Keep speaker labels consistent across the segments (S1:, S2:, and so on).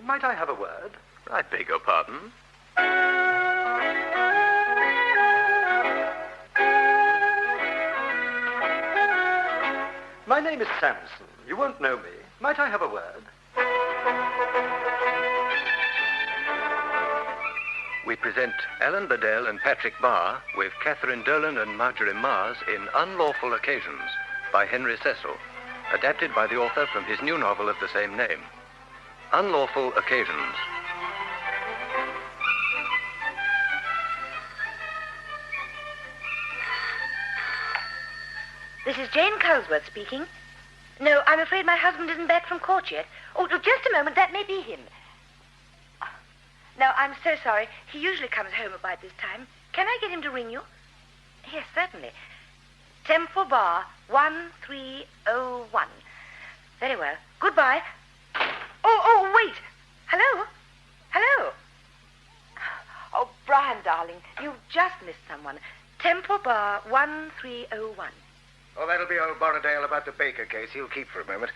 S1: Might I have a word?
S2: I beg your pardon?
S1: My name is Samson. You won't know me. Might I have a word?
S2: We present Alan Bedell and Patrick Barr with Catherine Dolan and Marjorie Mars in Unlawful Occasions by Henry Cecil, adapted by the author from his new novel of the same name. Unlawful Occasions.
S3: This is Jane Culsworth speaking. No, I'm afraid my husband isn't back from court yet. Oh, just a moment. That may be him. No, I'm so sorry. He usually comes home about this time. Can I get him to ring you? Yes, certainly. Temple Bar, 1301. Very well. Goodbye. Oh, wait. Hello? Hello? Oh, Brian, darling, you've just missed someone. Temple Bar, 1301.
S4: Oh, that'll be old Borrowdale about the Baker case. He'll keep for a moment.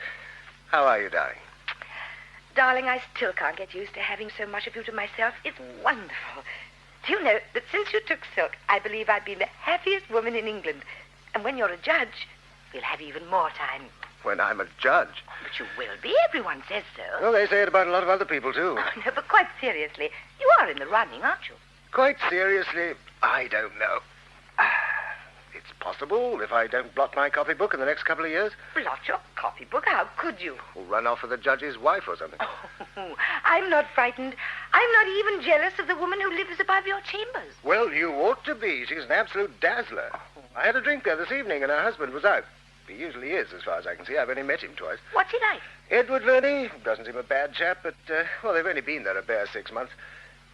S4: How are you, darling?
S3: Darling, I still can't get used to having so much of you to myself. It's wonderful. Do you know that since you took Silk, I believe I've been the happiest woman in England. And when you're a judge, we'll have even more time.
S4: When I'm a judge?
S3: But you will be. Everyone says so.
S4: Well, they say it about a lot of other people, too.
S3: Oh, no, but quite seriously, you are in the running, aren't you?
S4: Quite seriously, I don't know. It's possible if I don't blot my copybook in the next couple of years.
S3: Blot your copybook? How could you?
S4: Or run off with the judge's wife or something.
S3: Oh, I'm not frightened. I'm not even jealous of the woman who lives above your chambers.
S4: Well, you ought to be. She's an absolute dazzler. I had a drink there this evening and her husband was out. He usually is, as far as I can see. I've only met him twice.
S3: What's he like?
S4: Edward Verney doesn't seem a bad chap, but, well, they've only been there a bare 6 months.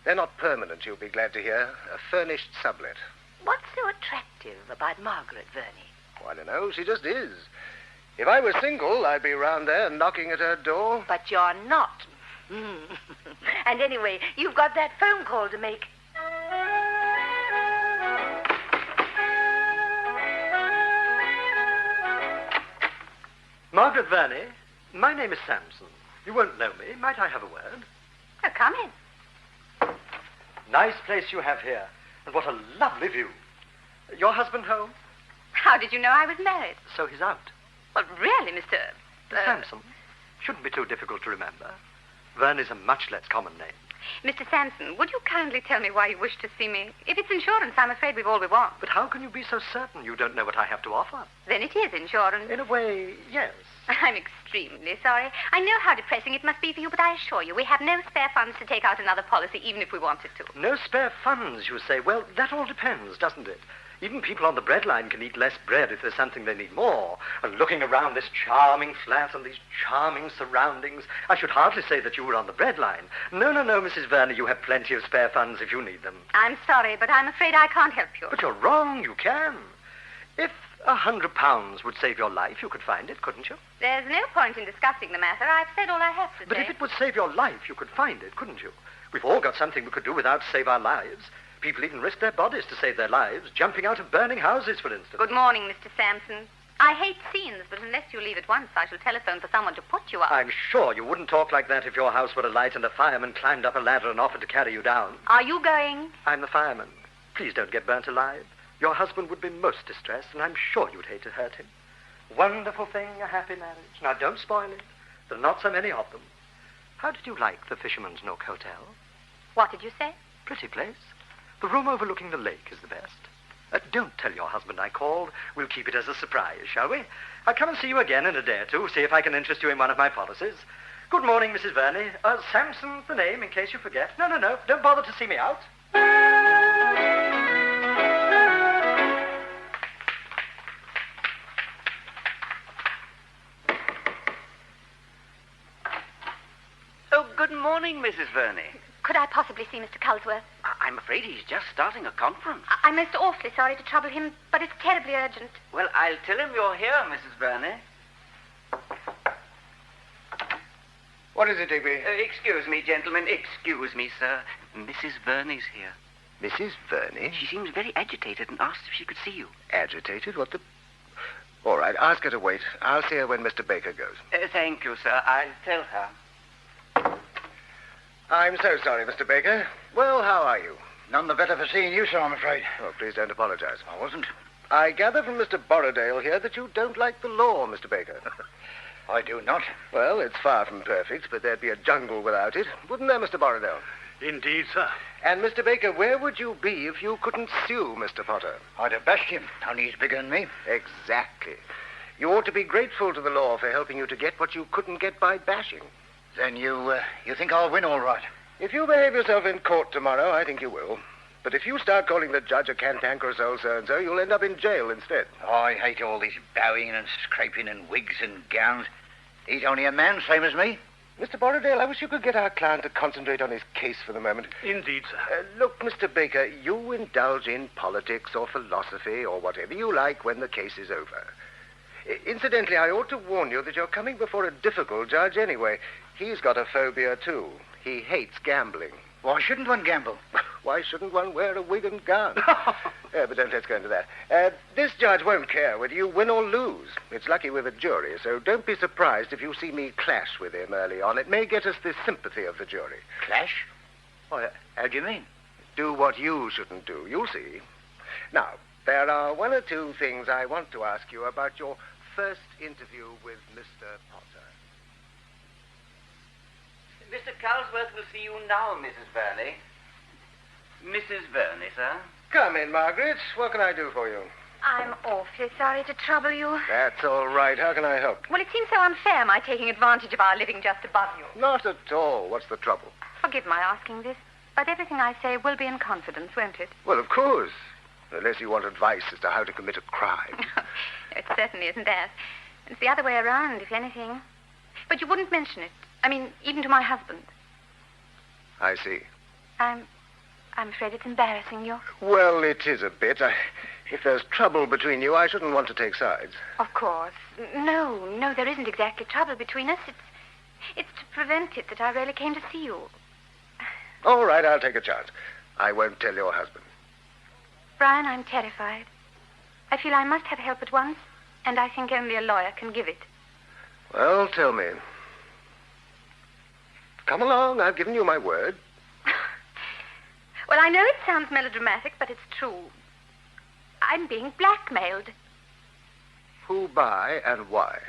S4: They're not permanent, you'll be glad to hear. A furnished sublet.
S3: What's so attractive about Margaret Verney?
S4: Oh, I don't know. She just is. If I were single, I'd be round there knocking at her door.
S3: But you're not. And anyway, you've got that phone call to make.
S1: Margaret Verney, my name is Samson. You won't know me. Might I have a word?
S3: Oh, come in.
S1: Nice place you have here. And what a lovely view. Your husband home?
S5: How did you know I was married?
S1: So he's out.
S5: Well, really, Mr.
S1: Samson. Shouldn't be too difficult to remember. Verney's a much less common name.
S5: Mr. Sanson, would you kindly tell me why you wish to see me? If it's insurance, I'm afraid we've all we want.
S1: But how can you be so certain you don't know what I have to offer?
S5: Then it is insurance.
S1: In a way, yes.
S5: I'm extremely sorry. I know how depressing it must be for you, but I assure you, we have no spare funds to take out another policy, even if we wanted to.
S1: No spare funds, you say? Well, that all depends, doesn't it? Even people on the breadline can eat less bread if there's something they need more. And looking around this charming flat and these charming surroundings, I should hardly say that you were on the breadline. No, Mrs. Verney, you have plenty of spare funds if you need them.
S5: I'm sorry, but I'm afraid I can't help you.
S1: But you're wrong, you can. If £100 would save your life, you could find it, couldn't you?
S5: There's no point in discussing the matter. I've said all I have to say.
S1: But if it would save your life, you could find it, couldn't you? We've all got something we could do without save our lives. People even risk their bodies to save their lives, jumping out of burning houses, for instance.
S5: Good morning, Mr. Sampson. I hate scenes, but unless you leave at once, I shall telephone for someone to put you up.
S1: I'm sure you wouldn't talk like that if your house were alight and a fireman climbed up a ladder and offered to carry you down.
S5: Are you going?
S1: I'm the fireman. Please don't get burnt alive. Your husband would be most distressed, and I'm sure you'd hate to hurt him. Wonderful thing, a happy marriage. Now, don't spoil it. There are not so many of them. How did you like the Fisherman's Nook Hotel?
S5: What did you say?
S1: Pretty place. The room overlooking the lake is the best. Don't tell your husband I called. We'll keep it as a surprise, shall we? I'll come and see you again in a day or two, see if I can interest you in one of my policies. Good morning, Mrs. Verney. Samson's the name, in case you forget. No. Don't bother to see me out.
S6: Oh, good morning, Mrs. Verney.
S5: Could I possibly see Mr. Culsworth?
S6: I'm afraid he's just starting a conference.
S5: I'm most awfully sorry to trouble him, but it's terribly urgent.
S6: Well, I'll tell him you're here, Mrs. Verney.
S4: What is it, Digby?
S6: Excuse me, gentlemen. Excuse me, sir. Mrs. Verney's here.
S4: Mrs. Verney?
S6: She seems very agitated and asked if she could see you.
S4: Agitated? What the... All right, ask her to wait. I'll see her when Mr. Baker goes.
S6: Thank you, sir. I'll tell her.
S4: I'm so sorry, Mr. Baker. Well, how are you?
S7: None the better for seeing you, sir, I'm afraid.
S4: Oh, please don't apologize.
S7: I wasn't.
S4: I gather from Mr. Borrowdale here that you don't like the law, Mr. Baker.
S7: I do not.
S4: Well, it's far from perfect, but there'd be a jungle without it. Wouldn't there, Mr. Borrowdale?
S1: Indeed, sir.
S4: And, Mr. Baker, where would you be if you couldn't sue Mr. Potter?
S7: I'd have bashed him, only he's bigger than me.
S4: Exactly. You ought to be grateful to the law for helping you to get what you couldn't get by bashing.
S7: Then you think I'll win all right?
S4: If you behave yourself in court tomorrow, I think you will. But if you start calling the judge a cantankerous old so-and-so, you'll end up in jail instead.
S7: Oh, I hate all this bowing and scraping and wigs and gowns. He's only a man, same as me.
S4: Mr. Borrowdale, I wish you could get our client to concentrate on his case for the moment.
S1: Indeed, sir.
S4: Look, Mr. Baker, you indulge in politics or philosophy or whatever you like when the case is over. Incidentally, I ought to warn you that you're coming before a difficult judge anyway. He's got a phobia, too. He hates gambling.
S7: Why shouldn't one gamble?
S4: Why shouldn't one wear a wig and gown? But don't let's go into that. This judge won't care whether you win or lose. It's lucky with a jury, so don't be surprised if you see me clash with him early on. It may get us the sympathy of the jury.
S7: Clash? Why, how do you mean?
S4: Do what you shouldn't do. You'll see. Now, there are one or two things I want to ask you about your first interview with Mr. Potter.
S6: Mr. Carlsworth will see you now, Mrs. Verney. Mrs. Verney, sir.
S4: Come in, Margaret. What can I do for you?
S3: I'm awfully sorry to trouble you.
S4: That's all right. How can I help?
S3: Well, it seems so unfair, my taking advantage of our living just above you.
S4: Not at all. What's the trouble?
S3: Forgive my asking this, but everything I say will be in confidence, won't it?
S4: Well, of course. Unless you want advice as to how to commit a crime.
S3: It certainly isn't that. It's the other way around, if anything. But you wouldn't mention it. I mean, even to my husband.
S4: I see.
S3: I'm afraid it's embarrassing you.
S4: Well, it is a bit. If there's trouble between you, I shouldn't want to take sides.
S3: Of course. No, there isn't exactly trouble between us. It's to prevent it that I really came to see you.
S4: All right, I'll take a chance. I won't tell your husband.
S3: Brian, I'm terrified. I feel I must have help at once, and I think only a lawyer can give it.
S4: Well, tell me. Come along, I've given you my word.
S3: Well, I know it sounds melodramatic, but it's true. I'm being blackmailed.
S4: Who by and why?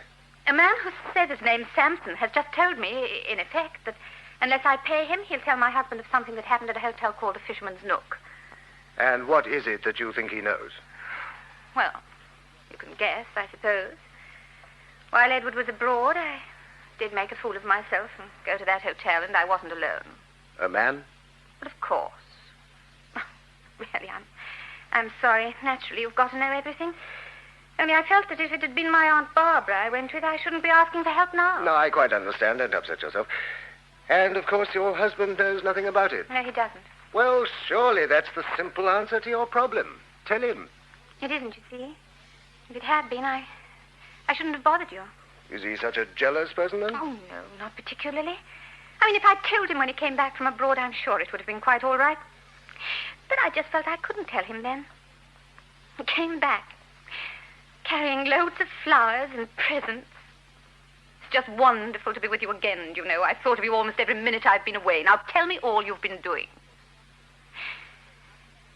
S3: A man who says his name's Sampson has just told me, in effect, that unless I pay him, he'll tell my husband of something that happened at a hotel called the Fisherman's Nook.
S4: And what is it that you think he knows?
S3: Well, you can guess, I suppose. While Edward was abroad, I did make a fool of myself and go to that hotel, and I wasn't alone.
S4: A man?
S3: But of course. Really, I'm sorry. Naturally, you've got to know everything. Only I felt that if it had been my Aunt Barbara I went with, I shouldn't be asking for help now.
S4: No, I quite understand. Don't upset yourself. And, of course, your husband knows nothing about it.
S3: No, he doesn't.
S4: Well, surely that's the simple answer to your problem. Tell him.
S3: It isn't, you see. If it had been, I shouldn't have bothered you.
S4: Is he such a jealous person, then?
S3: Oh, no, not particularly. I mean, if I'd told him when he came back from abroad, I'm sure it would have been quite all right. But I just felt I couldn't tell him then. He came back, carrying loads of flowers and presents. It's just wonderful to be with you again, you know. I've thought of you almost every minute I've been away. Now tell me all you've been doing.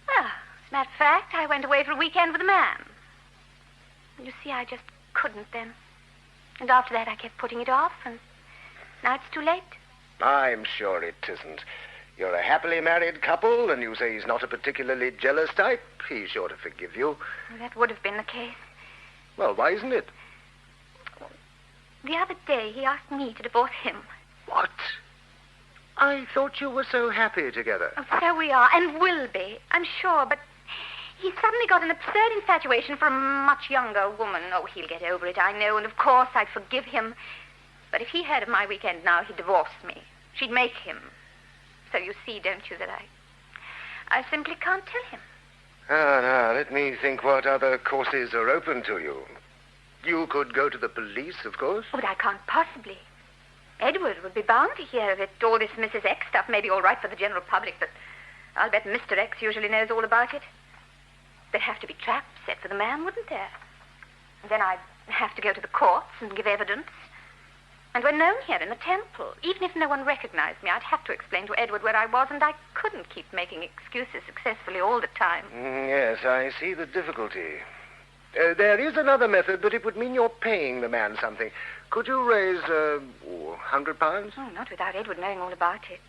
S3: Well, as a matter of fact, I went away for a weekend with a man. You see, I just couldn't then. And after that, I kept putting it off, and now it's too late.
S4: I'm sure it isn't. You're a happily married couple, and you say he's not a particularly jealous type. He's sure to forgive you.
S3: Well, that would have been the case.
S4: Well, why isn't it?
S3: The other day, he asked me to divorce him.
S4: What? I thought you were so happy together.
S3: Oh, so we are, and will be, I'm sure, but he suddenly got an absurd infatuation for a much younger woman. Oh, he'll get over it, I know, and of course I'd forgive him. But if he heard of my weekend now, he'd divorce me. She'd make him. So you see, don't you, that I simply can't tell him.
S4: Now, let me think what other courses are open to you. You could go to the police, of course.
S3: Oh, but I can't possibly. Edward would be bound to hear of it. All this Mrs. X stuff may be all right for the general public, but I'll bet Mr. X usually knows all about it. There'd have to be traps set for the man, wouldn't there? And then I'd have to go to the courts and give evidence.
S5: And we're known here in the temple. Even if no one recognized me, I'd have to explain to Edward where I was, and I couldn't keep making excuses successfully all the time.
S4: Yes, I see the difficulty. There is another method, but it would mean you're paying the man something. Could you raise, £100?
S5: Oh, not without Edward knowing all about it.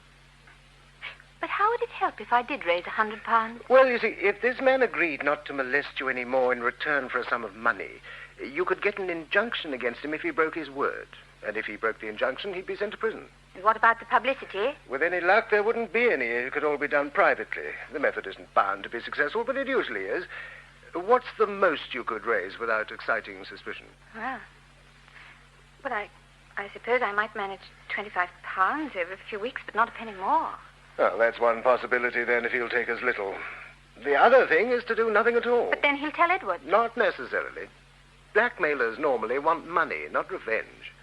S5: But how would it help if I did raise £100?
S4: Well, you see, if this man agreed not to molest you any more in return for a sum of money, you could get an injunction against him if he broke his word. And if he broke the injunction, he'd be sent to prison.
S5: And what about the publicity?
S4: With any luck, there wouldn't be any. It could all be done privately. The method isn't bound to be successful, but it usually is. What's the most you could raise without exciting suspicion?
S5: Well, I suppose I might manage £25 over a few weeks, but not a penny more.
S4: Well, that's one possibility, then, if he'll take as little. The other thing is to do nothing at all.
S5: But then he'll tell Edward.
S4: Not necessarily. Blackmailers normally want money, not revenge.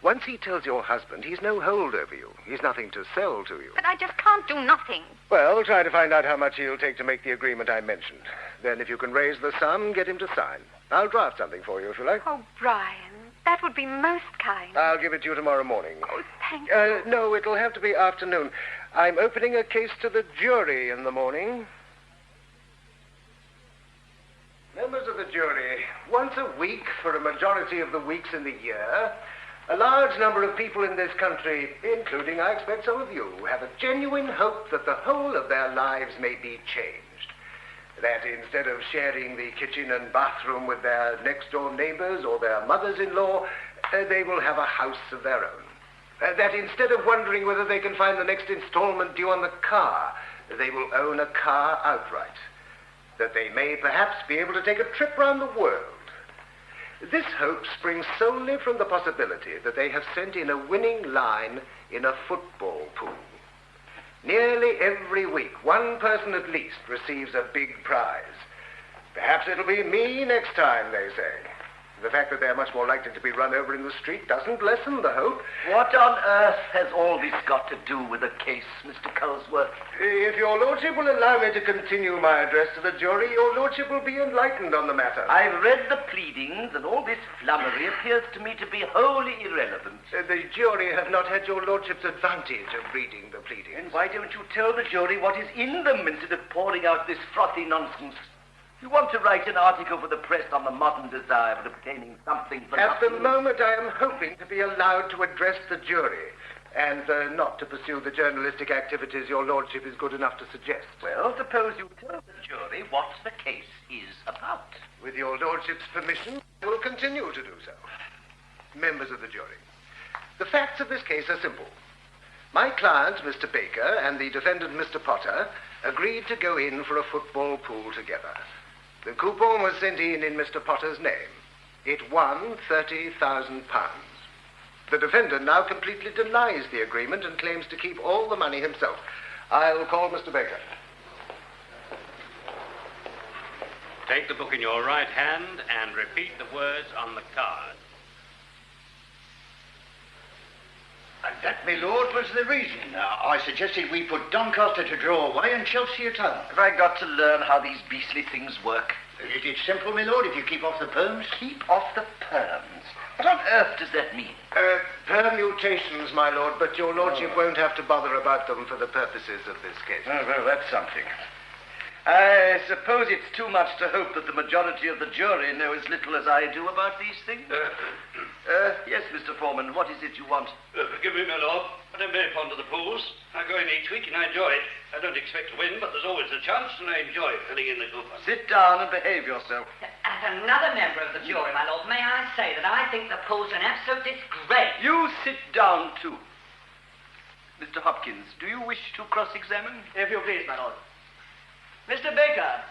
S4: Once he tells your husband, he's no hold over you. He's nothing to sell to you.
S5: But I just can't do nothing.
S4: Well, try to find out how much he'll take to make the agreement I mentioned. Then, if you can raise the sum, get him to sign. I'll draft something for you, if you like.
S5: Oh, Brian, that would be most kind.
S4: I'll give it to you tomorrow morning.
S5: Oh, thank you.
S4: No, it'll have to be afternoon. I'm opening a case to the jury in the morning. Members of the jury, once a week for a majority of the weeks in the year, a large number of people in this country, including, I expect, some of you, have a genuine hope that the whole of their lives may be changed. That instead of sharing the kitchen and bathroom with their next-door neighbors or their mothers-in-law, they will have a house of their own. That instead of wondering whether they can find the next installment due on the car, they will own a car outright. That they may perhaps be able to take a trip round the world. This hope springs solely from the possibility that they have sent in a winning line in a football pool. Nearly every week, one person at least receives a big prize. Perhaps it'll be me next time, they say. The fact that they're much more likely to be run over in the street doesn't lessen the hope.
S6: What on earth has all this got to do with the case, Mr. Culsworth?
S4: If your lordship will allow me to continue my address to the jury, your lordship will be enlightened on the matter.
S6: I've read the pleadings, and all this flummery appears to me to be wholly irrelevant.
S4: The jury have not had your lordship's advantage of reading the pleadings.
S6: And why don't you tell the jury what is in them instead of pouring out this frothy nonsense? You want to write an article for the press on the modern desire for obtaining something for
S4: At the
S6: nothing.
S4: moment, I am hoping to be allowed to address the jury and not to pursue the journalistic activities your lordship is good enough to suggest.
S6: Well, suppose you tell the jury what the case is about.
S4: With your lordship's permission, I will continue to do so. Members of the jury, the facts of this case are simple. My client, Mr. Baker, and the defendant, Mr. Potter, agreed to go in for a football pool together. The coupon was sent in Mr. Potter's name. It won £30,000. The defendant now completely denies the agreement and claims to keep all the money himself. I'll call Mr. Baker.
S8: Take the book in your right hand and repeat the words on the card.
S7: And that, my lord, was the reason. I suggested we put Doncaster to draw away and Chelsea at home.
S6: Have I got to learn how these beastly things work?
S7: It's simple, my lord, if you keep off the perms.
S6: Keep off the perms. What on earth does that mean?
S4: Permutations, my lord, but your lordship won't have to bother about them for the purposes of this case.
S6: Oh, well, that's something. I suppose it's too much to hope that the majority of the jury know as little as I do about these things. Yes, Mr. Foreman, what is it you want?
S8: Forgive me, my lord, but I'm very fond of the pools. I go in each week and I enjoy it. I don't expect to win, but there's always a chance, and I enjoy filling in the coupon.
S6: Sit down and behave yourself.
S9: As another member of the jury, my lord, may I say that I think the pool's an absolute disgrace.
S6: You sit down, too. Mr. Hopkins, do you wish to cross-examine?
S10: If you please, my lord. Mr. Baker,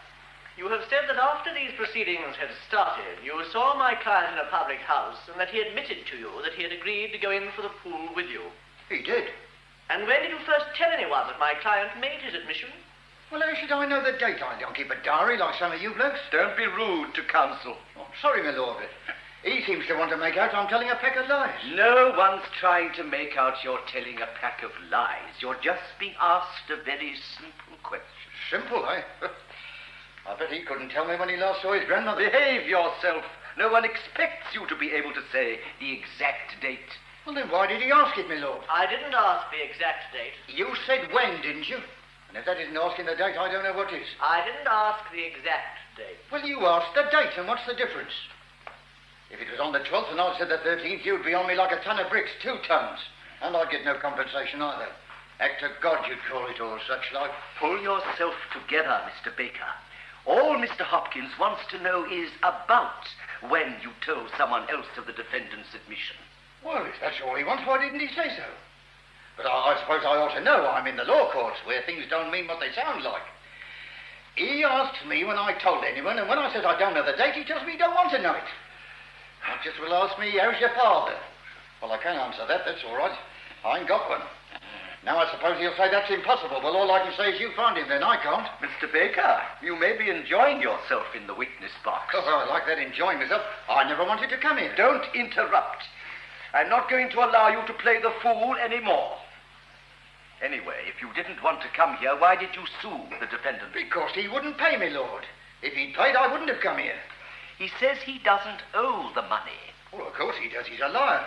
S10: you have said that after these proceedings had started, you saw my client in a public house and that he admitted to you that he had agreed to go in for the pool with you.
S7: He did.
S10: And when did you first tell anyone that my client made his admission?
S7: Well, how should I know the date? I don't keep a diary like some of you blokes.
S6: Don't be rude to counsel.
S7: Oh, sorry, my lord, but he seems to want to make out I'm telling a pack of lies.
S6: No one's trying to make out you're telling a pack of lies. You're just being asked a very simple question.
S7: Simple, eh? I bet he couldn't tell me when he last saw his grandmother.
S6: Behave yourself. No one expects you to be able to say the exact date.
S7: Well, then why did he ask it, my lord?
S10: I didn't ask the exact date.
S7: You said when, didn't you? And if that isn't asking the date, I don't know what is.
S10: I didn't ask the exact date.
S7: Well, you asked the date, and what's the difference? If it was on the 12th and I said the 13th, you'd be on me like a ton of bricks, 2 tons. And I'd get no compensation either. Act of God, you'd call it, or such like.
S6: Pull yourself together, Mr. Baker. All Mr. Hopkins wants to know is about when you told someone else of the defendant's admission.
S7: Well, if that's all he wants, why didn't he say so? But I suppose I ought to know. I'm in the law courts, where things don't mean what they sound like. He asks me when I told anyone, and when I says I don't know the date, he tells me he don't want to know it. I just will ask me, how's your father? Well, I can answer that, that's all right. I ain't got one. Now, I suppose he'll say that's impossible. Well, all I can say is you find him, then I can't.
S6: Mr. Baker, you may be enjoying yourself in the witness box.
S7: Oh, I like that, enjoying myself. I never wanted to come here.
S6: Don't interrupt. I'm not going to allow you to play the fool anymore. Anyway, if you didn't want to come here, why did you sue the defendant?
S7: Because he wouldn't pay me, Lord. If he'd paid, I wouldn't have come here.
S6: He says he doesn't owe the money.
S7: Well, of course he does. He's a liar.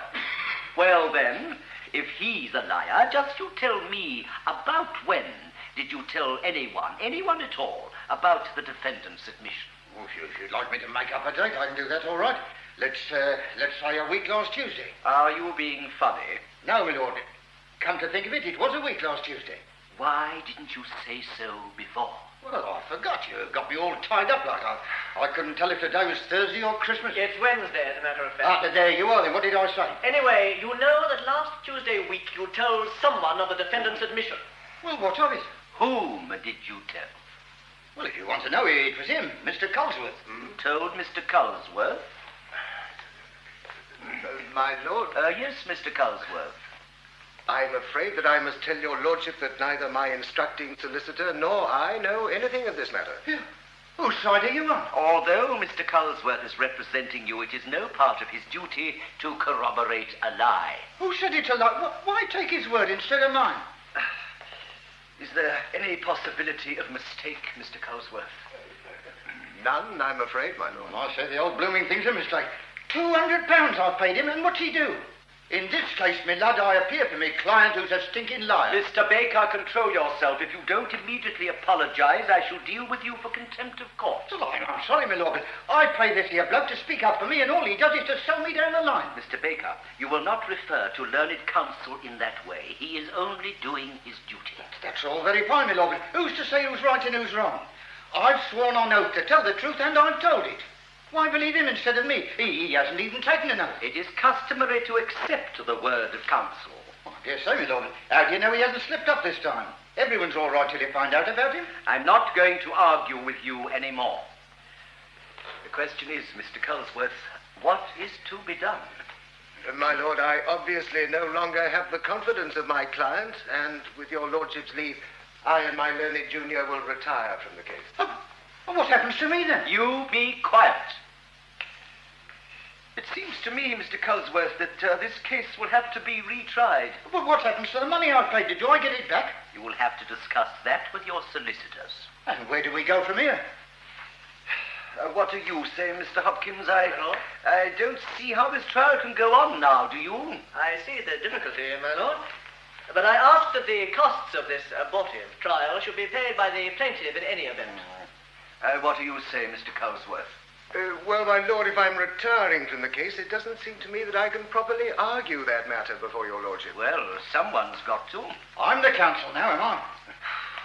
S6: Well, then, if he's a liar, just you tell me about when did you tell anyone at all, about the defendant's admission?
S7: Well, if you'd like me to make up a date, I can do that all right. Let's say a week last Tuesday.
S6: Are you being funny?
S7: No, my lord. Come to think of it, it was a week last Tuesday.
S6: Why didn't you say so before?
S7: Well, I forgot. You got me all tied up like I couldn't tell if today was Thursday or Christmas.
S10: It's Wednesday, as a matter of fact.
S7: Ah, there you are then. What did I say?
S10: Anyway, you know that last Tuesday week you told someone of the defendant's admission.
S7: Well, what of it?
S6: Whom did you tell?
S7: Well, if you want to know, it was him, Mr. Culsworth.
S6: Told Mr. Culsworth?
S4: My lord,
S6: Yes, Mr. Culsworth.
S4: I'm afraid that I must tell your lordship that neither my instructing solicitor nor I know anything of this matter.
S7: Yeah. Whose side are you on?
S6: Although Mr. Culsworth is representing you, it is no part of his duty to corroborate a lie.
S7: Who said it's a lie? Why take his word instead of mine?
S6: Is there any possibility of mistake, Mr. Culsworth?
S4: None, I'm afraid, my lord.
S7: I say the old blooming thing's a mistake. £200 I've paid him, and what's he do? In this case, my lad, I appear to me client who's a stinking liar.
S6: Mr. Baker, control yourself. If you don't immediately apologize, I shall deal with you for contempt of court.
S7: Well, I'm sorry, my lord, but I pay this here bloke to speak up for me, and all he does is to sell me down the line.
S6: Mr. Baker, you will not refer to learned counsel in that way. He is only doing his duty.
S7: That's all very fine, my lord, but who's to say who's right and who's wrong? I've sworn on oath to tell the truth, and I've told it. Why believe him instead of me? He hasn't even taken an oath.
S6: It is customary to accept the word of counsel.
S7: Oh, I dare say, my lord. How do you know he hasn't slipped up this time? Everyone's all right till you find out about him.
S6: I'm not going to argue with you anymore. The question is, Mr. Culsworth, what is to be done?
S4: My lord, I obviously no longer have the confidence of my client, and with your lordship's leave, I and my learned junior will retire from the case.
S7: Oh, well, what happens to me then?
S6: You be quiet. It seems to me, Mr. Culsworth, that this case will have to be retried.
S7: Well, what happens to the money I've paid? Do I get it back?
S6: You will have to discuss that with your solicitors.
S7: And where do we go from here?
S6: What do you say, Mr. Hopkins? I don't see how this trial can go on now, do you?
S10: I see the difficulty, my lord. But I ask that the costs of this abortive trial should be paid by the plaintiff in any event.
S6: What do you say, Mr. Culsworth?
S4: Well, my lord, if I'm retiring from the case, it doesn't seem to me that I can properly argue that matter before your lordship.
S6: Well, someone's got to.
S7: I'm the counsel now, am I?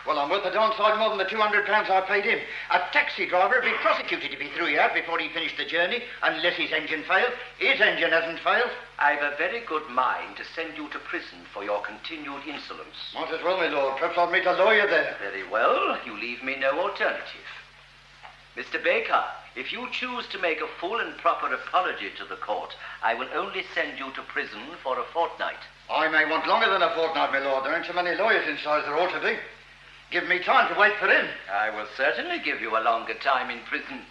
S7: Well, I'm worth the darn sight more than the £200 I paid him. A taxi driver would be prosecuted if he threw you out before he finished the journey, unless his engine failed. His engine hasn't failed.
S6: I've a very good mind to send you to prison for your continued insolence.
S7: Might as well, my lord. Perhaps I'll meet a lawyer there.
S6: Very well. You leave me no alternative. Mr. Baker, if you choose to make a full and proper apology to the court, I will only send you to prison for a fortnight.
S7: I may want longer than a fortnight, my lord. There ain't so many lawyers inside as there ought to be. Give me time to wait for him.
S6: I will certainly give you a longer time in prison.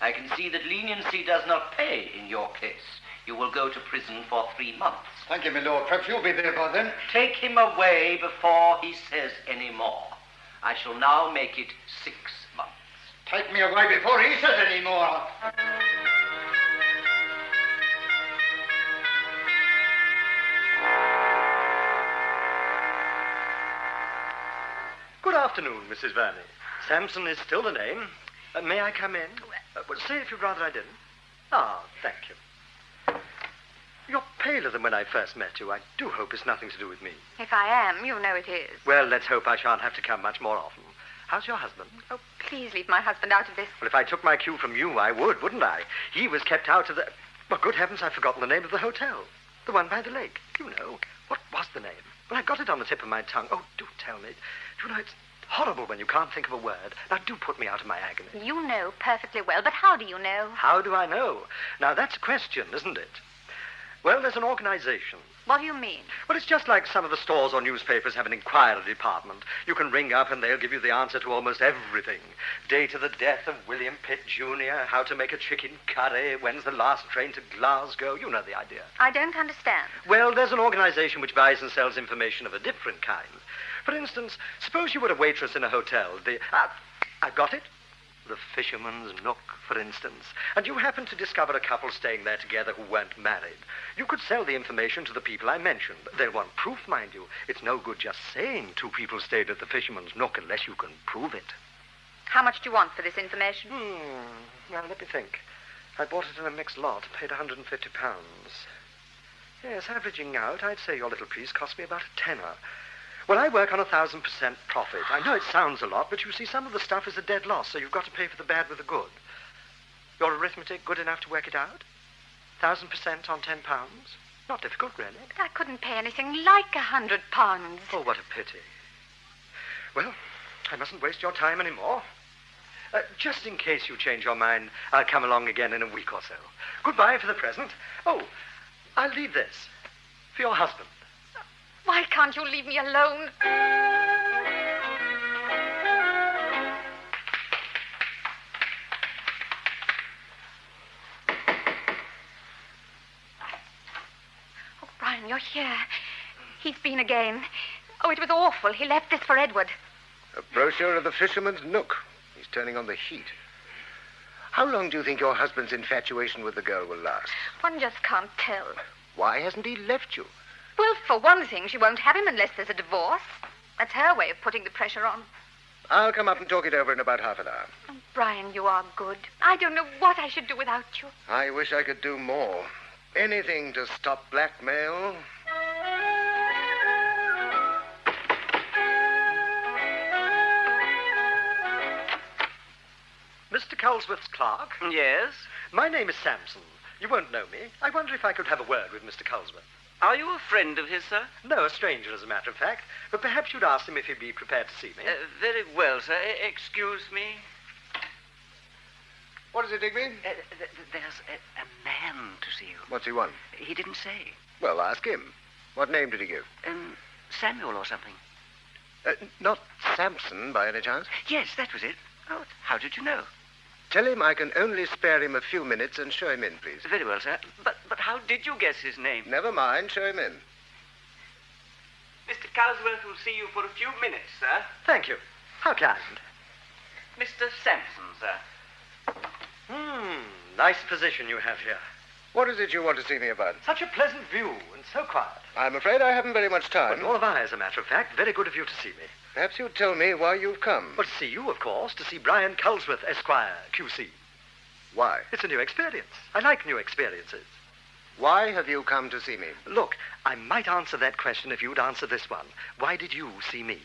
S6: I can see that leniency does not pay in your case. You will go to prison for 3 months.
S7: Thank you, my lord. Perhaps you'll be there by then.
S6: Take him away before he says any more. I shall now make it 6 months.
S7: Take me away before he says any more.
S1: afternoon, Mrs. Verney. Sampson is still the name. May I come in? Well, say if you'd rather I didn't. Ah, thank you. You're paler than when I first met you. I do hope it's nothing to do with me.
S5: If I am, you know it is.
S1: Well, let's hope I shan't have to come much more often. How's your husband?
S5: Oh, please leave my husband out of this.
S1: Well, if I took my cue from you, I would, wouldn't I? He was kept out of the... Well, good heavens, I've forgotten the name of the hotel. The one by the lake. You know. What was the name? Well, I've got it on the tip of my tongue. Oh, do tell me. Do you know, it's horrible when you can't think of a word. Now, do put me out of my agony.
S5: You know perfectly well, but how do you know?
S1: How do I know? Now, that's a question, isn't it? Well, there's an organization.
S5: What do you mean?
S1: Well, it's just like some of the stores or newspapers have an inquiry department. You can ring up and they'll give you the answer to almost everything. Date of the death of William Pitt, Jr., how to make a chicken curry, when's the last train to Glasgow. You know the idea.
S5: I don't understand.
S1: Well, there's an organization which buys and sells information of a different kind. For instance, suppose you were a waitress in a hotel. I've got it. The Fisherman's Nook, for instance. And you happen to discover a couple staying there together who weren't married. You could sell the information to the people I mentioned. They'll want proof, mind you. It's no good just saying two people stayed at the Fisherman's Nook unless you can prove it.
S5: How much do you want for this information?
S1: Now, let me think. I bought it in a mixed lot, paid £150. Yes, averaging out, I'd say your little piece cost me about a tenner. Well, I work on 1,000% profit. I know it sounds a lot, but you see, some of the stuff is a dead loss, so you've got to pay for the bad with the good. Your arithmetic good enough to work it out? 1,000% on £10? Not difficult, really.
S5: But I couldn't pay anything like £100.
S1: Oh, what a pity. Well, I mustn't waste your time any more. Just in case you change your mind, I'll come along again in a week or so. Goodbye for the present. Oh, I'll leave this for your husband.
S5: Why can't you leave me alone? Oh, Brian, you're here. He's been again. Oh, it was awful. He left this for Edward.
S4: A brochure of the Fisherman's Nook. He's turning on the heat. How long do you think your husband's infatuation with the girl will last?
S5: One just can't tell.
S4: Why hasn't he left you?
S5: Well, for one thing, she won't have him unless there's a divorce. That's her way of putting the pressure on.
S4: I'll come up and talk it over in about half an hour.
S5: Oh, Brian, you are good. I don't know what I should do without you.
S4: I wish I could do more. Anything to stop blackmail.
S1: Mr. Culsworth's clerk?
S11: Yes?
S1: My name is Sampson. You won't know me. I wonder if I could have a word with Mr. Culsworth.
S11: Are you a friend of his, sir?
S1: No, a stranger, as a matter of fact. But perhaps you'd ask him if he'd be prepared to see me.
S11: Very well, sir. Excuse me.
S4: What is it, Digby?
S11: There's a man to see you.
S4: What's he want?
S11: He didn't say.
S4: Well, ask him. What name did he give?
S11: Samuel or something.
S4: Not Sampson, by any chance?
S11: Yes, that was it. Oh, how did you know?
S4: Tell him I can only spare him a few minutes and show him in, please.
S11: Very well, sir. But how did you guess his name?
S4: Never mind. Show him in.
S11: Mr. Culsworth will see you for a few minutes, sir.
S1: Thank you. How kind.
S11: Mr. Sampson, sir.
S1: Nice position you have here.
S4: What is it you want to see me about?
S1: Such a pleasant view and so quiet.
S4: I'm afraid I haven't very much time.
S1: Well, nor have I, as a matter of fact. Very good of you to see me.
S4: Perhaps you'd tell me why you've come.
S1: Well, to see you, of course. To see Brian Culsworth, Esquire, QC.
S4: Why?
S1: It's a new experience. I like new experiences.
S4: Why have you come to see me?
S1: Look, I might answer that question if you'd answer this one. Why did you see me?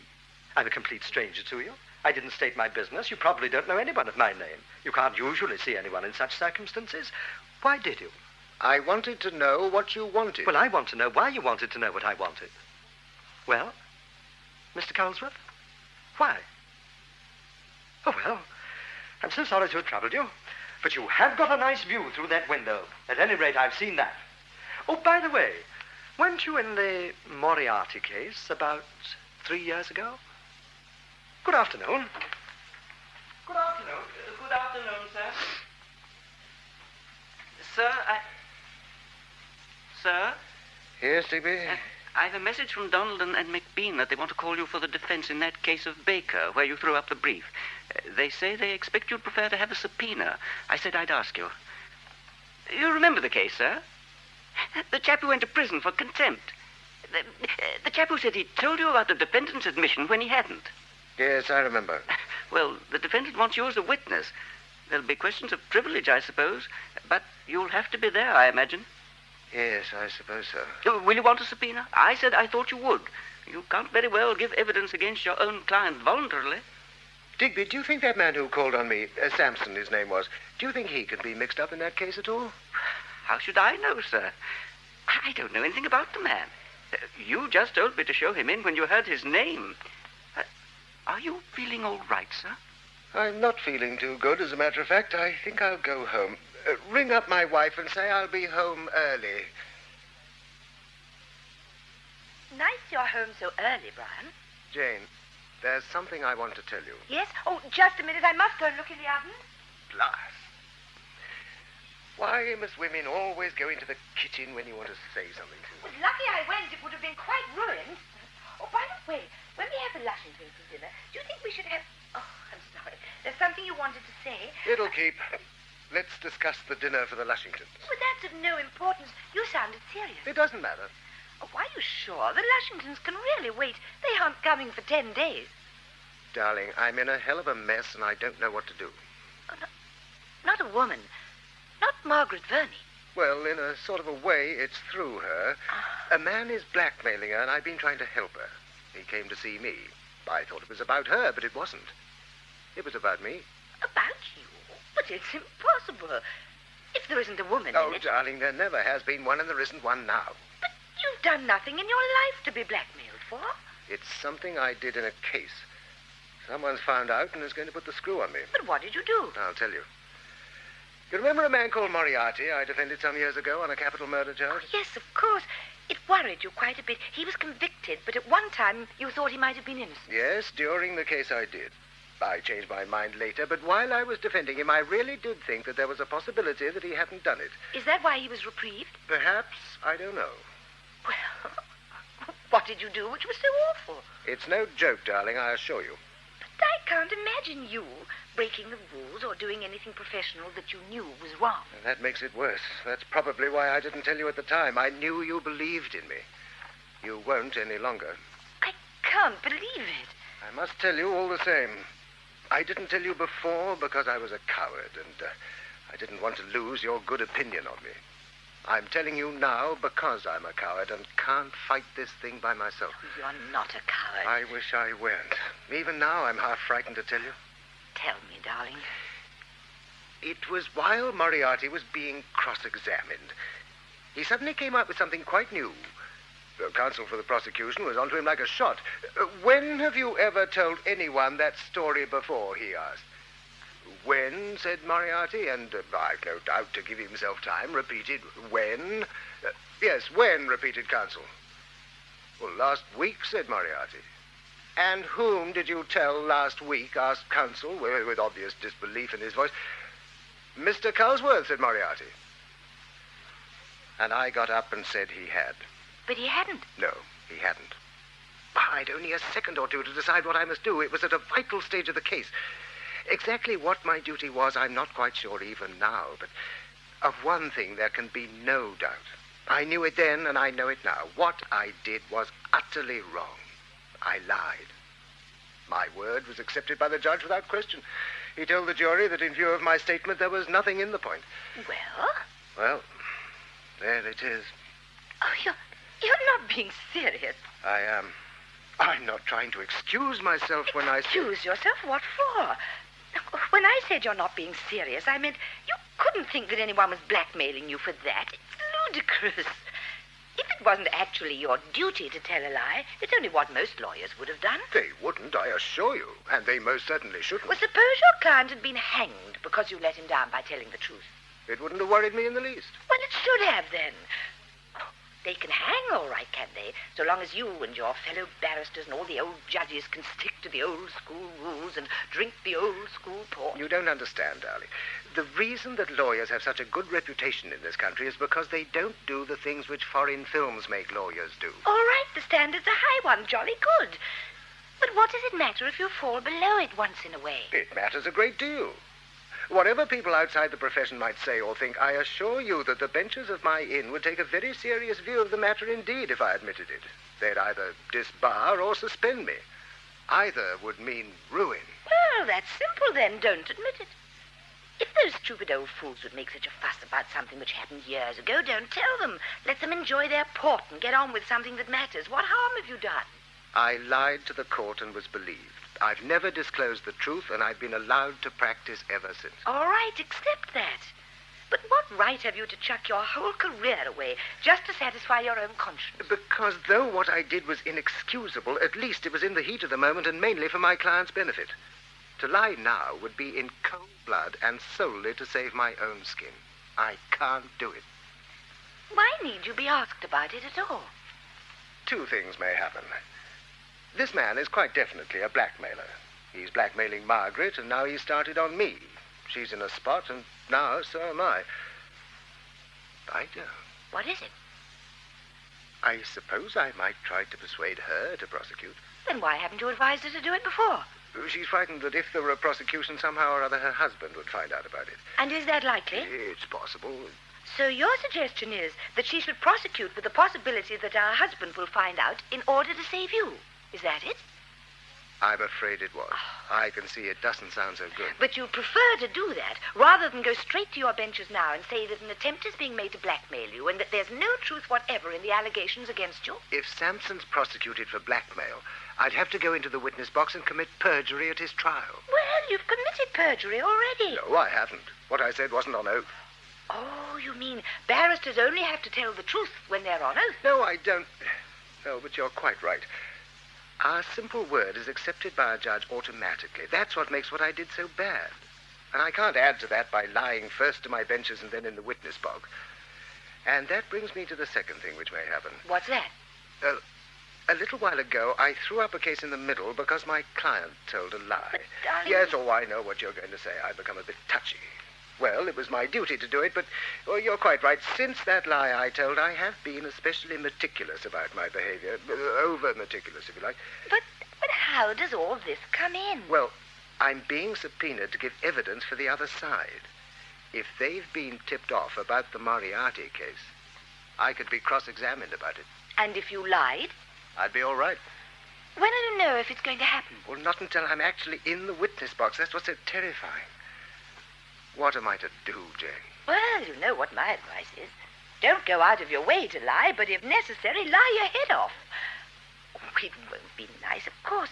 S1: I'm a complete stranger to you. I didn't state my business. You probably don't know anyone of my name. You can't usually see anyone in such circumstances. Why did you?
S4: I wanted to know what you wanted.
S1: Well, I want to know why you wanted to know what I wanted. Well, Mr. Culsworth? Why? Oh, well, I'm so sorry to have troubled you. But you have got a nice view through that window. At any rate, I've seen that. Oh, by the way, weren't you in the Moriarty case about 3 years ago? Good afternoon.
S11: Good afternoon. Good afternoon, sir. Sir, Sir?
S4: Yes, Digby?
S11: I have a message from Donald and McBean that they want to call you for the defense in that case of Baker, where you threw up the brief. They say they expect you'd prefer to have a subpoena. I said I'd ask you. You remember the case, sir? The chap who went to prison for contempt. The chap who said he'd told you about the defendant's admission when he hadn't.
S4: Yes, I remember.
S11: Well, the defendant wants you as a witness. There'll be questions of privilege, I suppose, but you'll have to be there, I imagine.
S4: Yes, I suppose so.
S11: Will you want a subpoena? I said I thought you would. You can't very well give evidence against your own client voluntarily.
S4: Digby, do you think that man who called on me, Sampson his name was, do you think he could be mixed up in that case at all?
S11: How should I know, sir? I don't know anything about the man. You just told me to show him in when you heard his name. Are you feeling all right, sir?
S4: I'm not feeling too good, as a matter of fact. I think I'll go home. Ring up my wife and say I'll be home early.
S3: Nice you're home so early, Brian.
S4: Jane, there's something I want to tell you.
S3: Yes? Oh, just a minute. I must go and look in the oven.
S4: Glass. Why must women always go into the kitchen when you want to say something to
S3: It
S4: them?
S3: was lucky I went. It would have been quite ruined. Oh, by the way, when we have the Lushingtons for dinner, do you think we should have... Oh, I'm sorry. There's something you wanted to say.
S4: It'll keep. Let's discuss the dinner for the Lushingtons.
S3: Well, that's of no importance. You sounded serious.
S4: It doesn't matter.
S3: Oh, are you sure? The Lushingtons can really wait. They aren't coming for 10 days.
S4: Darling, I'm in a hell of a mess and I don't know what to do.
S3: Oh, no, not a woman. Not Margaret Verney.
S4: Well, in a sort of a way, it's through her. A man is blackmailing her and I've been trying to help her. He came to see me. I thought it was about her, but it wasn't. It was about me.
S3: About you? But it's impossible. If there isn't a woman
S4: Oh,
S3: in it...
S4: darling, there never has been one and there isn't one now.
S3: But you've done nothing in your life to be blackmailed for.
S4: It's something I did in a case. Someone's found out and is going to put the screw on me.
S3: But what did you do?
S4: I'll tell you. You remember a man called Moriarty I defended some years ago on a capital murder charge?
S3: Oh, yes, of course. It worried you quite a bit. He was convicted, but at one time you thought he might have been innocent.
S4: Yes, during the case I did. I changed my mind later, but while I was defending him, I really did think that there was a possibility that he hadn't done it.
S3: Is that why he was reprieved?
S4: Perhaps, I don't know.
S3: Well, what did you do which was so awful?
S4: It's no joke, darling, I assure you.
S3: But I can't imagine you breaking the rules or doing anything professional that you knew was wrong.
S4: And that makes it worse. That's probably why I didn't tell you at the time. I knew you believed in me. You won't any longer.
S3: I can't believe it.
S4: I must tell you all the same. I didn't tell you before because I was a coward, and I didn't want to lose your good opinion of me. I'm telling you now because I'm a coward and can't fight this thing by myself.
S3: You're not a coward.
S4: I wish I weren't. Even now, I'm half frightened to tell you.
S3: Tell me, darling.
S4: It was while Moriarty was being cross-examined. He suddenly came up with something quite new. The counsel for the prosecution was onto him like a shot. When have you ever told anyone that story before, he asked. When, said Moriarty, and I've no doubt to give himself time, repeated, when? Yes, when, repeated counsel. Well, last week, said Moriarty. And whom did you tell last week, asked counsel, with obvious disbelief in his voice. Mr. Culsworth, said Moriarty. And I got up and said he had.
S3: But he hadn't.
S4: No, he hadn't. I'd only a second or two to decide what I must do. It was at a vital stage of the case. Exactly what my duty was, I'm not quite sure even now, but of one thing there can be no doubt. I knew it then, and I know it now. What I did was utterly wrong. I lied. My word was accepted by the judge without question. He told the jury that in view of my statement, there was nothing in the point. Well, there it is.
S3: Oh, you're not being serious.
S4: I am. I'm not trying to excuse myself when I...
S3: Excuse yourself? What for? When I said you're not being serious, I meant you couldn't think that anyone was blackmailing you for that. It's ludicrous. If it wasn't actually your duty to tell a lie, it's only what most lawyers would have done.
S4: They wouldn't, I assure you. And they most certainly shouldn't.
S3: Well, suppose your client had been hanged because you let him down by telling the truth.
S4: It wouldn't have worried me in the least.
S3: Well, it should have, then. They can hang all right, can they? So long as you and your fellow barristers and all the old judges can stick to the old school rules and drink the old school port.
S4: You don't understand, darling. The reason that lawyers have such a good reputation in this country is because they don't do the things which foreign films make lawyers do.
S3: All right, the standard's a high one, jolly good. But what does it matter if you fall below it once in a way?
S4: It matters a great deal. Whatever people outside the profession might say or think, I assure you that the benches of my inn would take a very serious view of the matter indeed if I admitted it. They'd either disbar or suspend me. Either would mean ruin.
S3: Well, that's simple then. Don't admit it. If those stupid old fools would make such a fuss about something which happened years ago, don't tell them. Let them enjoy their port and get on with something that matters. What harm have you done?
S4: I lied to the court and was believed. I've never disclosed the truth, and I've been allowed to practice ever since.
S3: All right, accept that. But what right have you to chuck your whole career away just to satisfy your own conscience?
S4: Because though what I did was inexcusable, at least it was in the heat of the moment and mainly for my client's benefit. To lie now would be in cold blood and solely to save my own skin. I can't do it.
S3: Why need you be asked about it at all?
S4: Two things may happen. This man is quite definitely a blackmailer. He's blackmailing Margaret, and now he's started on me. She's in a spot, and now so am I. I don't.
S3: What is it?
S4: I suppose I might try to persuade her to prosecute.
S3: Then why haven't you advised her to do it before?
S4: She's frightened that if there were a prosecution, somehow or other her husband would find out about it.
S3: And is that likely?
S4: It's possible.
S3: So your suggestion is that she should prosecute with the possibility that her husband will find out in order to save you. Is that it?
S4: I'm afraid it was. I can see it doesn't sound so good.
S3: But you prefer to do that rather than go straight to your benches now and say that an attempt is being made to blackmail you and that there's no truth whatever in the allegations against you?
S4: If Sampson's prosecuted for blackmail, I'd have to go into the witness box and commit perjury at his trial.
S3: Well, you've committed perjury already.
S4: No, I haven't. What I said wasn't on oath.
S3: Oh, you mean barristers only have to tell the truth when they're on oath?
S4: No, I don't. No, but you're quite right. Our simple word is accepted by a judge automatically. That's what makes what I did so bad. And I can't add to that by lying first to my benches and then in the witness box. And that brings me to the second thing which may happen.
S3: What's that?
S4: A little while ago, I threw up a case in the middle because my client told a lie.
S3: But, darling...
S4: Yes, oh, I know what you're going to say. I've become a bit touchy. Well, it was my duty to do it, but you're quite right. Since that lie I told, I have been especially meticulous about my behavior. Over-meticulous, if you like.
S3: But how does all this come in?
S4: Well, I'm being subpoenaed to give evidence for the other side. If they've been tipped off about the Moriarty case, I could be cross-examined about it.
S3: And if you lied?
S4: I'd be all right.
S3: When do you know if it's going to happen?
S4: Well, not until I'm actually in the witness box. That's what's so terrifying. What am I to do, Jane?
S3: Well, you know what my advice is. Don't go out of your way to lie, but if necessary, lie your head off. It won't be nice, of course,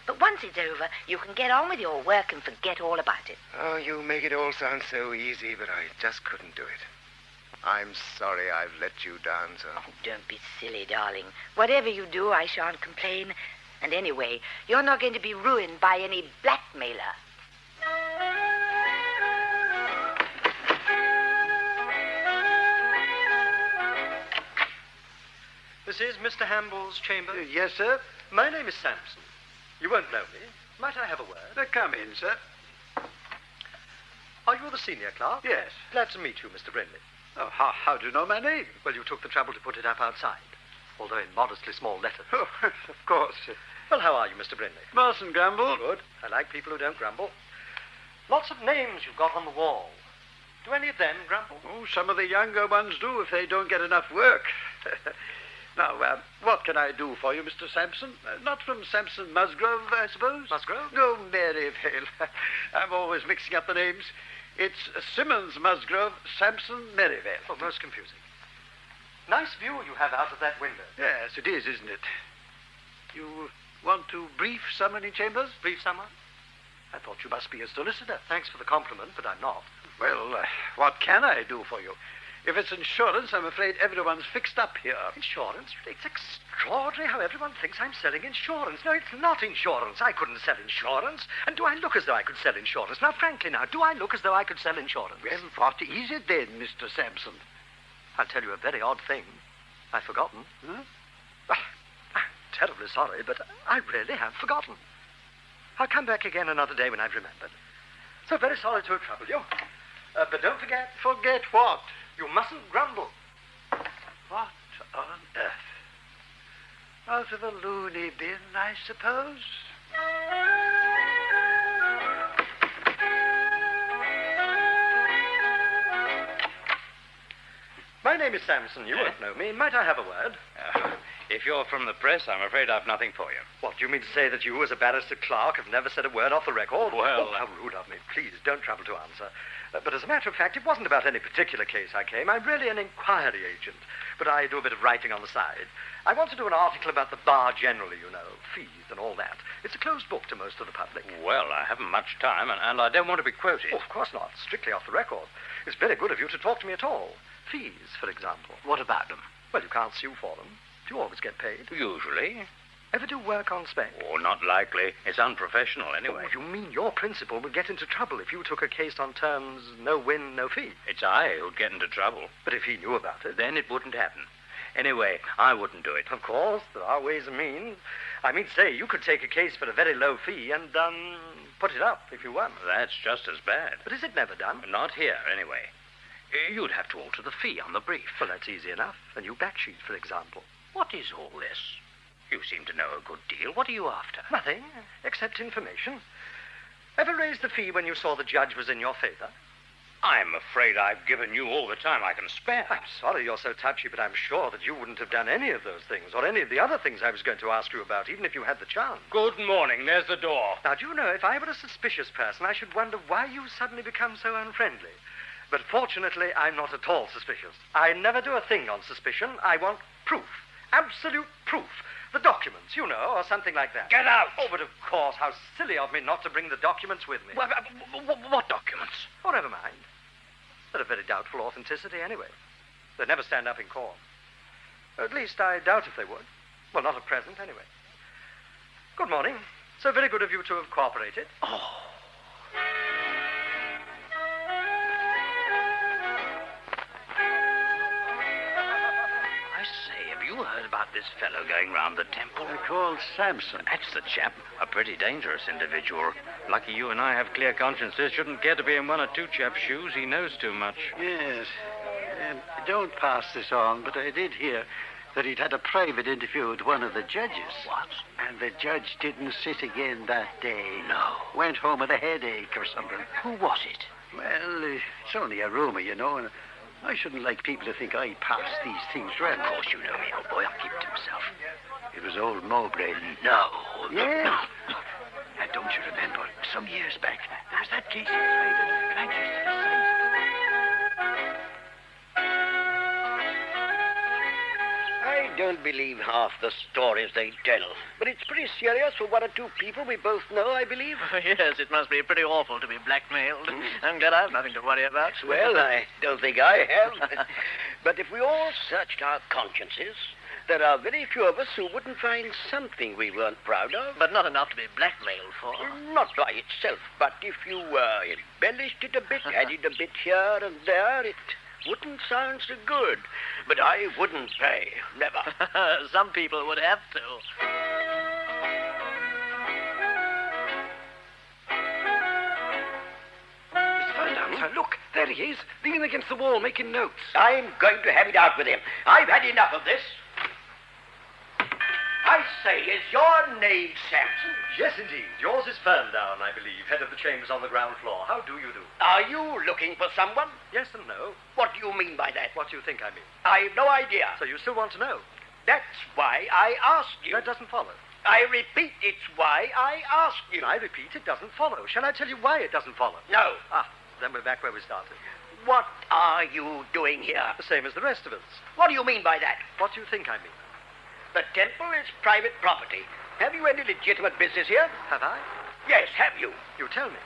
S3: but once it's over, you can get on with your work and forget all about it.
S4: Oh, you make it all sound so easy, but I just couldn't do it. I'm sorry I've let you down, sir.
S3: Oh, don't be silly, darling. Whatever you do, I shan't complain. And anyway, you're not going to be ruined by any blackmailer.
S1: This is Mr. Hamble's chamber?
S6: Yes, sir.
S1: My name is Sampson. You won't know me. Might I have a word?
S6: Come in, sir.
S1: Are you the senior clerk?
S6: Yes.
S1: Glad to meet you, Mr. Brindley.
S6: Oh, how do you know my name?
S1: Well, you took the trouble to put it up outside, although in modestly small letters.
S6: Oh, of course.
S1: Well, how are you, Mr. Brindley?
S6: Mustn't grumble.
S1: Good. I like people who don't grumble. Lots of names you've got on the wall. Do any of them grumble?
S6: Oh, some of the younger ones do if they don't get enough work. Now, what can I do for you, Mr. Sampson? Not from Sampson Musgrove, I suppose?
S1: Musgrove?
S6: No, Merivale. I'm always mixing up the names. It's Simmons Musgrove, Sampson Merivale.
S1: Oh, most confusing. Nice view you have out of that window.
S6: Yes, it is, isn't it? You want to brief someone in chambers?
S1: Brief someone?
S6: I thought you must be a solicitor.
S1: Thanks for the compliment, but I'm not.
S6: Well, what can I do for you? If it's insurance, I'm afraid everyone's fixed up here.
S1: Insurance? It's extraordinary how everyone thinks I'm selling insurance. No, it's not insurance. I couldn't sell insurance. And do I look as though I could sell insurance? Now, frankly now, do I look as though I could sell insurance?
S6: Well, what is it then, Mr. Sampson?
S1: I'll tell you a very odd thing. I've forgotten.
S6: Huh?
S1: I'm terribly sorry, but I really have forgotten. I'll come back again another day when I've remembered. So very sorry to trouble you. But don't forget...
S6: Forget what?
S1: You mustn't grumble.
S6: What on earth? Out of a loony bin, I suppose?
S1: My name is Sampson. You won't know me. Might I have a word?
S12: If you're from the press, I'm afraid I've nothing for you.
S1: What, do you mean to say that you, as a barrister clerk, have never said a word off the record?
S12: Well,
S1: Oh, how rude of me. Please, don't trouble to answer. But as a matter of fact, it wasn't about any particular case I came. I'm really an inquiry agent, but I do a bit of writing on the side. I want to do an article about the bar generally, you know, fees and all that. It's a closed book to most of the public.
S12: Well, I haven't much time, and I don't want to be quoted.
S1: Oh, of course not. Strictly off the record. It's very good of you to talk to me at all. Fees, for example.
S12: What about them?
S1: Well, you can't sue for them. Do you always get paid?
S12: Usually.
S1: Ever do work on spec?
S12: Oh, not likely. It's unprofessional, anyway.
S1: Oh, you mean your principal would get into trouble if you took a case on terms no win, no fee?
S12: It's I who'd get into trouble.
S1: But if he knew about it...
S12: Then it wouldn't happen. Anyway, I wouldn't do it.
S1: Of course, there are ways and means. I mean, say, you could take a case for a very low fee and, put it up if you won.
S12: That's just as bad.
S1: But is it never done?
S12: Not here, anyway. You'd have to alter the fee on the brief.
S1: Well, that's easy enough. A new back sheet, for example.
S12: What is all this? You seem to know a good deal. What are you after?
S1: Nothing, except information. Ever raised the fee when you saw the judge was in your favor?
S12: I'm afraid I've given you all the time I can spare.
S1: I'm sorry you're so touchy, but I'm sure that you wouldn't have done any of those things, or any of the other things I was going to ask you about, even if you had the chance.
S12: Good morning. There's the door.
S1: Now, do you know, if I were a suspicious person, I should wonder why you suddenly become so unfriendly. But fortunately, I'm not at all suspicious. I never do a thing on suspicion. I want proof. Absolute proof. The documents, you know, or something like that.
S12: Get out!
S1: Oh, but of course, how silly of me not to bring the documents with me.
S12: What documents?
S1: Oh, never mind. They're of very doubtful authenticity anyway. They'd never stand up in court. At least I doubt if they would. Well, not at present, anyway. Good morning. So very good of you to have cooperated.
S12: Oh. You heard about this fellow going round the temple?
S13: Called Samson.
S12: That's the chap. A pretty dangerous individual. Lucky you and I have clear consciences. Shouldn't care to be in one or two chaps' shoes. He knows too much.
S13: Yes. Don't pass this on, but I did hear that he'd had a private interview with one of the judges.
S12: What?
S13: And the judge didn't sit again that day.
S12: No.
S13: Went home with a headache or something.
S12: Who was it?
S13: Well, it's only a rumor, you know, and I shouldn't like people to think I pass these things round.
S12: Of course you know me, old boy. I'll keep it to myself.
S13: It was old Mowbray.
S12: No.
S13: Yes. And don't you remember, some years back, there was that case in private Manchester.
S7: I don't believe half the stories they tell. But it's pretty serious for one or two people we both know, I believe.
S10: Yes, it must be pretty awful to be blackmailed. I'm glad I've nothing to worry about.
S7: Well, I don't think I have. But if we all searched our consciences, there are very few of us who wouldn't find something we weren't proud of.
S10: But not enough to be blackmailed for.
S7: Not by itself, but if you embellished it a bit, added a bit here and there, it wouldn't sound so good. But I wouldn't pay. Never.
S10: Some people would have to.
S13: Look, there he is, leaning against the wall, making notes.
S7: I'm going to have it out with him. I've had enough of this. I say, is your name Samson?
S1: Yes, indeed. Yours is Ferndown, I believe, head of the chambers on the ground floor. How do you do?
S7: Are you looking for someone?
S1: Yes and no.
S7: What do you mean by that?
S1: What do you think I mean?
S7: I've no idea.
S1: So you still want to know?
S7: That's why I asked you.
S1: That doesn't follow.
S7: I repeat, it's why I asked you.
S1: I repeat, it doesn't follow. Shall I tell you why it doesn't follow?
S7: No.
S1: Then we're back where we started.
S7: What are you doing here?
S1: The same as the rest of us.
S7: What do you mean by that?
S1: What do you think I mean?
S7: The temple is private property. Have you any legitimate business here?
S1: Have I?
S7: Yes, have you?
S1: You tell me.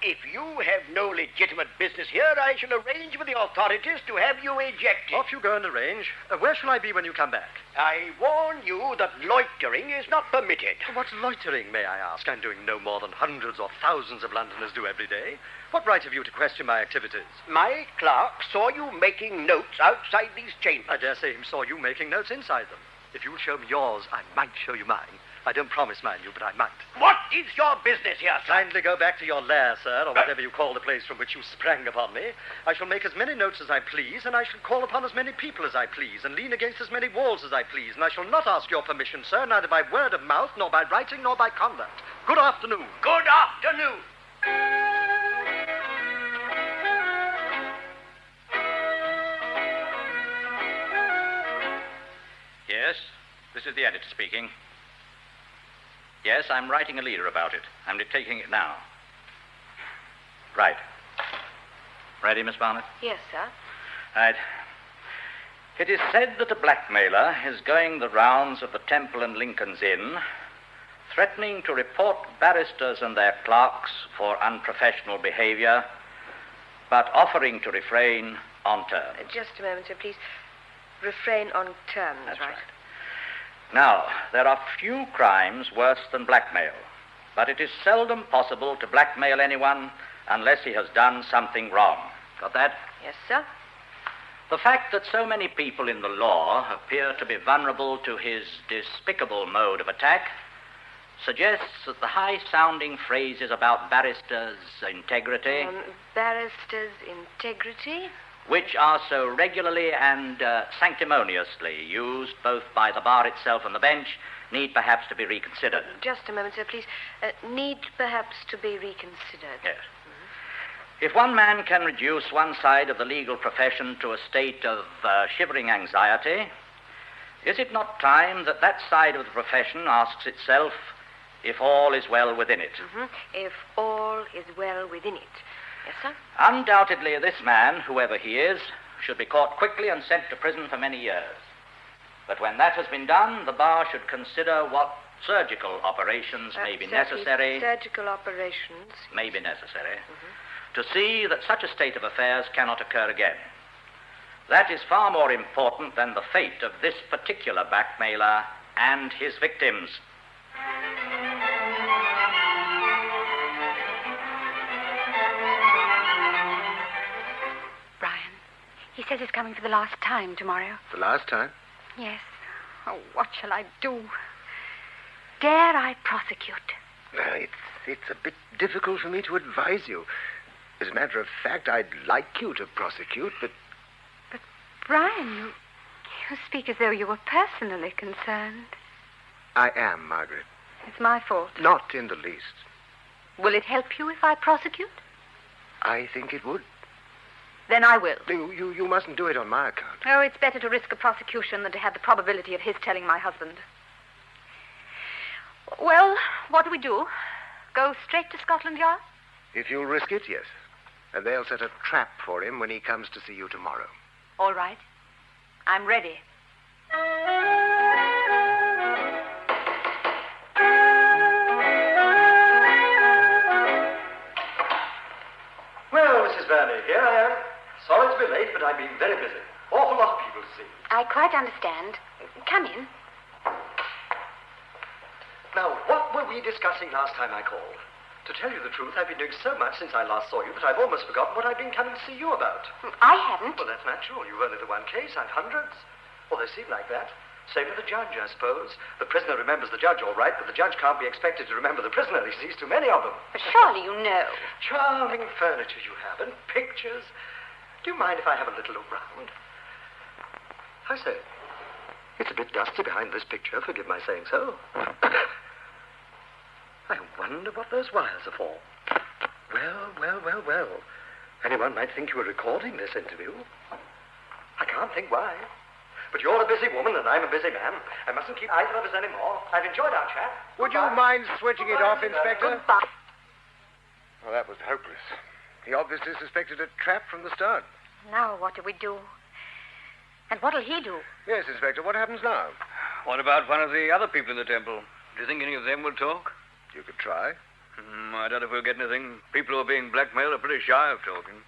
S7: If you have no legitimate business here, I shall arrange with the authorities to have you ejected.
S1: Off you go and arrange. Where shall I be when you come back?
S7: I warn you that loitering is not permitted.
S1: What's loitering, may I ask? I'm doing no more than hundreds or thousands of Londoners do every day. What right have you to question my activities?
S7: My clerk saw you making notes outside these chambers.
S1: I dare say he saw you making notes inside them. If you'll show me yours, I might show you mine. I don't promise, mind you, but I might.
S7: What is your business here, sir?
S1: Kindly go back to your lair, sir, or whatever you call the place from which you sprang upon me. I shall make as many notes as I please, and I shall call upon as many people as I please, and lean against as many walls as I please, and I shall not ask your permission, sir, neither by word of mouth, nor by writing, nor by conduct. Good afternoon.
S7: Good afternoon.
S12: Yes? this is the editor speaking. Yes, I'm writing a leader about it. I'm dictating it now. Right. Ready, Miss Barnett?
S3: Yes, sir.
S12: Right. It is said that a blackmailer is going the rounds of the Temple and Lincoln's Inn, threatening to report barristers and their clerks for unprofessional behavior, but offering to refrain on terms.
S3: Just a moment, sir, please. Refrain on terms,
S12: That's
S3: right?
S12: Now, there are few crimes worse than blackmail, but it is seldom possible to blackmail anyone unless he has done something wrong. Got that?
S3: Yes, sir.
S12: The fact that so many people in the law appear to be vulnerable to his despicable mode of attack suggests that the high-sounding phrases about barristers' integrity...
S3: barristers' integrity?
S12: Which are so regularly and sanctimoniously used both by the bar itself and the bench, need perhaps to be reconsidered.
S3: Just a moment, sir, please. Need perhaps to be reconsidered.
S12: Yes. If one man can reduce one side of the legal profession to a state of shivering anxiety, is it not time that that side of the profession asks itself if all is well within it?
S3: If all is well within it. Yes, sir?
S12: Undoubtedly, this man, whoever he is, should be caught quickly and sent to prison for many years. But when that has been done, the bar should consider what surgical operations may be necessary.
S3: Surgical operations.
S12: May be necessary. To see that such a state of affairs cannot occur again. That is far more important than the fate of this particular blackmailer and his victims.
S5: Brian, he says he's coming for the last time tomorrow.
S4: The last time?
S5: Yes. Oh, what shall I do? Dare I prosecute?
S4: It's a bit difficult for me to advise you. As a matter of fact, I'd like you to prosecute, but...
S5: But, Brian, you speak as though you were personally concerned.
S4: I am, Margaret.
S5: It's my fault.
S4: Not in the least.
S5: Will it help you if I prosecute?
S4: I think it would.
S5: Then I will.
S4: You mustn't do it on my account.
S5: Oh, it's better to risk a prosecution than to have the probability of his telling my husband. Well, what do we do? Go straight to Scotland Yard?
S4: If you'll risk it, yes. And they'll set a trap for him when he comes to see you tomorrow.
S5: All right. I'm ready.
S1: Well, Mrs. Verney, here I am. Sorry to be late, but I've been very busy. Awful lot of people to see.
S5: I quite understand. Come in.
S1: Now, what were we discussing last time I called? To tell you the truth, I've been doing so much since I last saw you that I've almost forgotten what I've been coming to see you about.
S5: I haven't.
S1: Well, that's natural. You've only the one case. I've hundreds. Well, they seem like that. Same with the judge, I suppose. The prisoner remembers the judge all right, but the judge can't be expected to remember the prisoner. He sees too many of them.
S5: But surely you know.
S1: Charming furniture you have, and pictures. Do you mind if I have a little look round? I say, it's a bit dusty behind this picture, forgive my saying so. I wonder what those wires are for. Well. Anyone might think you were recording this interview. I can't think why. But you're a busy woman and I'm a busy man. I mustn't keep either of us anymore. I've enjoyed our chat.
S4: Would you mind switching it off, Inspector?
S5: Goodbye.
S4: Well, that was hopeless. He obviously suspected a trap from the start.
S5: Now what do we do? And what'll he do?
S4: Yes, Inspector, what happens now?
S8: What about one of the other people in the temple? Do you think any of them will talk?
S4: You could try.
S8: I doubt if we'll get anything. People who are being blackmailed are pretty shy of talking.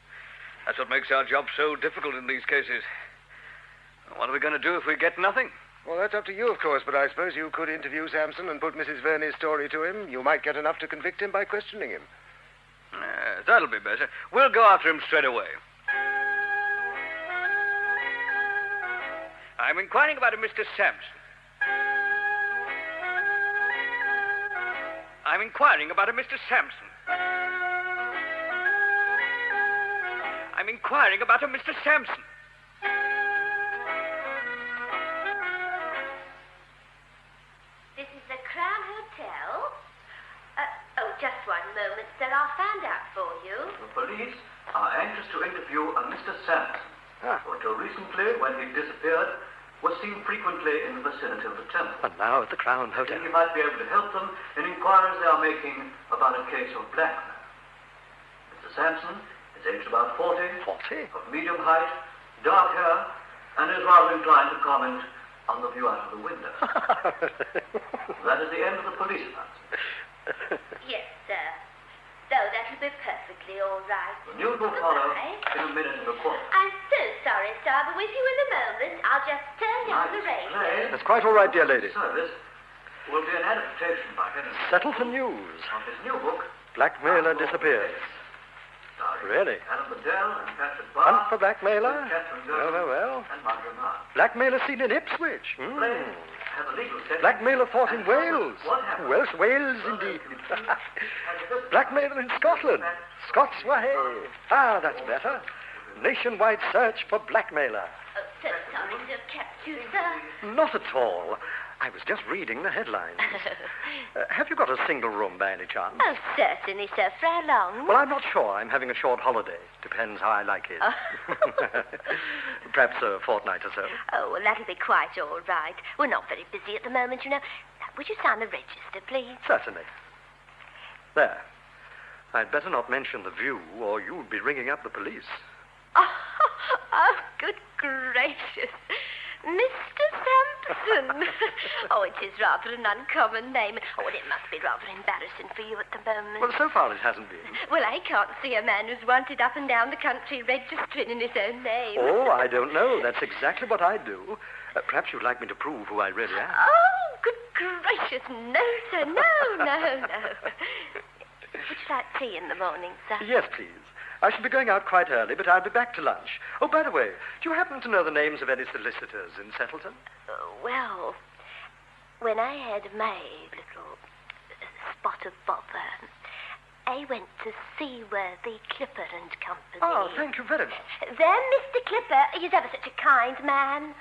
S8: That's what makes our job so difficult in these cases. What are we going to do if we get nothing?
S4: Well, that's up to you, of course, but I suppose you could interview Sampson and put Mrs. Verney's story to him. You might get enough to convict him by questioning him.
S8: That'll be better. We'll go after him straight away. I'm inquiring about a Mr. Sampson. I'm inquiring about a Mr. Sampson. I'm inquiring about a Mr. Sampson.
S14: This is the Crown Hotel. Just one moment, sir. I'll find out for you.
S6: The police are anxious to interview a Mr. Sampson. Until recently, when he disappeared,
S15: was seen frequently in the vicinity of the temple.
S1: And now at the Crown
S15: I
S1: Hotel.
S15: think he might be able to help them in inquiries they are making about a case of blackmail. Mr. Sampson is aged about 40,
S1: 40?
S15: of medium height, dark hair, and is rather inclined to comment on the view out of the window. That is the end of the police announcement.
S14: Yes, sir. So that'll be perfectly all right.
S15: The news will follow
S14: Goodbye.
S15: in a minute and a quarter.
S14: I'm so sorry, sir. I'll be with you in a moment. I'll just turn down the radio.
S1: That's quite all right, dear lady.
S15: Service will be an adaptation by Henry
S1: Settleton News.
S15: of his new book,
S1: Blackmailer disappears. Really?
S15: Alan Bedell and Patrick
S1: Hunt
S15: Barr,
S1: for blackmailer?
S15: Catherine
S1: Well, well, well.
S15: and Margaret Marr.
S1: Blackmailer seen in Ipswich.
S15: Play has a legal setting.
S1: Blackmailer thought in Wales.
S15: What happened?
S1: Wales indeed. Blackmailer in Scotland. Scots were hey. Ah, that's better. Nationwide search for blackmailer.
S14: Oh, so sorry to have kept you, sir.
S1: Not at all. I was just reading the headlines. Have you got a single room by any chance?
S14: Oh, certainly, sir. For how long?
S1: Well, I'm not sure. I'm having a short holiday. Depends how I like it. Perhaps a fortnight or so.
S14: Oh, well, that'll be quite all right. We're not very busy at the moment, you know. Would you sign the register, please?
S1: Certainly. There. I'd better not mention the view, or you'd be ringing up the police.
S14: Oh, good gracious. Mr. Sampson. Oh, it is rather an uncommon name. Oh, well, it must be rather embarrassing for you at the moment.
S1: Well, so far it hasn't been.
S14: Well, I can't see a man who's wanted up and down the country registering in his own name.
S1: Oh, I don't know. That's exactly what I do. Perhaps you'd like me to prove who I really am.
S14: Oh, good gracious. No, sir. No. Would you like tea in the morning, sir?
S1: Yes, please. I shall be going out quite early, but I'll be back to lunch. Oh, by the way, do you happen to know the names of any solicitors in Settleton?
S14: Well, when I had my little spot of bother, I went to Seaworthy, Clipper and Company.
S1: Oh, thank you very much.
S14: Then Mr. Clipper, he's ever such a kind man.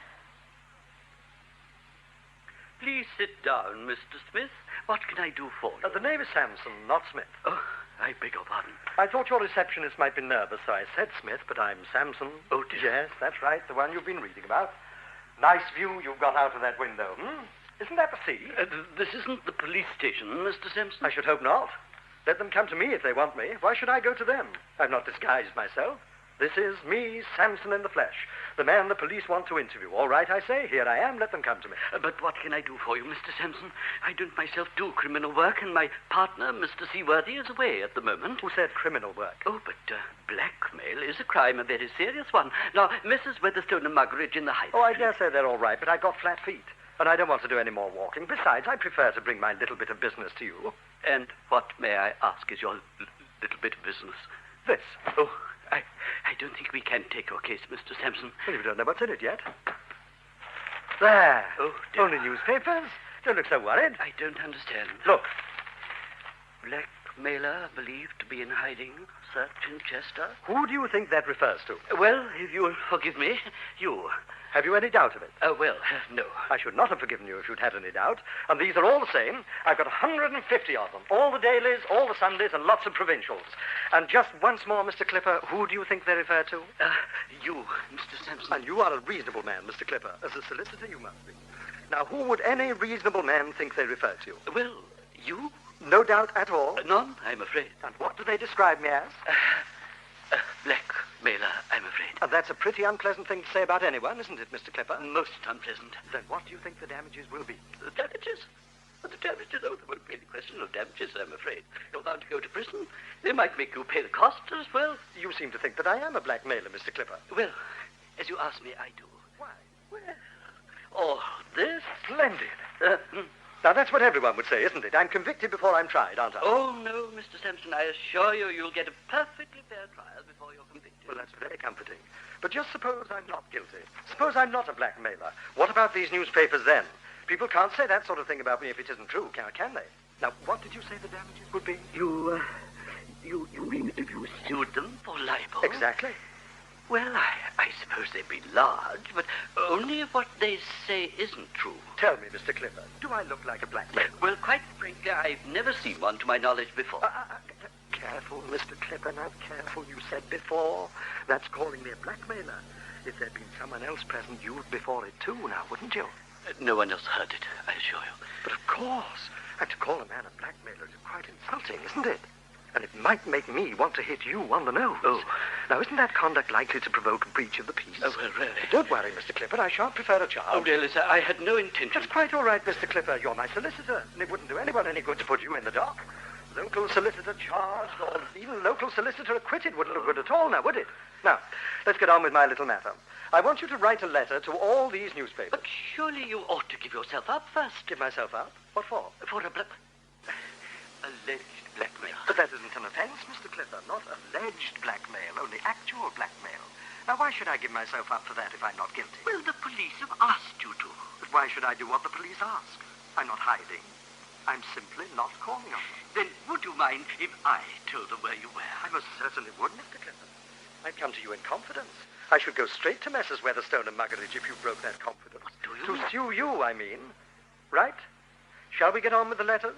S13: Please sit down, Mr. Smith. What can I do for you?
S1: The name is Sampson, not Smith.
S13: Oh, I beg your pardon.
S1: I thought your receptionist might be nervous, so I said Smith, but I'm Sampson.
S13: Oh, dear.
S1: Yes, that's right, the one you've been reading about. Nice view you've got out of that window, Isn't that the sea?
S13: This isn't the police station, Mr. Sampson.
S1: I should hope not. Let them come to me if they want me. Why should I go to them? I've not disguised myself. This is me, Sampson in the flesh, the man the police want to interview. All right, I say, here I am, let them come to me.
S13: But what can I do for you, Mr. Sampson? I don't myself do criminal work, and my partner, Mr. Seaworthy, is away at the moment.
S1: Who said criminal work?
S13: Oh, but blackmail is a crime, a very serious one. Now, Mrs. Weatherstone and Muggeridge in the High Street.
S1: Oh, I dare say they're all right, but I've got flat feet, and I don't want to do any more walking. Besides, I prefer to bring my little bit of business to you.
S13: And what, may I ask, is your little bit of business?
S1: This.
S13: Oh, I don't think we can take your case, Mr. Sampson.
S1: Well, you don't know what's in it yet. There.
S13: Oh, dear.
S1: Only newspapers. Don't look so worried.
S13: I don't understand.
S1: Look.
S13: Blackmailer believed to be in hiding. Search in Chester.
S1: Who do you think that refers to?
S13: Well, if you'll forgive me, you.
S1: Have you any doubt of it?
S13: No.
S1: I should not have forgiven you if you'd had any doubt. And these are all the same. I've got 150 of them. All the dailies, all the Sundays, and lots of provincials. And just once more, Mr. Clipper, who do you think they refer to?
S13: You, Mr. Sampson.
S1: And you are a reasonable man, Mr. Clipper. As a solicitor, you must be. Now, who would any reasonable man think they refer to?
S13: Well, you?
S1: No doubt at all?
S13: None, I'm afraid.
S1: And what do they describe me as?
S13: Blackmailer, I'm afraid.
S1: And that's a pretty unpleasant thing to say about anyone, isn't it, Mr. Clipper?
S13: Most unpleasant.
S1: Then what do you think the damages will be?
S13: The damages? Oh, there won't be any question of damages, I'm afraid. You're bound to go to prison. They might make you pay the cost as well.
S1: You seem to think that I am a blackmailer, Mr. Clipper.
S13: Well, as you ask me, I do.
S1: Why?
S13: Well, oh, this...
S1: Splendid. Now, that's what everyone would say, isn't it? I'm convicted before I'm tried, aren't I?
S13: Oh, no, Mr. Sampson. I assure you you'll get a perfectly fair trial before you're convicted.
S1: Well, that's very comforting. But just suppose I'm not guilty. Suppose I'm not a blackmailer. What about these newspapers then? People can't say that sort of thing about me if it isn't true, can they? Now, what did you say the damages would be?
S13: You mean if you sued them for libel?
S1: Exactly.
S13: Well, I suppose they'd be large, but only if what they say isn't true.
S1: Tell me, Mr. Clipper, do I look like a blackmailer?
S13: Well, quite frankly, I've never seen one to my knowledge before.
S1: Careful, Mr. Clipper, now careful. You said before. That's calling me a blackmailer. If there'd been someone else present, you'd before it too now, wouldn't you?
S13: No one else heard it, I assure you.
S1: But of course. And to call a man a blackmailer is quite insulting, isn't it? And it might make me want to hit you on the nose.
S13: Oh.
S1: Now, isn't that conduct likely to provoke a breach of the peace?
S13: Oh, well, really?
S1: Don't worry, Mr. Clifford. I shan't prefer a charge.
S13: Oh, really, sir, I had no intention.
S1: That's quite all right, Mr. Clifford. You're my solicitor, and it wouldn't do anyone any good to put you in the dock. Local solicitor charged, or even local solicitor acquitted wouldn't look good at all now, would it? Now, let's get on with my little matter. I want you to write a letter to all these newspapers.
S13: But surely you ought to give yourself up first.
S1: Give myself up? What for?
S13: For alleged blackmail.
S1: But that isn't an offence, Mr. Clifford. Not alleged blackmail, only actual blackmail. Now, why should I give myself up for that if I'm not guilty?
S13: Well, the police have asked you to.
S1: But why should I do what the police ask? I'm not hiding. I'm simply not calling on them.
S13: Then would you mind if I told them where you were?
S1: I most certainly would, Mr. Clifford. I'd come to you in confidence. I should go straight to Messrs. Weatherstone and Muggeridge if you broke that confidence.
S13: What do you
S1: To
S13: mean?
S1: sue you, I mean. Right? Shall we get on with the letters?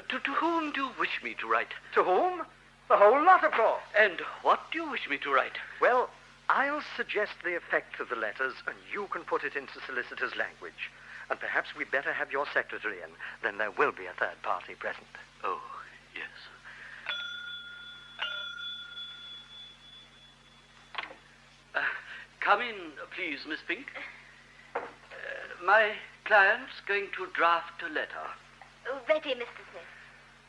S13: To whom do you wish me to write?
S1: To whom? The whole lot, of course.
S13: And what do you wish me to write?
S1: Well, I'll suggest the effect of the letters, and you can put it into solicitor's language. And perhaps we'd better have your secretary in. Then there will be a third party present.
S13: Oh, yes. Come in, please, Miss Pink. My client's going to draft a letter.
S14: Ready, Mr. Smith.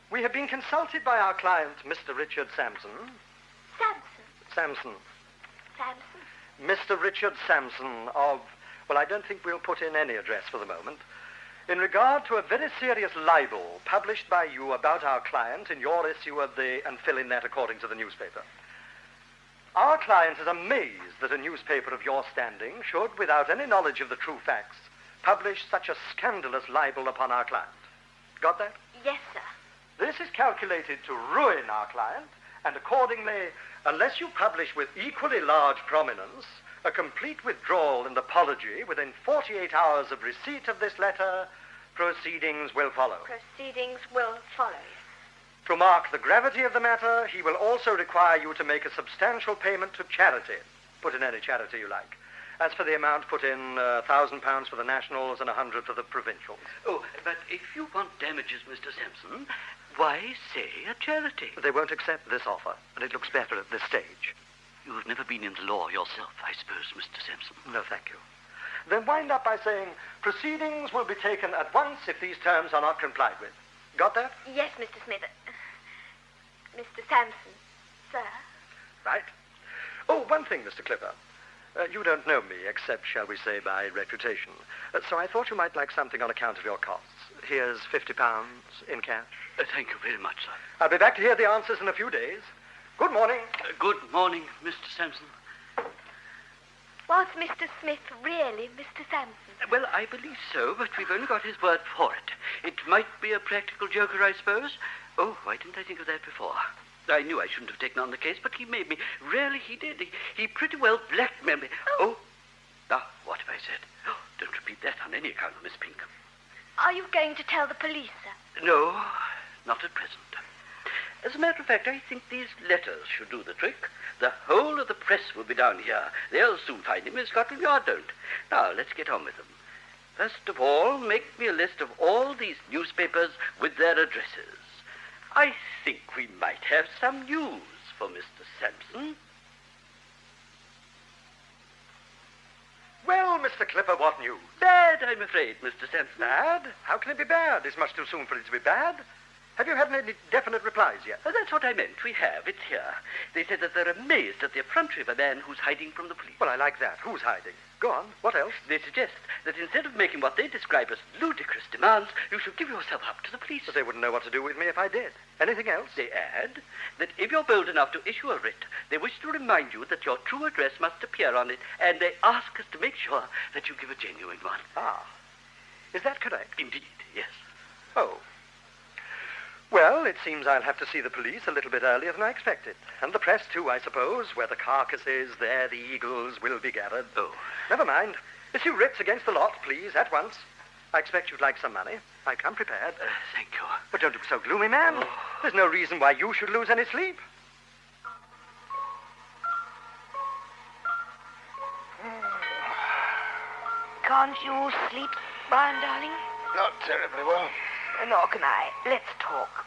S1: We have been consulted by our client, Mr. Richard Sampson.
S14: Samson.
S1: Samson? Mr. Richard Sampson of... Well, I don't think we'll put in any address for the moment. In regard to a very serious libel published by you about our client in your issue of the... And fill in that according to the newspaper. Our client is amazed that a newspaper of your standing should, without any knowledge of the true facts, publish such a scandalous libel upon our client. Got that?
S14: Yes, sir.
S1: This is calculated to ruin our client, and accordingly, unless you publish with equally large prominence a complete withdrawal and apology within 48 hours of receipt of this letter, proceedings will follow.
S14: Proceedings will follow.
S1: To mark the gravity of the matter, he will also require you to make a substantial payment to charity. Put in any charity you like. As for the amount, put in £1,000 for the nationals and 100 for the provincials.
S13: Oh, but if you want damages, Mr. Sampson, why say a charity?
S1: They won't accept this offer, and it looks better at this stage.
S13: You have never been in the law yourself, I suppose, Mr. Sampson.
S1: No, thank you. Then wind up by saying, proceedings will be taken at once if these terms are not complied with. Got that?
S14: Yes, Mr. Smith. Mr. Sampson, sir.
S1: Right. Oh, one thing, Mr. Clipper. You don't know me, except, shall we say, by reputation. So I thought you might like something on account of your costs. Here's £50 in cash.
S13: Thank you very much, sir.
S1: I'll be back to hear the answers in a few days. Good morning.
S13: Good morning, Mr. Sampson.
S14: Was Mr. Smith really Mr. Sampson?
S13: Well, I believe so, but we've only got his word for it. It might be a practical joker, I suppose. Oh, why didn't I think of that before? I knew I shouldn't have taken on the case, but he made me. Really, he did. He pretty well blackmailed me. Oh. Now, what have I said? Oh, don't repeat that on any account, Miss Pink.
S14: Are you going to tell the police, sir?
S13: No, not at present. As a matter of fact, I think these letters should do the trick. The whole of the press will be down here. They'll soon find him if Scotland Yard don't. Now, let's get on with them. First of all, make me a list of all these newspapers with their addresses. I think we might have some news for Mr. Sampson.
S1: Well, Mr. Clipper, what news?
S13: Bad, I'm afraid, Mr. Sampson.
S1: Bad? How can it be bad? It's much too soon for it to be bad. Have you had any definite replies yet?
S13: That's what I meant. We have. It's here. They said that they're amazed at the effrontery of a man who's hiding from the police.
S1: Well, I like that. Who's hiding? Go on. What else?
S13: They suggest that instead of making what they describe as ludicrous demands, you should give yourself up to the police.
S1: But they wouldn't know what to do with me if I did. Anything else?
S13: They add that if you're bold enough to issue a writ, they wish to remind you that your true address must appear on it, and they ask us to make sure that you give a genuine one.
S1: Ah. Is that correct?
S13: Indeed, yes.
S1: Oh. Well, it seems I'll have to see the police a little bit earlier than I expected. And the press, too, I suppose. Where the carcass is, there the eagles will be gathered.
S13: Oh.
S1: Never mind. Issue writs against the lot, please, at once. I expect you'd like some money. I come prepared.
S13: Thank you.
S1: But don't look so gloomy, man. Oh. There's no reason why you should lose any sleep.
S3: Can't you sleep, Brian, darling?
S4: Not terribly well.
S3: Nor can I. Let's talk.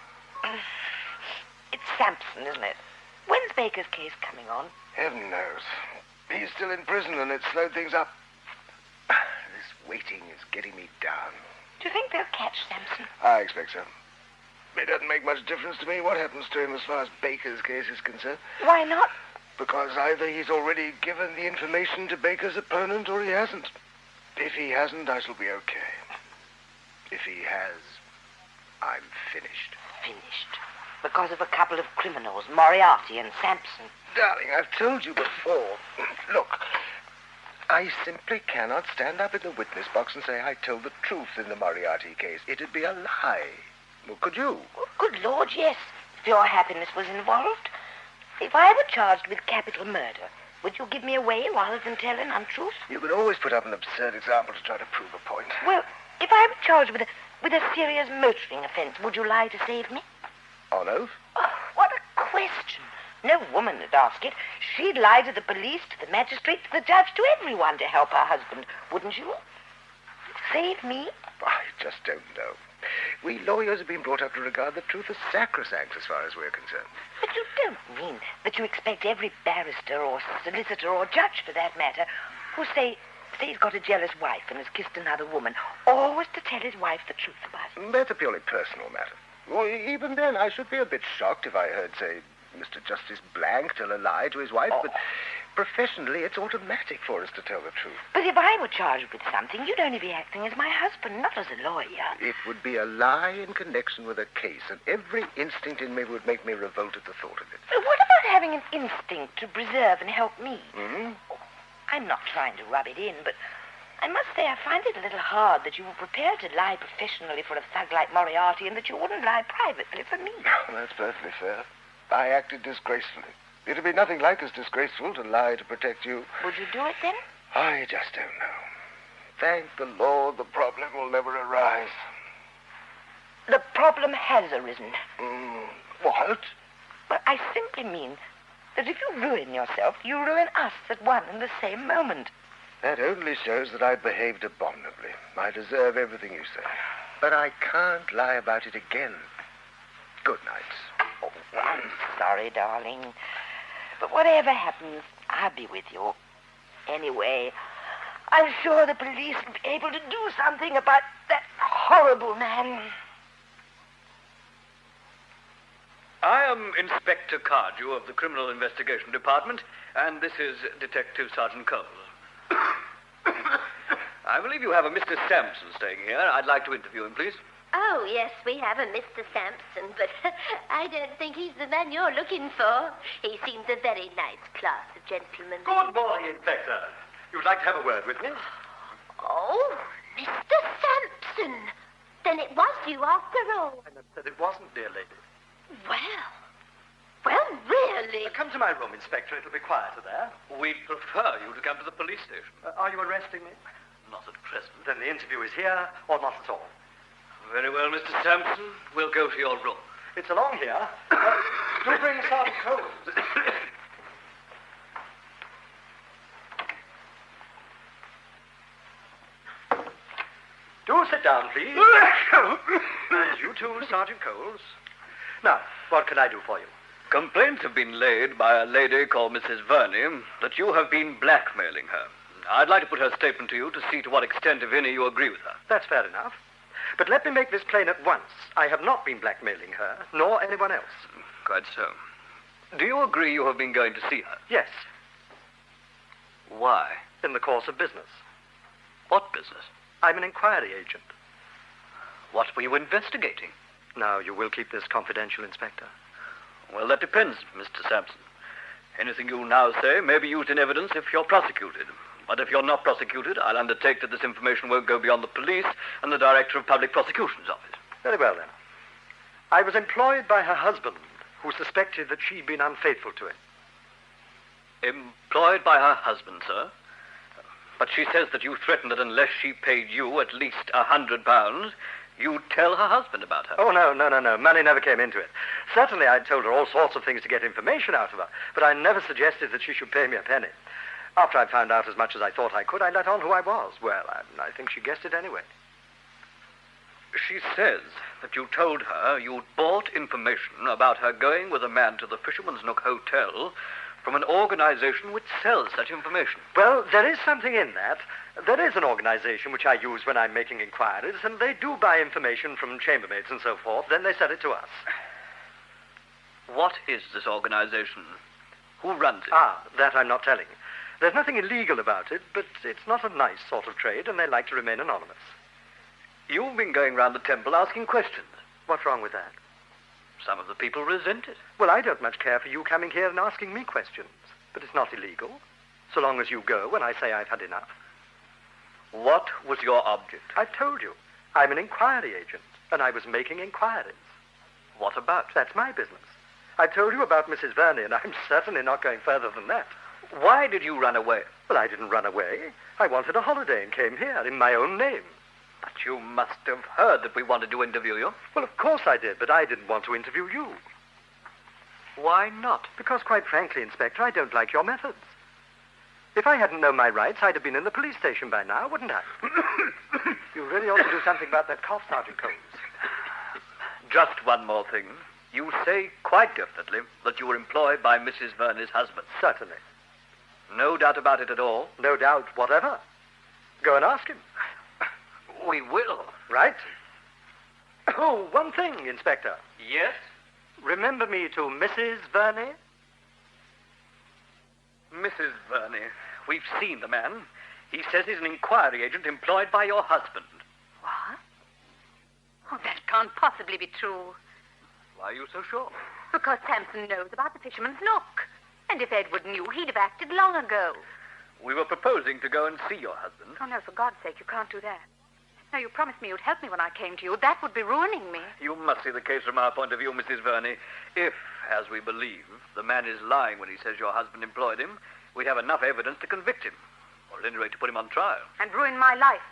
S3: It's Sampson, isn't it? When's Baker's case coming on?
S4: Heaven knows. He's still in prison and it's slowed things up. This waiting is getting me down.
S3: Do you think they'll catch Sampson?
S4: I expect so. It doesn't make much difference to me what happens to him as far as Baker's case is concerned.
S3: Why not?
S4: Because either he's already given the information to Baker's opponent or he hasn't. If he hasn't, I shall be okay. If he has, I'm finished.
S3: Finished? Because of a couple of criminals, Moriarty and Sampson.
S4: Darling, I've told you before. Look, I simply cannot stand up in the witness box and say I told the truth in the Moriarty case. It'd be a lie. Well, could you?
S3: Oh, good Lord, yes. If your happiness was involved. If I were charged with capital murder, would you give me away rather than tell an untruth?
S4: You can always put up an absurd example to try to prove a point.
S3: Well, if I were charged with a serious motoring offense, would you lie to save me?
S4: On oath?
S3: Oh, what a question. No woman would ask it. She'd lie to the police, to the magistrate, to the judge, to everyone to help her husband, wouldn't you? Save me?
S4: I just don't know. We lawyers have been brought up to regard the truth as sacrosanct as far as we're concerned.
S3: But you don't mean that you expect every barrister or solicitor or judge, for that matter, who say he's got a jealous wife and has kissed another woman, always to tell his wife the truth about it.
S4: That's a purely personal matter. Well, even then, I should be a bit shocked if I heard, say, Mr. Justice Blank tell a lie to his wife, but professionally, it's automatic for us to tell the truth.
S3: But if I were charged with something, you'd only be acting as my husband, not as a lawyer.
S4: It would be a lie in connection with a case, and every instinct in me would make me revolt at the thought of it.
S3: But what about having an instinct to preserve and help me?
S4: Mm-hmm.
S3: I'm not trying to rub it in, but I must say I find it a little hard that you were prepared to lie professionally for a thug like Moriarty and that you wouldn't lie privately for me.
S4: Oh, that's perfectly fair. I acted disgracefully. It'd be nothing like as disgraceful to lie to protect you.
S3: Would you do it then?
S4: I just don't know. Thank the Lord, the problem will never arise.
S3: The problem has arisen.
S4: What?
S3: Well, I simply mean that if you ruin yourself, you ruin us at one and the same moment.
S4: That only shows that I behaved abominably. I deserve everything you say. But I can't lie about it again. Good night.
S3: Oh, I'm sorry, darling. But whatever happens, I'll be with you. Anyway, I'm sure the police will be able to do something about that horrible man.
S8: I am Inspector Cardew of the Criminal Investigation Department, and this is Detective Sergeant Coles. I believe you have a Mr. Sampson staying here. I'd like to interview him, please.
S14: Oh, yes, we have a Mr. Sampson, but I don't think he's the man you're looking for. He seems a very nice class of gentleman.
S1: Good morning, Inspector. You'd like to have a word with me?
S14: Oh, Mr. Sampson. Then it was you after all.
S1: I never said it wasn't, dear lady.
S14: Well, really?
S1: Come to my room, Inspector. It'll be quieter there.
S8: We'd prefer you to come to the police station.
S1: Are you arresting me?
S8: Not at present.
S1: Then the interview is here, or not at all.
S8: Very well, Mr. Sampson. We'll go to your room.
S1: It's along here. Do bring Sergeant Coles. Do sit down, please. And you too, Sergeant Coles. Now, what can I do for you?
S8: Complaints have been laid by a lady called Mrs. Verney that you have been blackmailing her. I'd like to put her statement to you to see to what extent, if any, you agree with her.
S1: That's fair enough. But let me make this plain at once. I have not been blackmailing her, nor anyone else.
S8: Quite so. Do you agree you have been going to see her?
S1: Yes.
S8: Why?
S1: In the course of business.
S8: What business?
S1: I'm an inquiry agent.
S8: What were you investigating?
S1: Now, you will keep this confidential, Inspector.
S8: Well, that depends, Mr. Sampson. Anything you now say may be used in evidence if you're prosecuted. But if you're not prosecuted, I'll undertake that this information won't go beyond the police and the Director of Public Prosecution's office.
S1: Very well, then. I was employed by her husband, who suspected that she'd been unfaithful to him.
S8: Employed by her husband, sir? But she says that you threatened that unless she paid you at least £100, you'd tell her husband about her.
S1: Oh, no. Money never came into it. Certainly, I told her all sorts of things to get information out of her, but I never suggested that she should pay me a penny. After I found out as much as I thought I could, I let on who I was. Well, I think she guessed it anyway.
S8: She says that you told her you'd bought information about her going with a man to the Fisherman's Nook Hotel from an organization which sells such information.
S1: Well, there is something in that. There is an organization which I use when I'm making inquiries, and they do buy information from chambermaids and so forth. Then they sell it to us.
S8: What is this organization? Who runs it?
S1: That I'm not telling. There's nothing illegal about it, but it's not a nice sort of trade, and they like to remain anonymous.
S8: You've been going round the temple asking questions.
S1: What's wrong with that?
S8: Some of the people resent it.
S1: Well, I don't much care for you coming here and asking me questions, but it's not illegal, so long as you go when I say I've had enough.
S8: What was your object?
S1: I've told you. I'm an inquiry agent, and I was making inquiries.
S8: What about?
S1: That's my business. I told you about Mrs. Verney, and I'm certainly not going further than that.
S8: Why did you run away?
S1: Well, I didn't run away. I wanted a holiday and came here in my own name.
S8: But you must have heard that we wanted to interview you.
S1: Well, of course I did, but I didn't want to interview you.
S8: Why not?
S1: Because, quite frankly, Inspector, I don't like your methods. If I hadn't known my rights, I'd have been in the police station by now, wouldn't I? You really ought to do something about that cough, Sergeant Coles.
S8: Just one more thing. You say quite definitely that you were employed by Mrs. Verney's husband.
S1: Certainly.
S8: No doubt about it at all?
S1: No doubt whatever. Go and ask him.
S8: We will.
S1: Right. Oh, one thing, Inspector.
S8: Yes?
S1: Remember me to Mrs. Verney?
S8: Mrs. Verney, we've seen the man. He says he's an inquiry agent employed by your husband.
S5: What? Oh, that can't possibly be true.
S8: Why are you so sure?
S5: Because Sampson knows about the Fisherman's Nook. And if Edward knew, he'd have acted long ago.
S8: We were proposing to go and see your husband.
S5: Oh, no, for God's sake, you can't do that. No, you promised me you'd help me when I came to you. That would be ruining me.
S8: You must see the case from our point of view, Mrs. Verney. If, as we believe, the man is lying when he says your husband employed him, we have enough evidence to convict him, or at any rate to put him on trial.
S5: And ruin my life.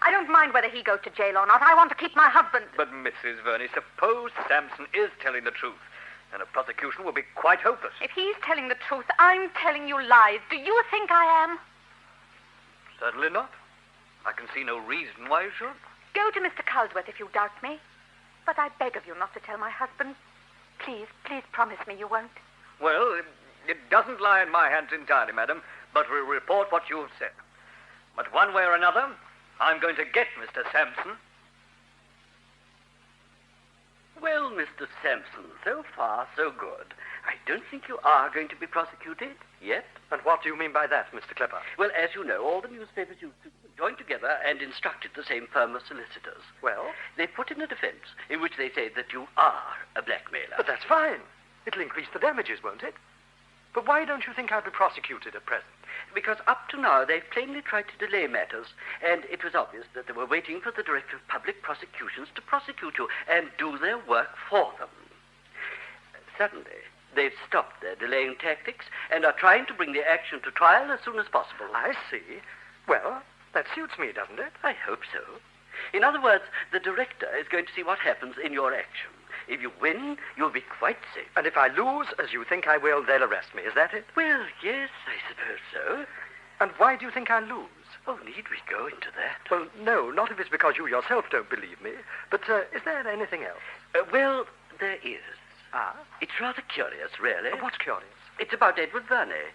S5: I don't mind whether he goes to jail or not. I want to keep my husband.
S8: But, Mrs. Verney, suppose Sampson is telling the truth, then a prosecution will be quite hopeless.
S5: If he's telling the truth, I'm telling you lies. Do you think I am?
S8: Certainly not. I can see no reason why you should.
S5: Go to Mr. Culsworth if you doubt me. But I beg of you not to tell my husband. Please, please promise me you won't.
S8: Well, it doesn't lie in my hands entirely, madam, but we'll report what you have said. But one way or another, I'm going to get Mr. Sampson.
S13: Well, Mr. Sampson, so far, so good. I don't think you are going to be prosecuted yet.
S1: And what do you mean by that, Mr. Clipper?
S13: Well, as you know, all the newspapers used to join together and instructed the same firm of solicitors.
S1: Well?
S13: They put in a defense in which they say that you are a blackmailer.
S1: But that's fine. It'll increase the damages, won't it? But why don't you think I'll be prosecuted at present?
S13: Because up to now, they've plainly tried to delay matters, and it was obvious that they were waiting for the Director of Public Prosecutions to prosecute you and do their work for them. Suddenly, they've stopped their delaying tactics and are trying to bring the action to trial as soon as possible.
S1: I see. Well, that suits me, doesn't it?
S13: I hope so. In other words, the Director is going to see what happens in your action. If you win, you'll be quite safe.
S1: And if I lose, as you think I will, they'll arrest me. Is that it?
S13: Well, yes, I suppose so.
S1: And why do you think I'll lose?
S13: Oh, need we go into that?
S1: Well, no, not if it's because you yourself don't believe me. But is there anything else?
S13: Well, there is.
S1: Ah?
S13: It's rather curious, really.
S1: What's curious?
S13: It's about Edward Verney.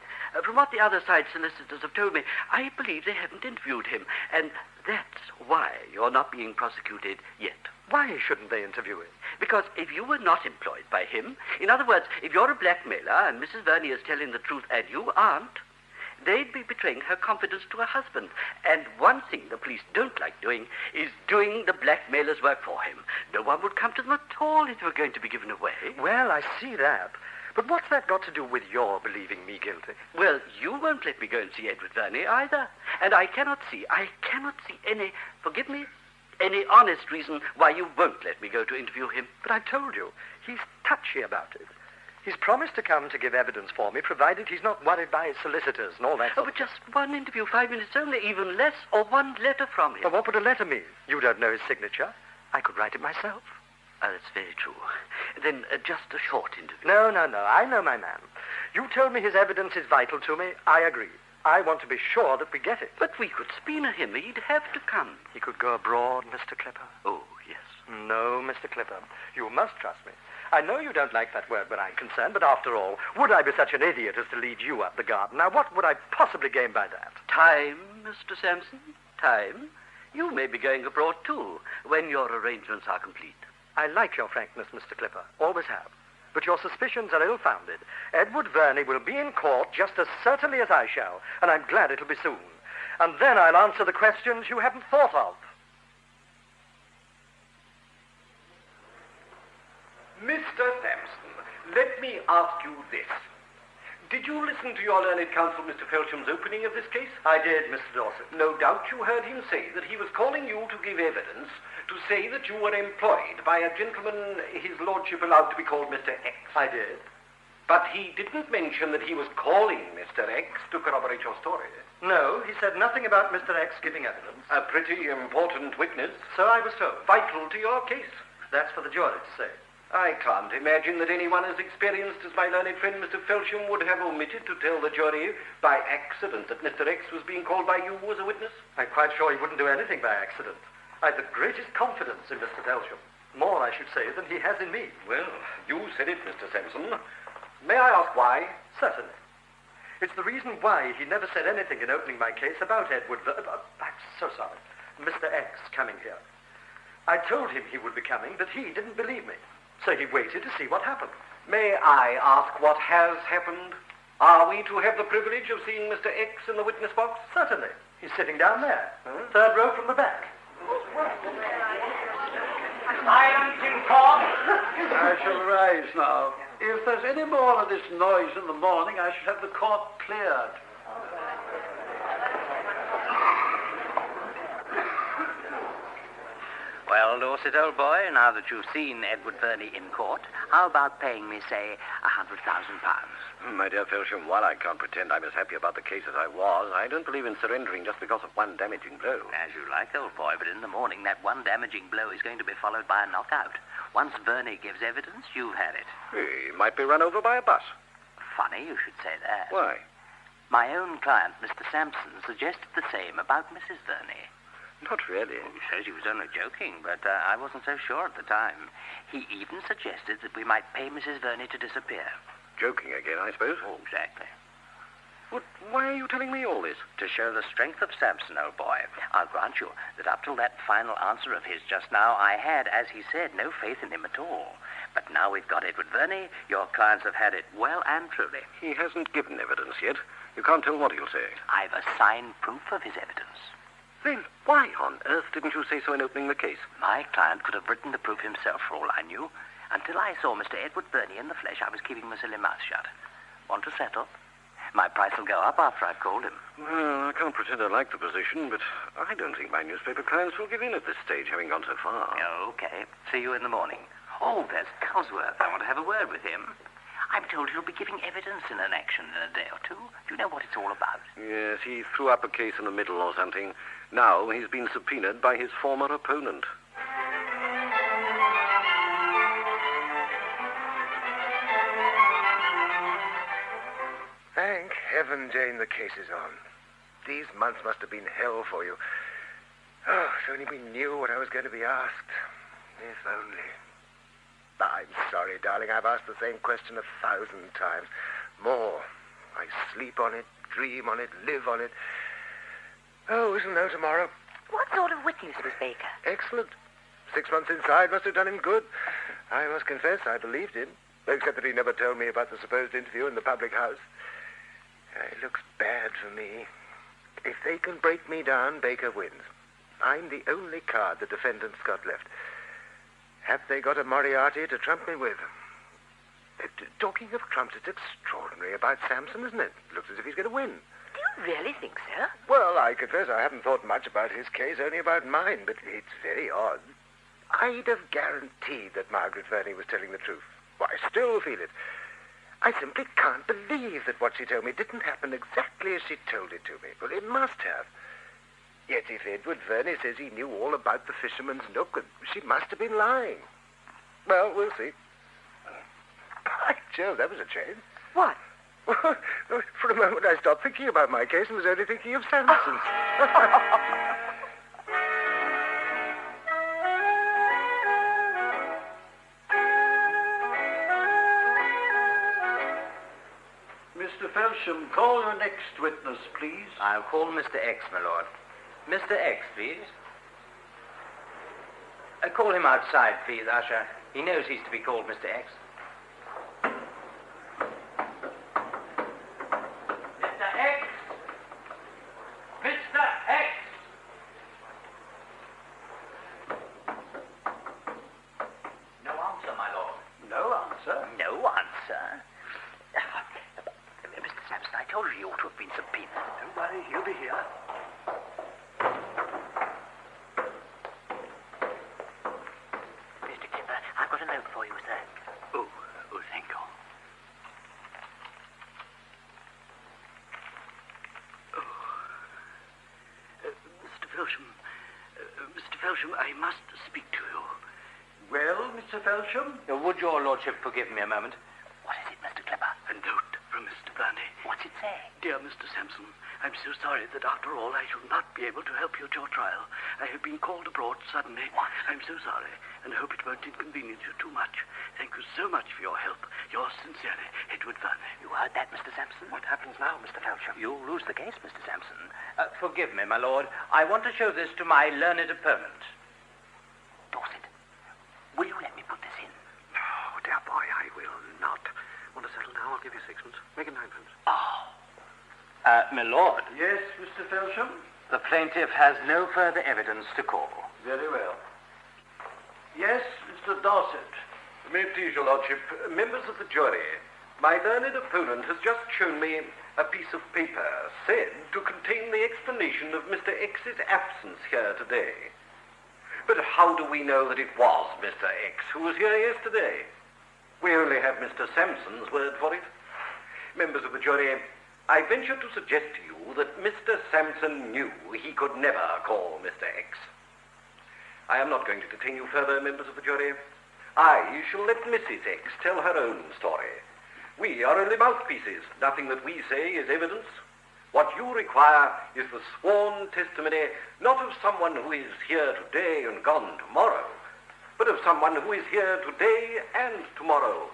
S13: From what the other side solicitors have told me, I believe they haven't interviewed him, and that's why you're not being prosecuted yet.
S1: Why shouldn't they interview him?
S13: Because if you were not employed by him, in other words, if you're a blackmailer and Mrs. Verney is telling the truth and you aren't, they'd be betraying her confidence to her husband. And one thing the police don't like doing is doing the blackmailer's work for him. No one would come to them at all if they were going to be given away.
S1: Well, I see that. But what's that got to do with your believing me guilty?
S13: Well, you won't let me go and see Edward Verney either. And I cannot see any, forgive me, any honest reason why you won't let me go to interview him.
S1: But I told you, he's touchy about it. He's promised to come to give evidence for me, provided he's not worried by his solicitors and all that.
S13: Oh, but just one interview, 5 minutes only, even less, or one letter from him.
S1: But what would a letter mean? You don't know his signature. I could write it myself.
S13: Oh, that's very true. Then just a short interview.
S1: No. I know my man. You told me his evidence is vital to me. I agree. I want to be sure that we get it.
S13: But we could subpoena him. He'd have to come.
S1: He could go abroad, Mr. Clipper.
S13: Oh, yes.
S1: No, Mr. Clipper. You must trust me. I know you don't like that word where I'm concerned, but after all, would I be such an idiot as to lead you up the garden? Now, what would I possibly gain by that?
S13: Time, Mr. Sampson, time. You may be going abroad, too, when your arrangements are complete.
S1: I like your frankness, Mr. Clipper. Always have. But your suspicions are ill-founded. Edward Verney will be in court just as certainly as I shall, and I'm glad it'll be soon. And then I'll answer the questions you haven't thought of.
S16: Mr. Sampson, let me ask you this. Did you listen to your learned counsel, Mr. Felcham's opening of this case?
S1: I did, Mr. Dorset.
S16: No doubt you heard him say that he was calling you to give evidence to say that you were employed by a gentleman his lordship allowed to be called Mr. X.
S1: I did.
S16: But he didn't mention that he was calling Mr. X to corroborate your story.
S1: No, he said nothing about Mr. X giving evidence.
S16: A pretty important witness.
S1: So I was told.
S16: Vital to your case.
S1: That's for the jury to say.
S16: I can't imagine that anyone as experienced as my learned friend Mr. Felsham would have omitted to tell the jury by accident that Mr. X was being called by you as a witness.
S1: I'm quite sure he wouldn't do anything by accident. I've the greatest confidence in Mr. Felsham. More, I should say, than he has in me.
S16: Well, you said it, Mr. Sampson. May I ask why?
S1: Certainly. It's the reason why he never said anything in opening my case about Edward... I'm so sorry. Mr. X coming here. I told him he would be coming, but he didn't believe me. So he waited to see what happened.
S16: May I ask what has happened? Are we to have the privilege of seeing Mr. X in the witness box?
S1: Certainly. He's sitting down there. Third row from the back.
S9: Silence in court.
S15: I shall rise now. If there's any more of this noise in the morning, I shall have the court cleared.
S11: Well, Dorset, old boy, now that you've seen Edward Verney in court, how about paying me, say, £100,000?
S2: My dear Felsham, while I can't pretend I'm as happy about the case as I was, I don't believe in surrendering just because of one damaging blow.
S11: As you like, old boy, but in the morning that one damaging blow is going to be followed by a knockout. Once Verney gives evidence, you've had it.
S2: He might be run over by a bus.
S11: Funny you should say that.
S2: Why?
S11: My own client, Mr. Sampson, suggested the same about Mrs. Verney.
S2: Not really.
S11: He says he was only joking, but I wasn't so sure at the time. He even suggested that we might pay Mrs. Verney to disappear.
S2: Joking again, I suppose?
S11: Oh, exactly.
S2: Why are you telling me all this?
S11: To show the strength of Sampson, old boy. I'll grant you that up till that final answer of his just now, I had, as he said, no faith in him at all. But now we've got Edward Verney, your clients have had it well and truly.
S2: He hasn't given evidence yet. You can't tell what he'll say.
S11: I've assigned proof of his evidence.
S2: Then why on earth didn't you say so in opening the case?
S11: My client could have written the proof himself for all I knew. Until I saw Mr. Edward Verney in the flesh, I was keeping my silly mouth shut. Want to settle? My price will go up after I've called him.
S2: Well, I can't pretend I like the position, but I don't think my newspaper clients will give in at this stage, having gone so far.
S11: Okay. See you in the morning. Oh, there's Cosworth. I want to have a word with him. I'm told he'll be giving evidence in an action in a day or two. Do you know what it's all about?
S2: Yes, he threw up a case in the middle or something. Now he's been subpoenaed by his former opponent.
S4: Thank heaven, Jane, the case is on. These months must have been hell for you. Oh, if only we knew what I was going to be asked. If only. I'm sorry, darling. I've asked the same question 1,000 times. More. I sleep on it, dream on it, live on it. Oh, we shall know tomorrow.
S3: What sort of witness was Baker?
S4: Excellent. 6 months inside must have done him good. I must confess I believed him, except that he never told me about the supposed interview in the public house. It looks bad for me. If they can break me down, Baker wins. I'm the only card the defendant's got left. Have they got a Moriarty to trump me with? Talking of trumps, it's extraordinary about Sampson, isn't it? Looks as if he's going to win.
S3: Do you really think so?
S4: Well, I confess I haven't thought much about his case, only about mine, but it's very odd. I'd have guaranteed that Margaret Verney was telling the truth. Well, I still feel it. I simply can't believe that what she told me didn't happen exactly as she told it to me. Well, it must have. Yet if Edward Verney says he knew all about the fisherman's nook, she must have been lying. Well, we'll see. By Jove, that was a change.
S3: What?
S4: For a moment I stopped thinking about my case and was only thinking of Samson's.
S16: Mr. Felsham, call your next witness, please.
S12: I'll call Mr. X, my lord. Mr. X, please. Call him outside, please, Usher. He knows he's to be called Mr. X. Mr. X! Mr. X! No answer, my lord.
S16: No answer?
S13: No answer. Mr. Sampson, I told you ought to have been subpoenaed.
S16: Don't worry, he'll be here.
S13: Mr. Clipper, I've got a note for you, sir.
S16: Oh, thank God.
S13: Mr. Felsham, I must speak to you.
S16: Well, Mr. Felsham?
S12: Would your lordship forgive me a moment?
S13: What is it, Mr. Clipper?
S11: A note from Mr. Burney.
S13: What's it say?
S11: Dear Mr. Sampson, I'm so sorry that after all I shall not be able to help you at your trial. I have been called abroad suddenly.
S13: What?
S11: I'm so sorry, and hope it won't inconvenience you too much. Thank you so much for your help. Yours sincerely, Edward Burney.
S13: You heard that, Mr. Sampson?
S16: What happens now, Mr. Felsham?
S13: You'll lose the case, Mr. Sampson.
S12: Forgive me, my lord. I want to show this to my learned opponent.
S13: Dorset, will you let me put this in?
S16: Oh, dear boy, I will not. Want to settle now? I'll give you sixpence. Make it ninepence.
S13: Oh.
S12: My lord.
S16: Yes, Mr. Felsham?
S12: The plaintiff has no further evidence to call.
S16: Very well. Yes, Mr. Dorset.
S17: May it please your lordship, members of the jury, my learned opponent has just shown me a piece of paper said to contain the explanation of Mr. X's absence here today. But how do we know that it was Mr. X who was here yesterday? We only have Mr. Sampson's word for it. Members of the jury, I venture to suggest to you that Mr. Sampson knew he could never call Mr. X. I am not going to detain you further, members of the jury. I shall let Mrs. X tell her own story. We are only mouthpieces. Nothing that we say is evidence. What you require is the sworn testimony not of someone who is here today and gone tomorrow, but of someone who is here today and tomorrow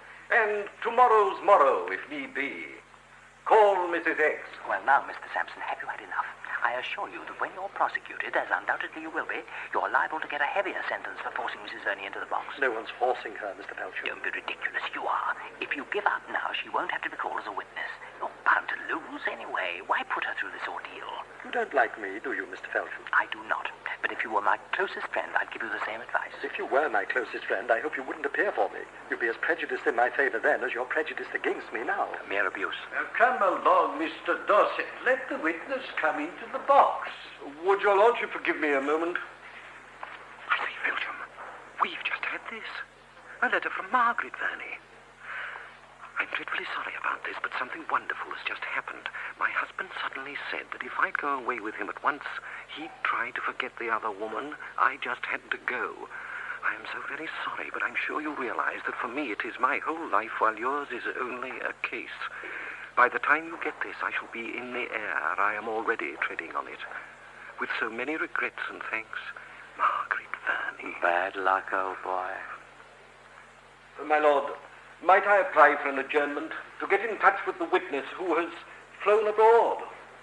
S17: morrow, if need be. Call Mrs. X.
S13: Well, now, Mr. Sampson, have you had enough? I assure you that when you're prosecuted, as undoubtedly you will be, you're liable to get a heavier sentence for forcing Mrs. Verney into the box.
S16: No one's forcing her, Mr. Felsham.
S13: Don't be ridiculous. You are. If you give up now, she won't have to be called as a witness. You're bound to lose anyway. Why put her through this ordeal?
S16: You don't like me, do you, Mr. Felsham?
S13: I do not. But if you were my closest friend, I'd give you the same advice.
S16: If you were my closest friend, I hope you wouldn't appear for me. You'd be as prejudiced in my favor then as you're prejudiced against me now.
S13: Mere abuse.
S7: Now, come along, Mr. Dorset. Let the witness come into the box.
S17: Would your lordship forgive me a moment?
S16: I say, Felsham, we've just had this. A letter from Margaret Verney. I'm dreadfully sorry about this, but something wonderful has just happened. My husband suddenly said that if I'd go away with him at once, he'd try to forget the other woman. I just had to go. I am so very sorry, but I'm sure you realize that for me it is my whole life, while yours is only a case. By the time you get this, I shall be in the air. I am already treading on it. With so many regrets and thanks, Margaret Verney.
S12: Bad luck, old boy.
S17: My lord, might I apply for an adjournment to get in touch with the witness who has flown abroad?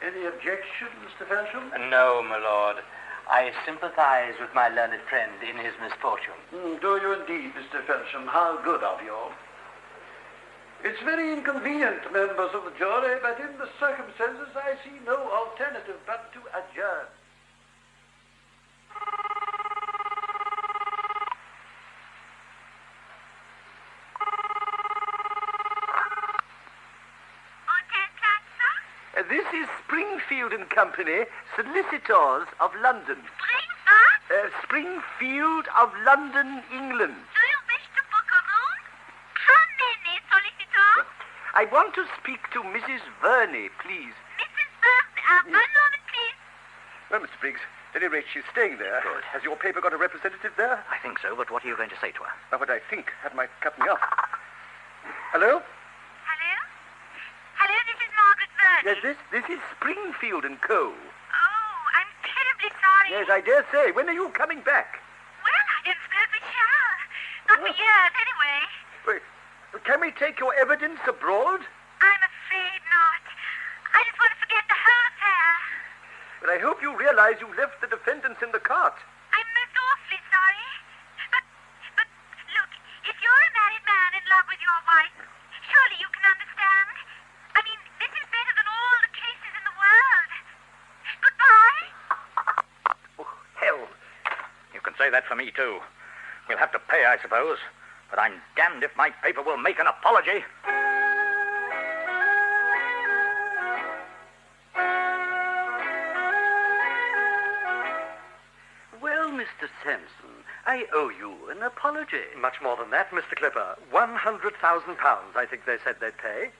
S7: Any objection, Mr. Felsham?
S12: No, my lord. I sympathize with my learned friend in his misfortune.
S7: Do you indeed, Mr. Felsham? How good of you. It's very inconvenient, members of the jury, but in the circumstances I see no alternative but to adjourn.
S4: This is Springfield and Company, solicitors of London. Springfield of London, England.
S14: Do you wish to book a room? How many solicitors?
S4: I want to speak to Mrs. Verney, please.
S14: Mrs. Verney, one moment, please.
S4: Well, Mr. Briggs, at any rate, she's staying there.
S13: Good.
S4: Has your paper got a representative there?
S13: I think so, but what are you going to say to her?
S4: Now, what I think, that might cut me off. Hello?
S14: Hello? Hello,
S3: journey?
S16: Yes, this is Springfield and Co.
S3: Oh, I'm terribly sorry.
S16: Yes, I dare say. When are you coming back?
S3: Well, I don't suppose we shall. Not for years, anyway.
S16: Wait, can we take your evidence abroad?
S3: I'm afraid not. I just want to forget the whole affair.
S16: But I hope you realize you left the defendants in the cart.
S3: I'm most awfully sorry. But look, if you're a married man in love with your wife, surely you can understand. I mean, this is better than all the cases in the world. Goodbye.
S16: Oh, hell.
S12: You can say that for me, too. We'll have to pay, I suppose. But I'm damned if my paper will make an apology.
S13: Well, Mr. Sampson, I owe you an apology.
S1: Much more than that, Mr. Clipper. £100,000, I think they said they'd pay.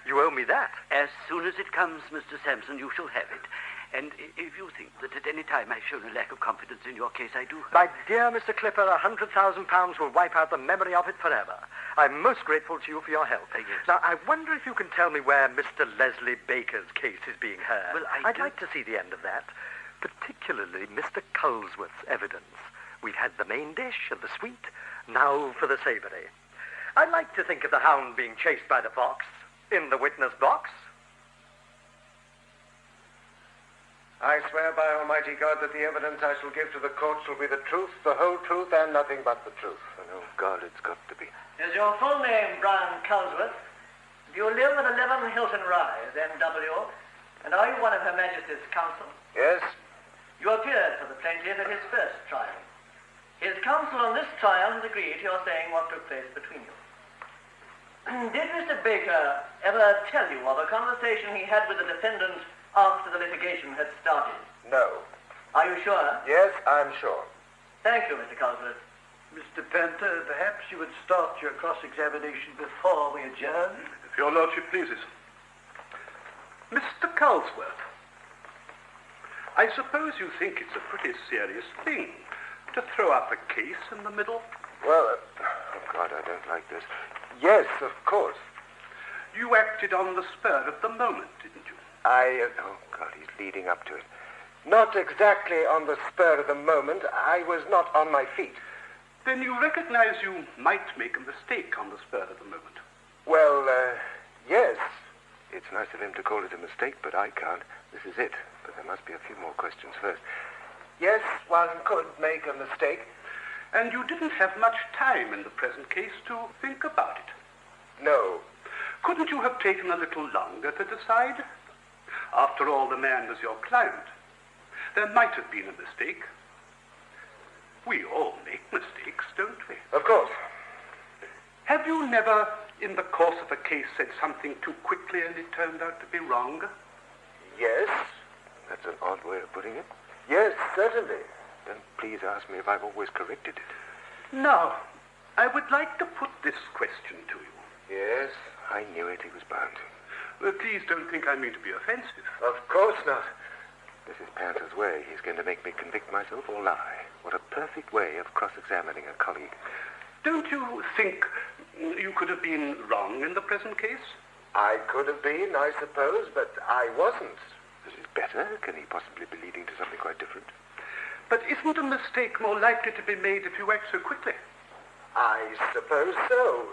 S1: You owe me that.
S13: As soon as it comes, Mr. Sampson, you shall have it. And if you think that at any time I've shown a lack of confidence in your case, I do.
S1: My dear Mr. Clipper, £100,000 will wipe out the memory of it forever. I'm most grateful to you for your help.
S13: Yes.
S1: Now, I wonder if you can tell me where Mr. Leslie Baker's case is being heard.
S13: Well,
S1: I'd like to see the end of that, particularly Mr. Culsworth's evidence. We've had the main dish and the sweet, now for the savoury. I'd like to think of the hound being chased by the fox in the witness box.
S4: I swear by Almighty God that the evidence I shall give to the court shall be the truth, the whole truth, and nothing but the truth. And oh, God, it's got to be.
S10: Is your full name Brian Culsworth? Do you live at 11 Hilton Rise, NW? And are you one of Her Majesty's counsel?
S4: Yes?
S10: You appeared for the plaintiff at his first trial. His counsel on this trial has agreed to your saying what took place between you. Did Mr. Baker ever tell you of a conversation he had with the defendant after the litigation had started?
S4: No.
S10: Are you sure?
S4: Yes, I'm sure.
S10: Thank you, Mr. Culsworth.
S18: Mr. Panther, perhaps you would start your cross-examination before we adjourn?
S17: If your lordship pleases. Mr. Culsworth, I suppose you think it's a pretty serious thing to throw up a case in the middle?
S4: Well, oh, God, I don't like this. Yes, of course.
S17: You acted on the spur of the moment, didn't you?
S4: Oh, God, he's leading up to it. Not exactly on the spur of the moment. I was not on my feet.
S17: Then you recognize you might make a mistake on the spur of the moment.
S4: Well, yes. It's nice of him to call it a mistake, but I can't. This is it. But there must be a few more questions first. Yes, one could make a mistake.
S17: And you didn't have much time in the present case to think about it.
S4: No.
S17: Couldn't you have taken a little longer to decide? After all, the man was your client. There might have been a mistake. We all make mistakes, don't we?
S4: Of course.
S17: Have you never, in the course of a case, said something too quickly and it turned out to be wrong?
S4: Yes. That's an odd way of putting it. Yes, certainly. Don't please ask me if I've always corrected it.
S17: Now, I would like to put this question to you.
S4: Yes, I knew it. He was bound to.
S17: Well, please don't think I mean to be offensive.
S4: Of course not. This is Panther's way. He's going to make me convict myself or lie. What a perfect way of cross-examining a colleague.
S17: Don't you think you could have been wrong in the present case?
S4: I could have been, I suppose, but I wasn't. This is better. Can he possibly be leading to something quite different?
S17: But isn't a mistake more likely to be made if you act so quickly?
S4: I suppose so.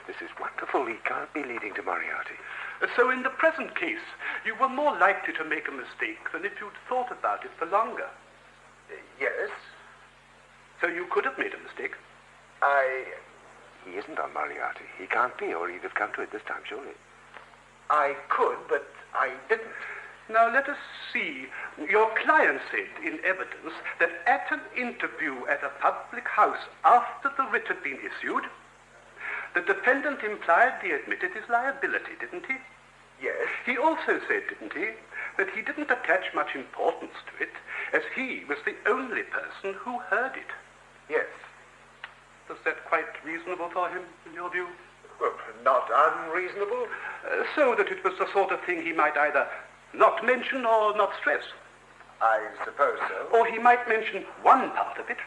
S4: This is wonderful. He can't be leading to Moriarty.
S17: So in the present case, you were more likely to make a mistake than if you'd thought about it for longer.
S4: Yes.
S17: So you could have made a mistake.
S4: He isn't on Moriarty. He can't be, or he'd have come to it this time, surely. I could, but I didn't.
S17: Now, let us see. Your client said in evidence that at an interview at a public house after the writ had been issued, the defendant implied he admitted his liability, didn't he?
S4: Yes.
S17: He also said, didn't he, that he didn't attach much importance to it, as he was the only person who heard it.
S4: Yes.
S17: Was that quite reasonable for him, in your view?
S4: Well, not unreasonable.
S17: So that it was the sort of thing he might either not mention or not stress.
S4: I suppose so.
S17: Or he might mention one part of it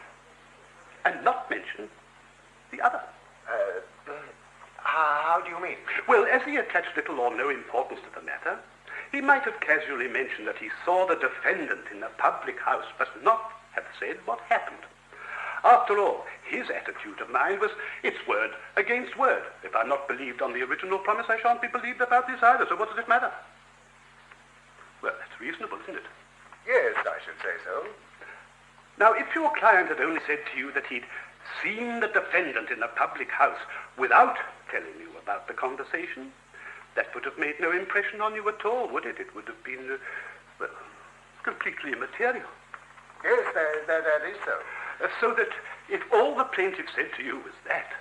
S17: and not mention the other.
S4: How do you mean?
S17: Well, as he attached little or no importance to the matter, He might have casually mentioned that he saw the defendant in a public house, but not have said what happened. After all, his attitude of mind was, it's word against word. If I'm not believed on the original promise, I shan't be believed about this either, so what does it matter? Well, that's reasonable, isn't it?
S4: Yes, I should say so.
S17: Now, if your client had only said to you that he'd seen the defendant in a public house without telling you about the conversation, that would have made no impression on you at all, would it? It would have been, well, completely immaterial.
S4: Yes, that is so.
S17: So that if all the plaintiff said to you was that,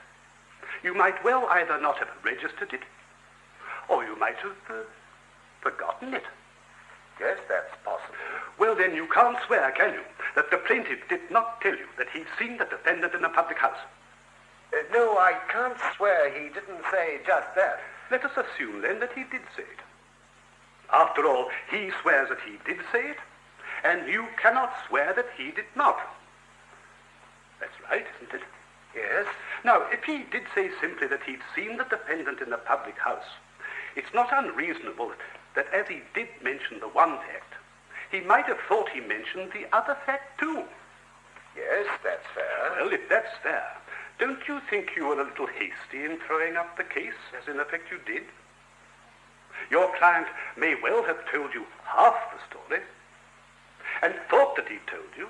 S17: you might well either not have registered it, or you might have forgotten it.
S4: Yes, that's possible.
S17: Well, then you can't swear, can you, that the plaintiff did not tell you that he'd seen the defendant in a public house?
S4: No, I can't swear he didn't say just that.
S17: Let us assume, then, that he did say it. After all, he swears that he did say it, and you cannot swear that he did not. That's right, isn't it?
S4: Yes.
S17: Now, if he did say simply that he'd seen the defendant in the public house, it's not unreasonable that as he did mention the one fact, he might have thought he mentioned the other fact too.
S4: Yes, that's fair.
S17: Well, if that's fair, don't you think you were a little hasty in throwing up the case, as in effect you did? Your client may well have told you half the story, and thought that he told you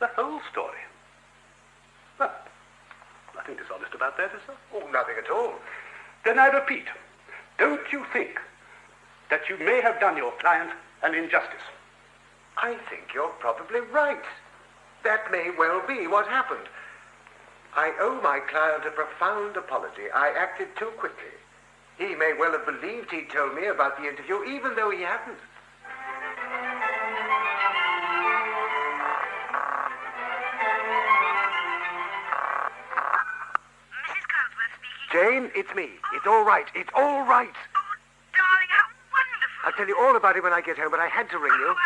S17: the whole story. Well, nothing dishonest about that, is there?
S4: Oh, nothing at all.
S17: Then I repeat, don't you think that you may have done your client an injustice?
S4: I think you're probably right. That may well be what happened. I owe my client a profound apology. I acted too quickly. He may well have believed he told me about the interview, even though he hadn't. Jane, it's me. It's all right. It's all right.
S3: Oh, darling, how wonderful.
S4: I'll tell you all about it when I get home, but I had to ring you.
S3: Oh, I'm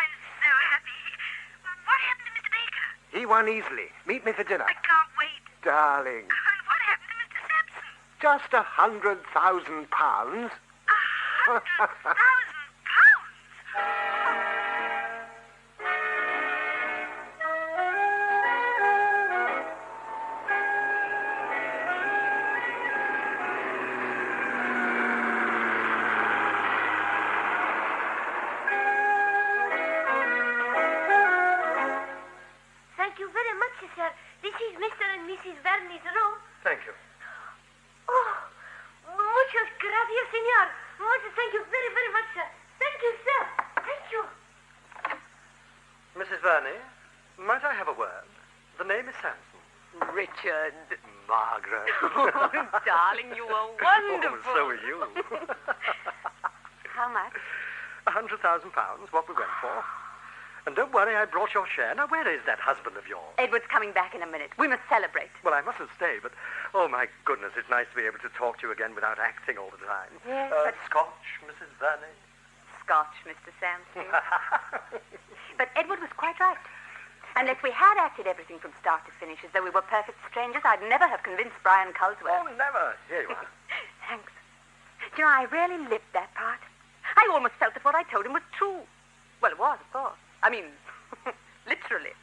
S3: so happy. What happened to Mr. Baker?
S4: He won easily. Meet me for dinner.
S3: I can't wait.
S4: Darling.
S3: And what happened to Mr. Sampson?
S4: Just £100,000.
S3: £100,000?
S14: Thank you very much, sir. This is Mr. and Mrs. Verney's room.
S1: Thank you.
S14: Oh, muchas gracias, senor. Thank you very, very much, sir. Thank you, sir. Thank you.
S1: Mrs. Verney, might I have a word? The name is Sampson.
S19: Richard.
S1: Margaret.
S19: Oh, darling, you are wonderful.
S1: Oh, so are you.
S19: How much?
S1: £100,000, what we went for. And don't worry, I brought your share. Now, where is that husband of yours?
S19: Edward's coming back in a minute. We must celebrate.
S1: Well, I mustn't stay, but, oh, my goodness, it's nice to be able to talk to you again without acting all the time.
S19: Yes, but...
S1: Scotch, Mrs. Verney?
S19: Scotch, Mr. Sampson. But Edward was quite right. Unless we had acted everything from start to finish as though we were perfect strangers, I'd never have convinced Brian Culsworth.
S1: Oh, never. Here you are.
S19: Thanks. Do you know, I really lived that part. I almost felt that what I told him was true. Well, it was, of course. I mean, literally.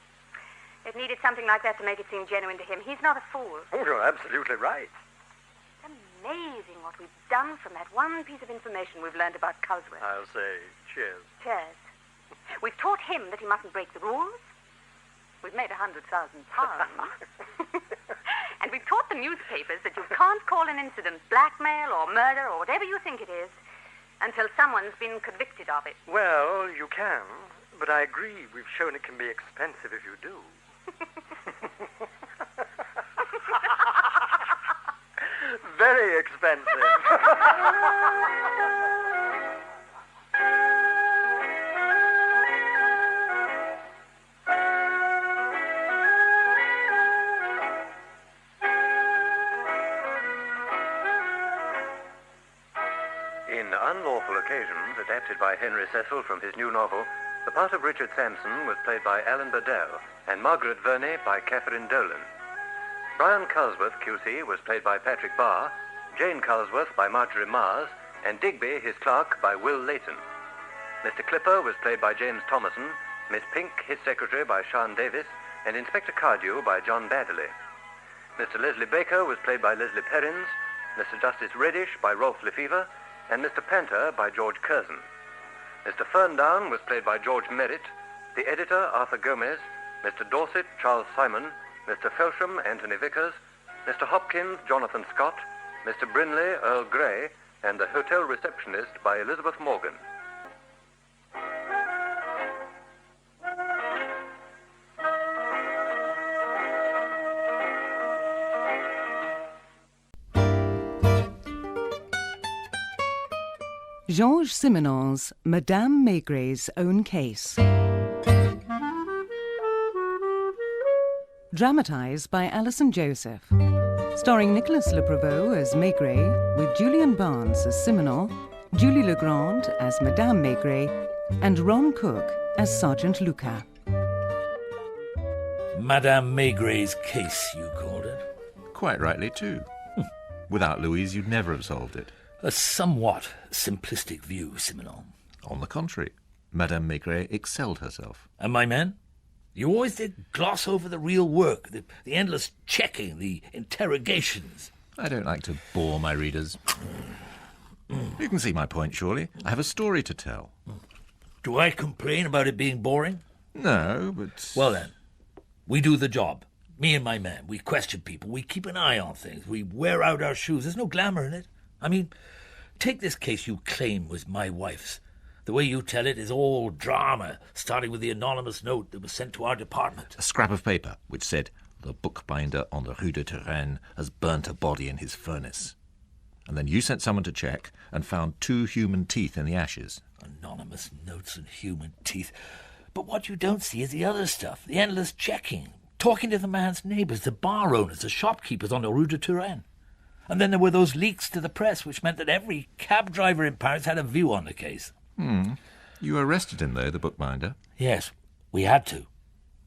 S19: It needed something like that to make it seem genuine to him. He's not a fool.
S1: Oh, you're absolutely right.
S19: It's amazing what we've done from that one piece of information we've learned about Culsworth.
S1: I'll say cheers.
S19: Cheers. We've taught him that he mustn't break the rules. We've made £100,000. And we've taught the newspapers that you can't call an incident blackmail or murder or whatever you think it is until someone's been convicted of it.
S1: Well, you can, but I agree we've shown it can be expensive if you do. Very expensive.
S2: In Unlawful Occasions, adapted by Henry Cecil from his new novel, the part of Richard Sampson was played by Alan Bedell and Margaret Verney by Catherine Dolan. Brian Culsworth, QC, was played by Patrick Barr, Jane Culsworth by Marjorie Mars, and Digby, his clerk, by Will Layton. Mr. Clipper was played by James Thomason, Miss Pink, his secretary, by Sean Davis, and Inspector Cardew by John Baddeley. Mr. Leslie Baker was played by Leslie Perrins, Mr. Justice Reddish by Rolf Lefevre, and Mr. Panther by George Curzon. Mr. Ferndown was played by George Merritt, the editor, Arthur Gomez, Mr. Dorset, Charles Simon, Mr. Felsham, Anthony Vickers, Mr. Hopkins, Jonathan Scott, Mr. Brinley, Earl Grey, and the hotel receptionist by Elizabeth Morgan.
S20: Georges Simenon's Madame Maigrey's Own Case. Dramatised by Alison Joseph. Starring Nicolas Le Prevost as Maigrey, with Julian Barnes as Simenon, Julie Legrand as Madame Maigrey, and Ron Cook as Sergeant Lucas.
S21: Madame Maigrey's case, you called it?
S22: Quite rightly, too. Without Louise, you'd never have solved it.
S21: A somewhat simplistic view, Simenon.
S22: On the contrary, Madame Maigrey excelled herself.
S21: And my men? You always did gloss over the real work, the endless checking, the interrogations.
S22: I don't like to bore my readers. You can see my point, surely. I have a story to tell.
S21: Do I complain about it being boring?
S22: No, but...
S21: Well then, we do the job. Me and my men. We question people. We keep an eye on things. We wear out our shoes. There's no glamour in it. I mean, take this case you claim was my wife's. The way you tell it is all drama, starting with the anonymous note that was sent to our department.
S22: A scrap of paper which said, "The bookbinder on the Rue de Turenne has burnt a body in his furnace." And then you sent someone to check and found 2 human teeth in the ashes.
S21: Anonymous notes and human teeth. But what you don't see is the other stuff, the endless checking, talking to the man's neighbours, the bar owners, the shopkeepers on the Rue de Turenne. And then there were those leaks to the press, which meant that every cab driver in Paris had a view on the case.
S22: You arrested him, though, the bookbinder?
S21: Yes, we had to.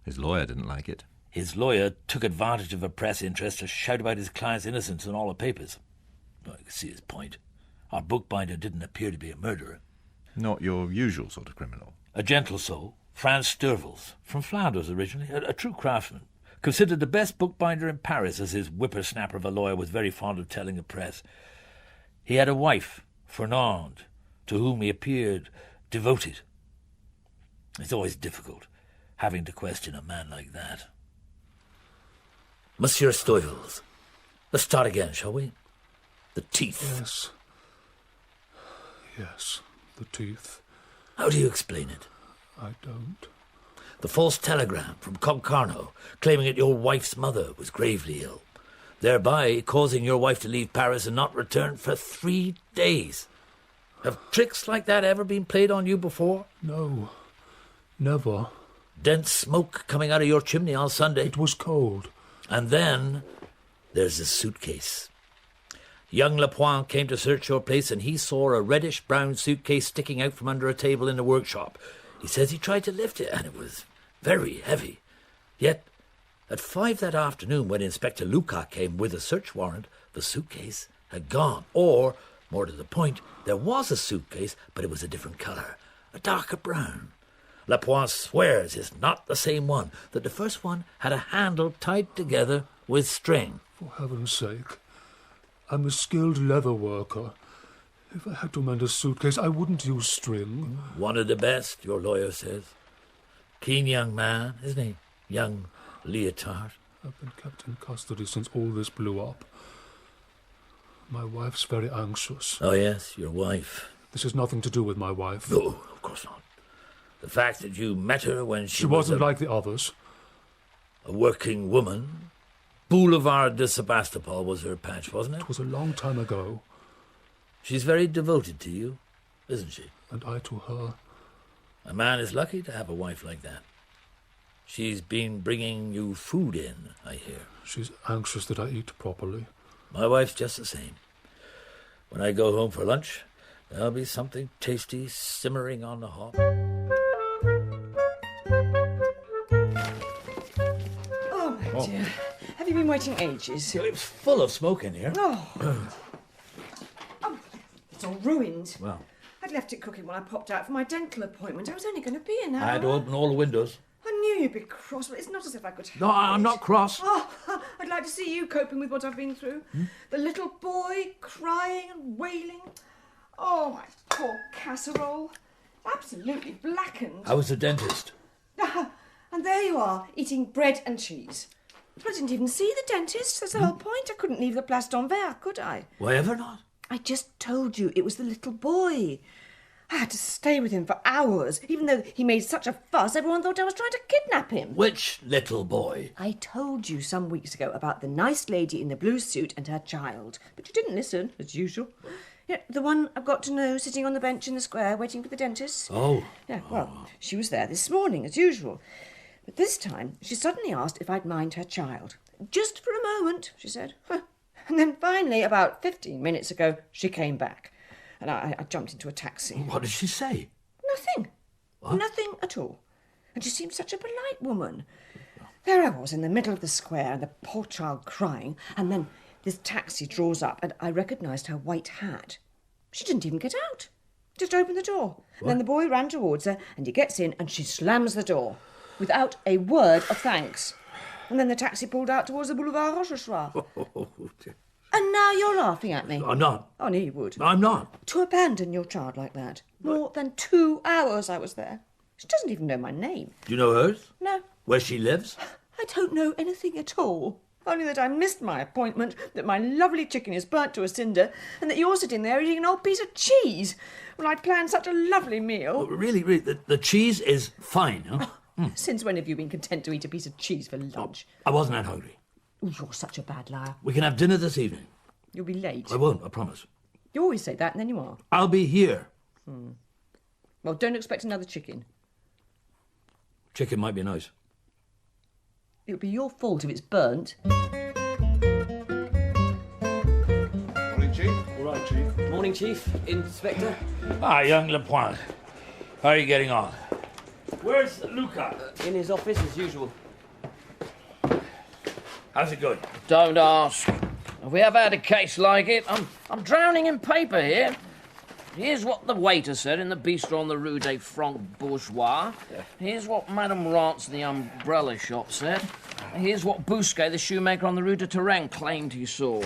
S22: His lawyer didn't like it.
S21: His lawyer took advantage of a press interest to shout about his client's innocence in all the papers. Well, I can see his point. Our bookbinder didn't appear to be a murderer.
S22: Not your usual sort of criminal.
S21: A gentle soul, Franz Sturvels, from Flanders originally, a true craftsman. Considered the best bookbinder in Paris, as his whippersnapper of a lawyer was very fond of telling the press. He had a wife, Fernande, to whom he appeared devoted. It's always difficult, having to question a man like that. Monsieur Sturvels, let's start again, shall we? The teeth.
S23: Yes. Yes, the teeth.
S21: How do you explain it?
S23: I don't.
S21: The false telegram from Concarneau, claiming that your wife's mother was gravely ill, thereby causing your wife to leave Paris and not return for 3 days. Have tricks like that ever been played on you before?
S23: No, never.
S21: Dense smoke coming out of your chimney on Sunday.
S23: It was cold.
S21: And then there's the suitcase. Young Lapointe came to search your place and he saw a reddish-brown suitcase sticking out from under a table in the workshop. He says he tried to lift it and it was very heavy. Yet, at 5 that afternoon, when Inspector Lucas came with a search warrant, the suitcase had gone. Or, more to the point, there was a suitcase, but it was a different colour, a darker brown. Lapointe swears it's not the same one, that the first one had a handle tied together with string.
S23: For heaven's sake, I'm a skilled leather worker. If I had to mend a suitcase, I wouldn't use string.
S21: One of the best, your lawyer says. Keen young man, isn't he? Young Leotard.
S23: I've been kept in custody since all this blew up. My wife's very anxious.
S21: Oh, yes, your wife.
S23: This has nothing to do with my wife.
S21: No, of course not. The fact that you met her when
S23: she wasn't like the others.
S21: A working woman. Boulevard de Sebastopol was her patch, wasn't it?
S23: It was a long time ago.
S21: She's very devoted to you, isn't she?
S23: And I to her.
S21: A man is lucky to have a wife like that. She's been bringing you food in, I hear.
S23: She's anxious that I eat properly.
S21: My wife's just the same. When I go home for lunch, there'll be something tasty simmering on the hob.
S24: Oh, my dear. Have you been waiting ages?
S21: It's full of smoke in here.
S24: Oh. It's all ruined.
S21: Well.
S24: I I'd left it cooking when I popped out for my dental appointment. I was only going to be an hour.
S21: I had to open all the windows.
S24: I knew you'd be cross, but it's not as if I could help
S21: No, I'm not cross.
S24: Oh, I'd like to see you coping with what I've been through. The little boy crying and wailing. Oh, my poor casserole. Absolutely blackened.
S21: I was the dentist.
S24: And there you are, eating bread and cheese. But I didn't even see the dentist. That's the whole point. I couldn't leave the place d'Anvers, could I?
S21: Why ever not?
S24: I just told you it was the little boy. I had to stay with him for hours. Even though he made such a fuss, everyone thought I was trying to kidnap him.
S21: Which little boy?
S24: I told you some weeks ago about the nice lady in the blue suit and her child. But you didn't listen, as usual. Yeah, the one I've got to know sitting on the bench in the square waiting for the dentist.
S21: Oh.
S24: Yeah, well, she was there this morning, as usual. But this time, she suddenly asked if I'd mind her child. Just for a moment, she said. And then finally, about 15 minutes ago, she came back. And I jumped into a taxi.
S21: What did she say?
S24: Nothing.
S21: What?
S24: Nothing at all. And she seemed such a polite woman. There I was in the middle of the square and the poor child crying. And then this taxi draws up and I recognised her white hat. She didn't even get out. Just opened the door. And then the boy ran towards her and he gets in and she slams the door without a word of thanks. And then the taxi pulled out towards the Boulevard Rochechouart. And now you're laughing at me.
S21: I'm not.
S24: I knew you would.
S21: I'm not.
S24: To abandon your child like that. More than 2 hours I was there. She doesn't even know my name.
S21: Do you know hers?
S24: No.
S21: Where she lives?
S24: I don't know anything at all. Only that I missed my appointment, that my lovely chicken is burnt to a cinder, and that you're sitting there eating an old piece of cheese when I'd planned such a lovely meal.
S21: Oh, really, the cheese is fine, huh?
S24: Since when have you been content to eat a piece of cheese for lunch?
S21: I wasn't that hungry.
S24: You're such a bad liar.
S21: We can have dinner this evening.
S24: You'll be late.
S21: I won't, I promise.
S24: You always say that, and then you are.
S21: I'll be here.
S24: Well, don't expect another chicken.
S21: Chicken might be nice.
S24: It'll be your fault if it's burnt.
S5: Morning, Chief. All right, Chief.
S6: Morning, Chief. Inspector.
S21: Ah, young Lapointe. How are you getting on? Where's Luca?
S6: In his office, as usual.
S21: How's it going?
S8: Don't ask. Have we ever had a case like it? I'm drowning in paper here. Here's what the waiter said in the bistro on the Rue des Francs Bourgeois. Here's what Madame Rance in the umbrella shop said. Here's what Bousquet, the shoemaker on the Rue de Turenne, claimed he saw.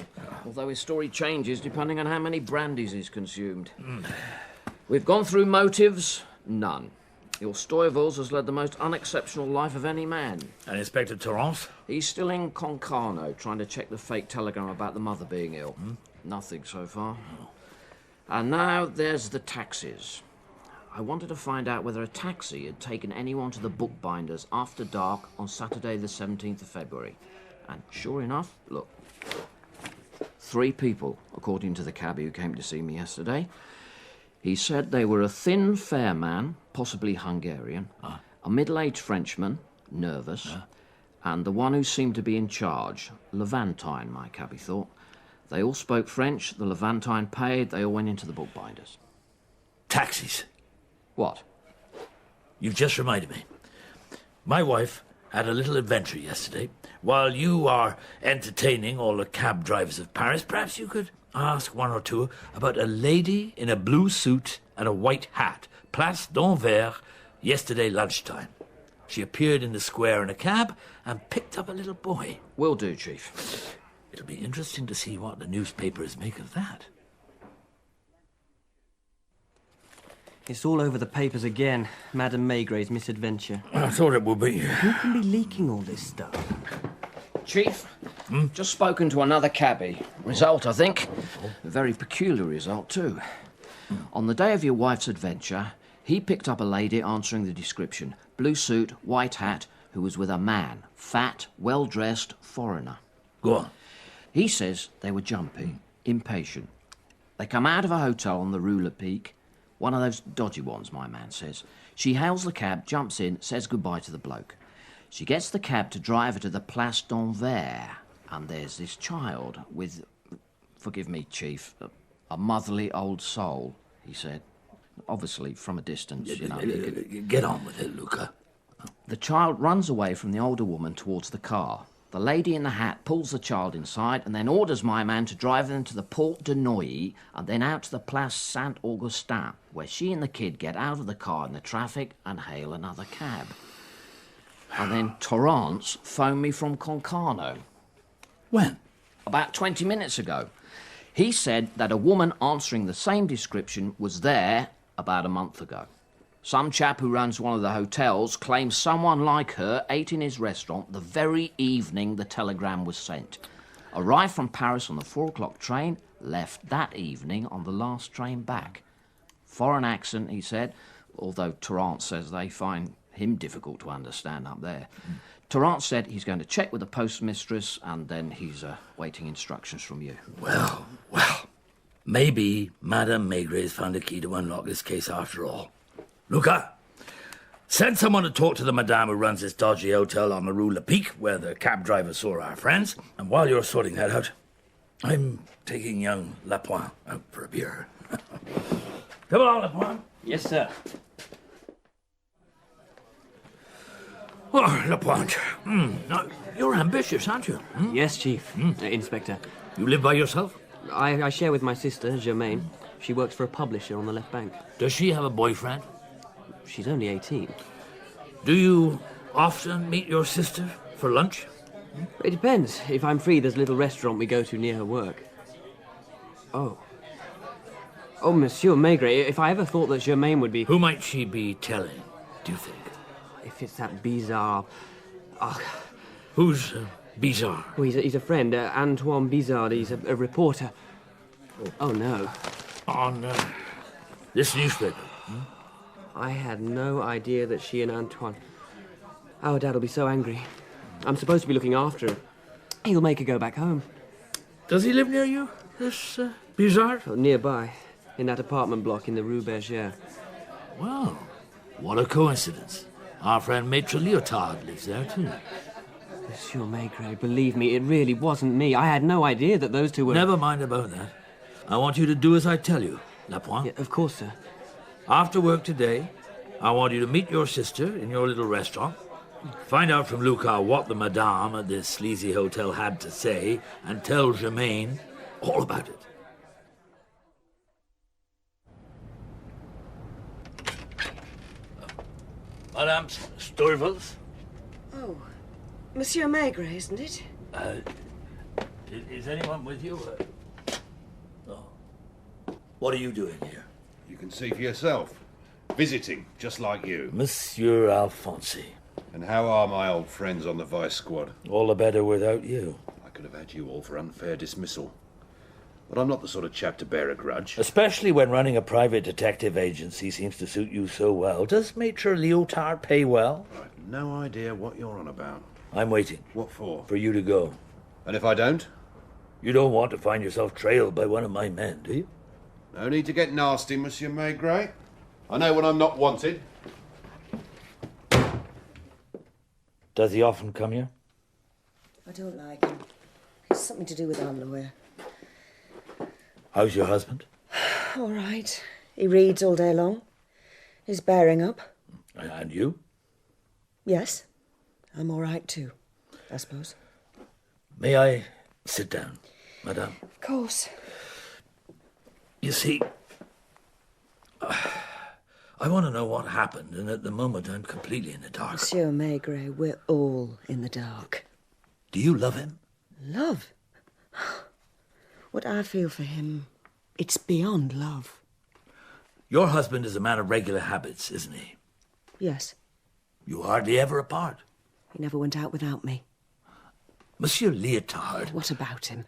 S8: Although his story changes depending on how many brandies he's consumed. We've gone through motives. None. Your Stoyvils has led the most unexceptional life of any man.
S21: And Inspector Torrance?
S8: He's still in Concarneau, trying to check the fake telegram about the mother being ill. Nothing so far. And now there's the taxis. I wanted to find out whether a taxi had taken anyone to the bookbinders after dark on Saturday the 17th of February. And sure enough, look. 3 people, according to the cabbie who came to see me yesterday. He said they were a thin, fair man, possibly Hungarian, a middle-aged Frenchman, nervous, and the one who seemed to be in charge, Levantine, my cabbie thought. They all spoke French, the Levantine paid, they all went into the bookbinders.
S21: Taxis.
S8: What?
S21: You've just reminded me. My wife had a little adventure yesterday. While you are entertaining all the cab drivers of Paris, perhaps you could ask one or two about a lady in a blue suit and a white hat, Place d'Anvers, yesterday lunchtime. She appeared in the square in a cab and picked up a little boy.
S8: Will do, Chief.
S21: It'll be interesting to see what the newspapers make of that.
S6: It's all over the papers again. Madame Maigray's misadventure.
S21: I thought it would be.
S6: Who can be leaking all this stuff?
S8: Chief, just spoken to another cabbie. Result, I think. A very peculiar result, too. On the day of your wife's adventure, he picked up a lady answering the description. Blue suit, white hat, who was with a man. Fat, well-dressed, foreigner.
S21: Go on.
S8: He says they were jumpy, impatient. They come out of a hotel on the Rue Lepic. One of those dodgy ones, my man says. She hails the cab, jumps in, says goodbye to the bloke. She gets the cab to drive her to the Place d'Anvers, and there's this child with, forgive me, Chief, a motherly old soul, he said. Obviously, from a distance, you know.
S21: Get on with it, Luca.
S8: The child runs away from the older woman towards the car. The lady in the hat pulls the child inside and then orders my man to drive them to the Porte de Neuilly and then out to the Place Saint-Augustin, where she and the kid get out of the car in the traffic and hail another cab. And then Torrance phoned me from Concarneau.
S21: When?
S8: About 20 minutes ago. He said that a woman answering the same description was there about a month ago. Some chap who runs one of the hotels claims someone like her ate in his restaurant the very evening the telegram was sent. Arrived from Paris on the 4 o'clock train, left that evening on the last train back. Foreign accent, he said, although Torrance says they find him difficult to understand up there. Torrance said he's going to check with the postmistress and then he's waiting instructions from you.
S21: Well, maybe Madame Maigray's found a key to unlock this case after all. Luca, send someone to talk to the madame who runs this dodgy hotel on the Rue Lepic, where the cab driver saw our friends. And while you're sorting that out, I'm taking young Lapointe out for a beer. Come along, Lapointe.
S6: Yes, sir.
S21: Oh, Lapointe. Now, you're ambitious, aren't you?
S6: Yes, Chief. Inspector.
S21: You live by yourself?
S6: I share with my sister, Germaine. She works for a publisher on the left bank.
S21: Does she have a boyfriend?
S6: She's only 18.
S21: Do you often meet your sister for lunch?
S6: It depends. If I'm free, there's a little restaurant we go to near her work. Oh, Monsieur Maigret, if I ever thought that Germaine would be...
S21: Who might she be telling, do you think?
S6: If it's that Bizarre...
S21: Who's Bizarre?
S6: Oh, he's a friend, Antoine Bizarre. He's a reporter. Oh, no.
S21: On this newspaper?
S6: I had no idea that she and Antoine... Our Dad will be so angry. I'm supposed to be looking after her. He'll make her go back home.
S21: Does he live near you, this Bizarre?
S6: Oh, nearby, in that apartment block in the Rue Bergère.
S21: Well, what a coincidence. Our friend Maitre Leotard lives there, too.
S6: Monsieur Maigret, believe me, it really wasn't me. I had no idea that those two were...
S21: Never mind about that. I want you to do as I tell you, Lapointe.
S6: Yeah, of course, sir.
S21: After work today, I want you to meet your sister in your little restaurant, find out from Luca what the madame at this sleazy hotel had to say, and tell Germaine all about it. Madame Sturvels?
S24: Oh, Monsieur Maigret, isn't it?
S21: Is anyone with you? No. What are you doing here?
S5: You can see for yourself. Visiting, just like you.
S21: Monsieur Alfonsi.
S5: And how are my old friends on the Vice Squad?
S21: All the better without you.
S5: I could have had you all for unfair dismissal. But I'm not the sort of chap to bear a grudge.
S21: Especially when running a private detective agency seems to suit you so well. Does Maitre Leotard pay well?
S5: I've no idea what you're on about.
S21: I'm waiting.
S5: What for?
S21: For you to go.
S5: And if I don't?
S21: You don't want to find yourself trailed by one of my men, do you?
S5: No need to get nasty, Monsieur Maigret. I know when I'm not wanted.
S21: Does he often come here?
S24: I don't like him. It's something to do with our lawyer.
S21: How's your husband?
S24: All right. He reads all day long. He's bearing up.
S21: And you?
S24: Yes. I'm all right, too, I suppose.
S21: May I sit down, madame?
S24: Of course.
S21: You see, I want to know what happened, and at the moment I'm completely in the dark.
S24: Monsieur Maigret, we're all in the dark.
S21: Do you love him?
S24: Love? What I feel for him, it's beyond love.
S21: Your husband is a man of regular habits, isn't he?
S24: Yes.
S21: You hardly ever apart.
S24: He never went out without me.
S21: Monsieur Leotard.
S24: What about him?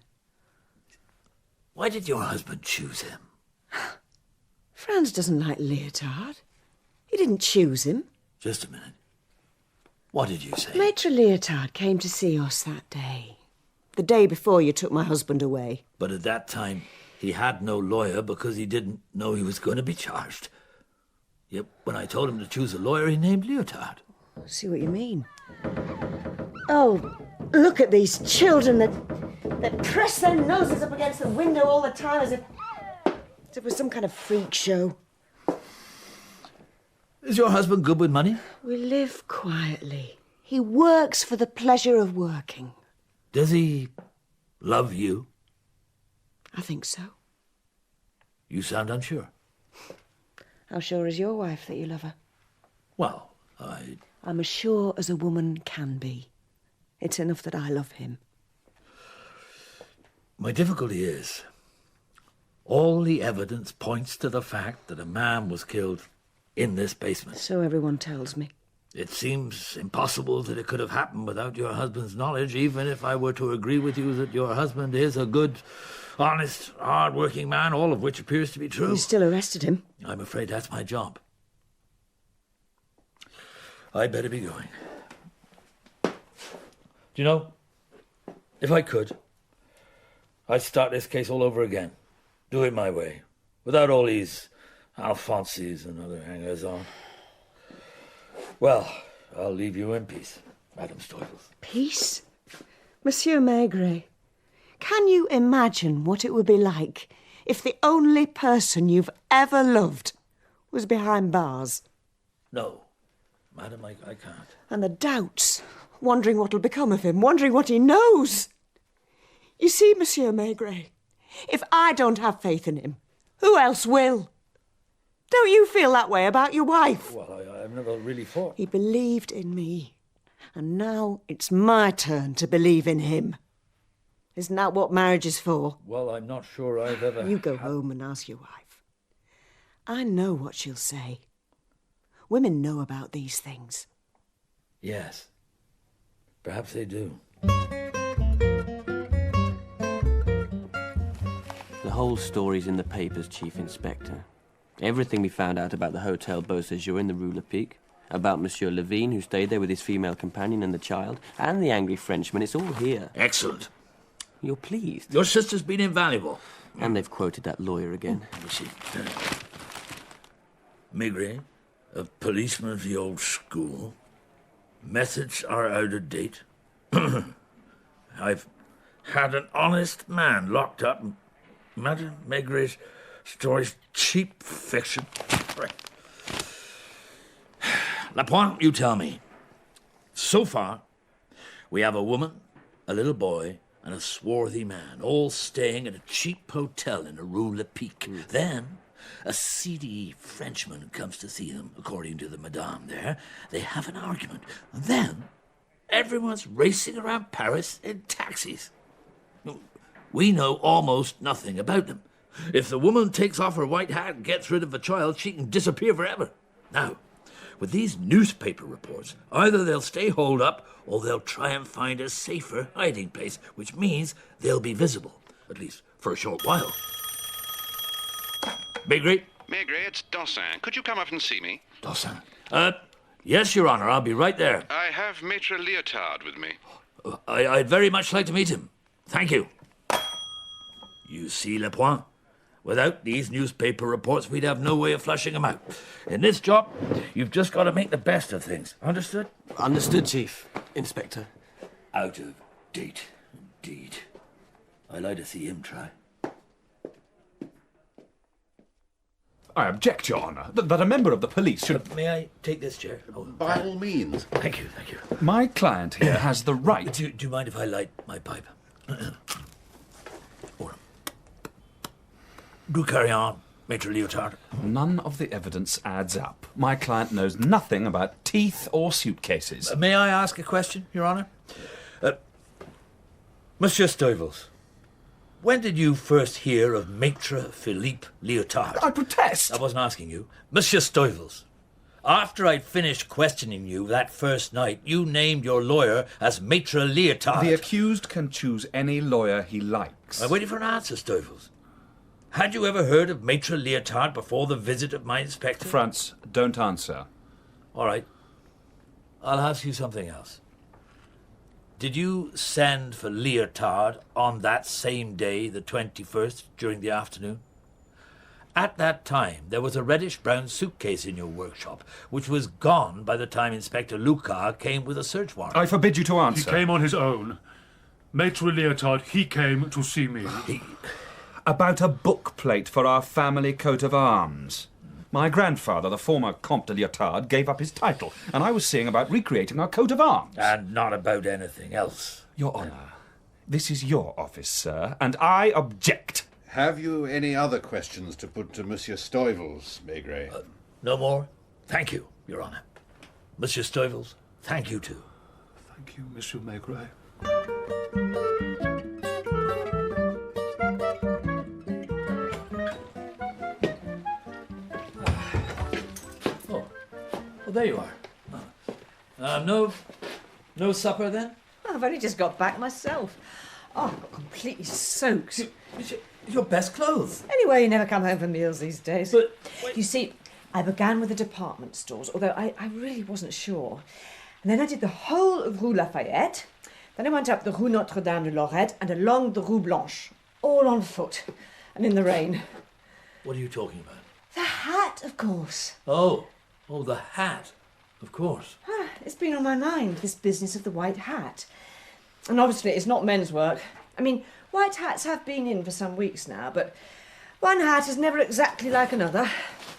S21: Why did your husband choose him?
S24: Franz doesn't like Leotard. He didn't choose him.
S21: Just a minute. What did you say?
S24: Maitre Leotard came to see us that day. The day before you took my husband away.
S21: But at that time, he had no lawyer because he didn't know he was going to be charged. Yet when I told him to choose a lawyer, he named Leotard.
S24: I see what you mean. Oh, look at these children that press their noses up against the window all the time as if it was some kind of freak show.
S21: Is your husband good with money?
S24: We live quietly. He works for the pleasure of working.
S21: Does he love you?
S24: I think so.
S21: You sound unsure.
S24: How sure is your wife that you love her?
S21: Well,
S24: I'm as sure as a woman can be. It's enough that I love him.
S21: My difficulty is, all the evidence points to the fact that a man was killed in this basement.
S24: So everyone tells me.
S21: It seems impossible that it could have happened without your husband's knowledge, even if I were to agree with you that your husband is a good, honest, hard-working man, all of which appears to be true.
S24: You still arrested him?
S21: I'm afraid that's my job. I'd better be going. Do you know, if I could, I'd start this case all over again. Do it my way, without all these Alphonses and other hangers-on. Well, I'll leave you in peace, Madame Steufels.
S24: Peace? Monsieur Maigret, can you imagine what it would be like if the only person you've ever loved was behind bars?
S21: No, Madame, I can't.
S24: And the doubts, wondering what'll become of him, wondering what he knows. You see, Monsieur Maigret, if I don't have faith in him, who else will? Don't you feel that way about your wife?
S21: Well, I've never really thought.
S24: He believed in me, and now it's my turn to believe in him. Isn't that what marriage is for?
S21: Well, I'm not sure I've ever...
S24: You go home and ask your wife. I know what she'll say. Women know about these things.
S21: Yes, perhaps they do.
S6: The whole story's in the papers, Chief Inspector. Everything we found out about the Hotel Beau Séjour in the Rue Lepic, about Monsieur Levine, who stayed there with his female companion and the child, and the angry Frenchman, it's all here.
S21: Excellent.
S6: You're pleased?
S21: Your sister's been invaluable.
S6: And they've quoted that lawyer again.
S21: You see, Maigret, a policeman of the old school. Methods are out of date. I've had an honest man locked up. Madame Maigret's story's cheap fiction. Lapointe, you tell me. So far, we have a woman, a little boy, and a swarthy man, all staying at a cheap hotel in the Rue Lepic. Then, a seedy Frenchman comes to see them, according to the madame there. They have an argument. And then, everyone's racing around Paris in taxis. We know almost nothing about them. If the woman takes off her white hat and gets rid of the child, she can disappear forever. Now, with these newspaper reports, either they'll stay holed up or they'll try and find a safer hiding place, which means they'll be visible, at least for a short while. Maigret?
S7: Maigret, it's Dossin. Could you come up and see me?
S21: Dossin? Yes, Your Honor, I'll be right there.
S7: I have Maitre Leotard with me.
S21: I'd very much like to meet him. Thank you. You see, Lapointe? Without these newspaper reports, we'd have no way of flushing them out. In this job, you've just got to make the best of things. Understood?
S6: Understood, Chief. Inspector.
S21: Out of date, indeed. I'd like to see him try.
S9: I object, Your Honour, that a member of the police should...
S21: May I take this chair?
S9: By all means.
S21: Thank you, thank you.
S9: My client here has the right...
S21: Do you mind if I light my pipe? Do carry on, Maitre Leotard.
S9: None of the evidence adds up. My client knows nothing about teeth or suitcases.
S21: May I ask a question, Your Honour? Monsieur Steuvels, when did you first hear of Maitre Philippe Leotard?
S9: I protest!
S21: I wasn't asking you. Monsieur Steuvels, after I'd finished questioning you that first night, you named your lawyer as Maitre Leotard.
S9: The accused can choose any lawyer he likes.
S21: I'm waiting for an answer, Steuvels. Had you ever heard of Maitre Leotard before the visit of my inspector?
S9: Franz, don't answer.
S21: All right. I'll ask you something else. Did you send for Leotard on that same day, the 21st, during the afternoon? At that time, there was a reddish-brown suitcase in your workshop, which was gone by the time Inspector Lucas came with a search warrant.
S9: I forbid you to answer.
S23: He came on his own. Maitre Leotard, he came to see me.
S9: About a book plate for our family coat of arms. My grandfather, the former Comte de Leotard, gave up his title, and I was seeing about recreating our coat of arms.
S21: And not about anything else.
S9: Your Honour, This is your office, sir, and I object.
S5: Have you any other questions to put to Monsieur Stuyvels, Maigret?
S21: No more? Thank you, Your Honour. Monsieur Stuyvels, thank you too.
S23: Thank you, Monsieur Maigret.
S21: Well, there you are. No supper then?
S24: I've only just got back myself. Oh, I got completely soaked.
S21: Your best clothes.
S24: Anyway, you never come home for meals these days. But you see, I began with the department stores, although I really wasn't sure. And then I did the whole of Rue Lafayette. Then I went up the Rue Notre-Dame de Lorette and along the Rue Blanche, all on foot and in the rain.
S21: What are you talking about?
S24: The hat, of course.
S21: Oh, the hat. Of course.
S24: It's been on my mind, this business of the white hat. And obviously it's not men's work. I mean, white hats have been in for some weeks now, but one hat is never exactly like another.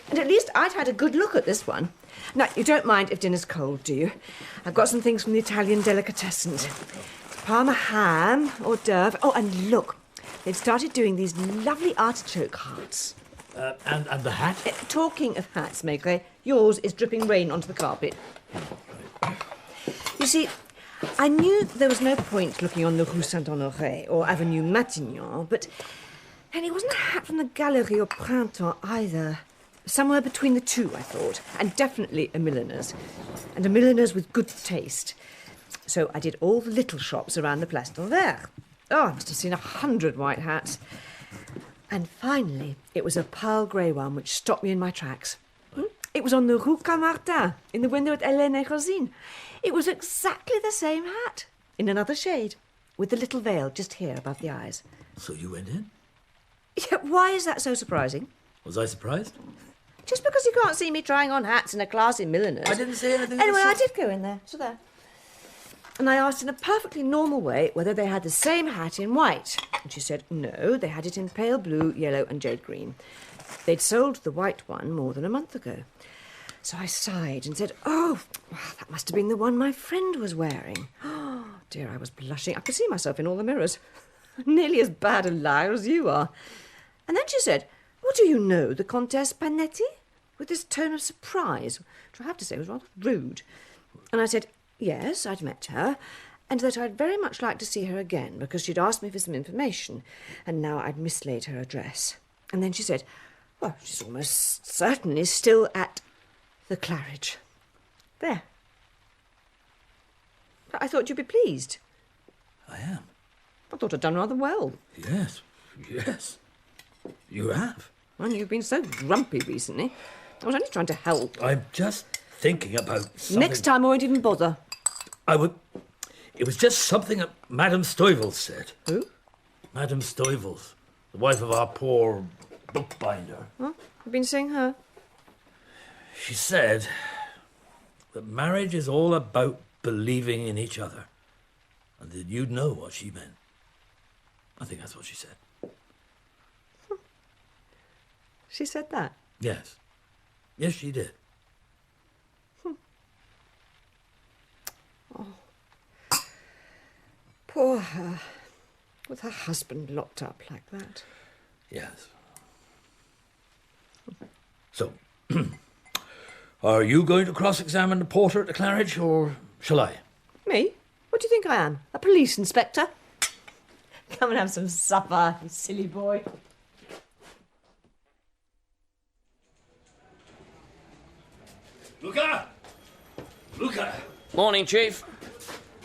S24: And at least I'd had a good look at this one. Now, you don't mind if dinner's cold, do you? I've got some things from the Italian delicatessens. Parma ham, hors d'oeuvre. Oh, and look, they've started doing these lovely artichoke hearts.
S21: And the hat?
S24: Talking of hats, Maigret, yours is dripping rain onto the carpet. You see, I knew there was no point looking on the Rue Saint-Honoré or Avenue Matignon, but then it wasn't a hat from the Galerie au Printemps either. Somewhere between the two, I thought, and definitely a milliner's, and a milliner's with good taste. So I did all the little shops around the Place d'Anvers. Oh, I must have seen 100 white hats. And finally, it was a pearl grey one which stopped me in my tracks. It was on the Rue Camartin, in the window at Hélène et Rosine. It was exactly the same hat, in another shade, with the little veil just here above the eyes.
S21: So you went in?
S24: Yeah, why is that so surprising?
S21: Was I surprised?
S24: Just because you can't see me trying on hats in a class in milliner's.
S21: I didn't say anything.
S24: Anyway, I did go in there, so there. And I asked in a perfectly normal way whether they had the same hat in white. And she said no, they had it in pale blue, yellow and jade green. They'd sold the white one more than a month ago. So I sighed and said, oh, that must have been the one my friend was wearing. Oh, dear, I was blushing. I could see myself in all the mirrors. Nearly as bad a liar as you are. And then she said, well, do you know the Comtesse Panetti? With this tone of surprise, which I have to say was rather rude. And I said, yes, I'd met her, and that I'd very much like to see her again, because she'd asked me for some information, and now I'd mislaid her address. And then she said, well, she's almost certainly still at the Claridge. There. I thought you'd be pleased.
S21: I am.
S24: I thought I'd done rather well.
S21: Yes. You have.
S24: Well, you've been so grumpy recently. I was only trying to help.
S21: I'm just thinking about something.
S24: Next time I won't even bother.
S21: It was just something that Madame Stuyvels said.
S24: Who?
S21: Madame Stuyvels, the wife of our poor bookbinder.
S24: Huh? You've been seeing her?
S21: She said that marriage is all about believing in each other, and that you'd know what she meant. I think that's what she said.
S24: She said that?
S21: Yes. Yes, she did.
S24: Oh. Poor her. With her husband locked up like that.
S21: Yes. So, are you going to cross-examine the porter at the Claridge, or shall I?
S24: Me? What do you think I am? A police inspector? Come and have some supper, you silly boy.
S21: Luca!
S8: Morning, Chief.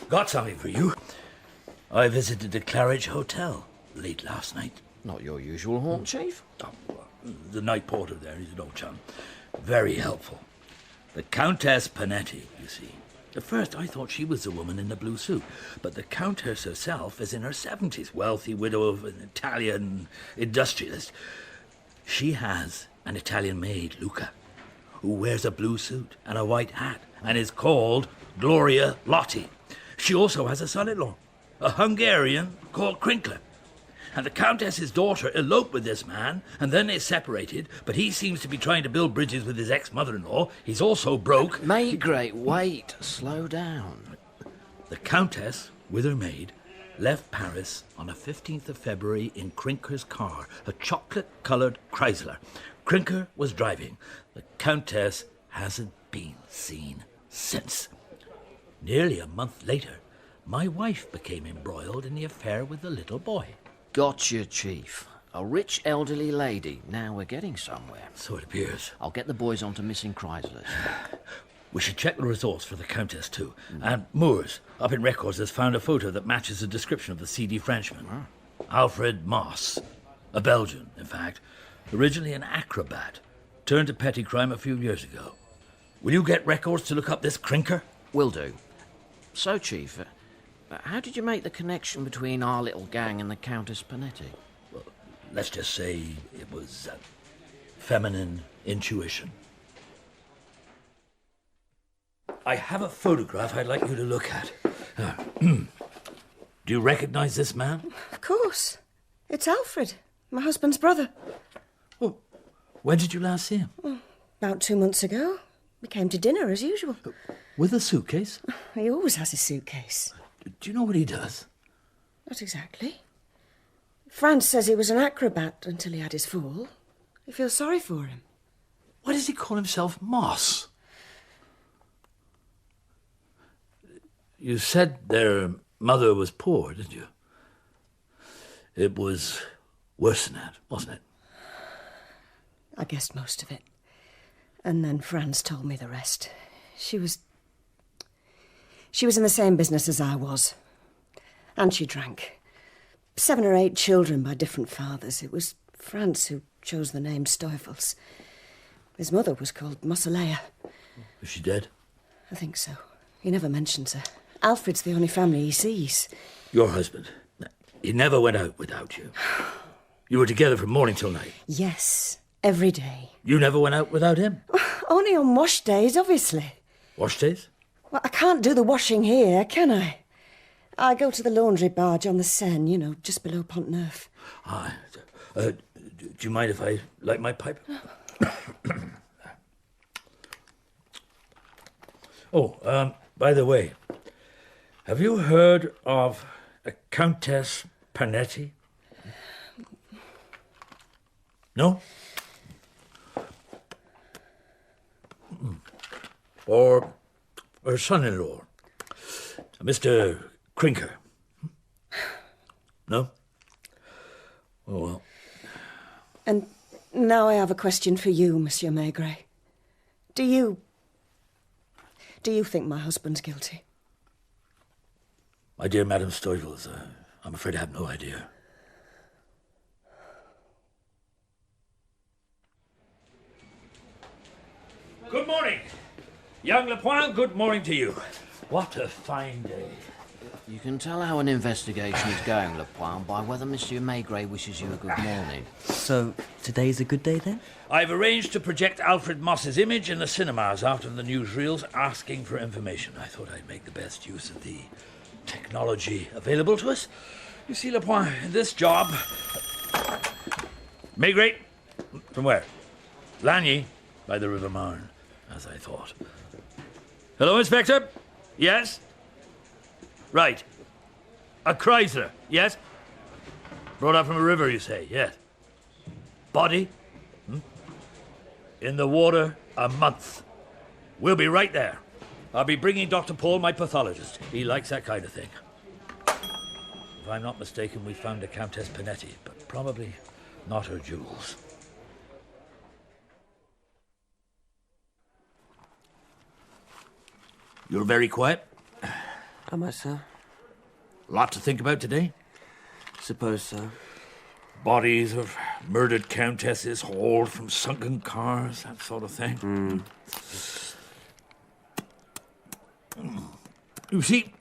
S21: Got something for you. I visited the Claridge Hotel late last night.
S8: Not your usual haunt, Chief.
S21: The night porter there, he's an old chum. Very helpful. The Countess Panetti, you see. At first I thought she was the woman in the blue suit, but the Countess herself is in her 70s, wealthy widow of an Italian industrialist. She has an Italian maid, Luca, who wears a blue suit and a white hat and is called Gloria Lotti. She also has a son-in-law, a Hungarian called Crinkler. And the Countess's daughter eloped with this man, and then they separated, but he seems to be trying to build bridges with his ex-mother-in-law. He's also broke.
S8: Maigret, wait. Slow down.
S21: The Countess, with her maid, left Paris on the 15th of February in Crinker's car, a chocolate-coloured Chrysler. Crinker was driving. The Countess hasn't been seen since. Nearly a month later, my wife became embroiled in the affair with the little boy.
S8: Gotcha, Chief. A rich elderly lady. Now we're getting somewhere.
S21: So it appears.
S8: I'll get the boys onto missing Chryslers.
S21: We should check the results for the Countess, too. And Moores, up in records, has found a photo that matches the description of the seedy Frenchman. Alfred Moss. A Belgian, in fact. Originally an acrobat. Turned to petty crime a few years ago. Will you get records to look up this Crinker?
S8: Will do. So, Chief, how did you make the connection between our little gang and the Countess Panetti?
S21: Well, let's just say it was feminine intuition. I have a photograph I'd like you to look at. Do you recognize this man?
S24: Of course. It's Alfred, my husband's brother.
S21: Well, when did you last see him?
S24: About 2 months ago. We came to dinner as usual.
S21: With a suitcase?
S24: He always has a suitcase.
S21: Do you know what he does?
S24: Not exactly. Franz says he was an acrobat until he had his fall. He feels sorry for him.
S21: Why does he call himself Moss? You said their mother was poor, didn't you? It was worse than that, wasn't it?
S24: I guessed most of it. And then Franz told me the rest. She was in the same business as I was. And she drank. 7 or 8 children by different fathers. It was Franz who chose the name Stoffels. His mother was called Mosselea.
S21: Is she dead?
S24: I think so. He never mentions her. Alfred's the only family he sees.
S21: Your husband. He never went out without you. You were together from morning till night.
S24: Yes, every day.
S21: You never went out without him?
S24: Only on wash days, obviously.
S21: Wash days?
S24: Well, I can't do the washing here, can I? I go to the laundry barge on the Seine, you know, just below Pont Neuf.
S21: Do you mind if I light my pipe? By the way, have you heard of a Countess Panetti? No? Or her son-in-law, Mr. Crinker? No? Oh, well.
S24: And now I have a question for you, Monsieur Maigret. Do you think my husband's guilty?
S21: My dear Madame Stoivels, I'm afraid I have no idea. Good morning. Young Lepoint, good morning to you. What a fine day.
S8: You can tell how an investigation is going, Lepoint, by whether Monsieur Maigret wishes you a good morning.
S11: So, today's a good day, then?
S21: I've arranged to project Alfred Moss's image in the cinemas after the newsreels asking for information. I thought I'd make the best use of the technology available to us. You see, Lepoint, in this job... Maigret? From where? Lagny, by the River Marne, as I thought. Hello, Inspector? Yes? Right. A Chrysler, yes? Brought up from a river, you say, yes. Body? In the water a month. We'll be right there. I'll be bringing Dr. Paul, my pathologist. He likes that kind of thing. If I'm not mistaken, we found a Countess Panetti, but probably not her jewels. You're very quiet.
S11: Am I, sir?
S21: Lot to think about today?
S11: Suppose so.
S21: Bodies of murdered countesses hauled from sunken cars, that sort of thing. You see,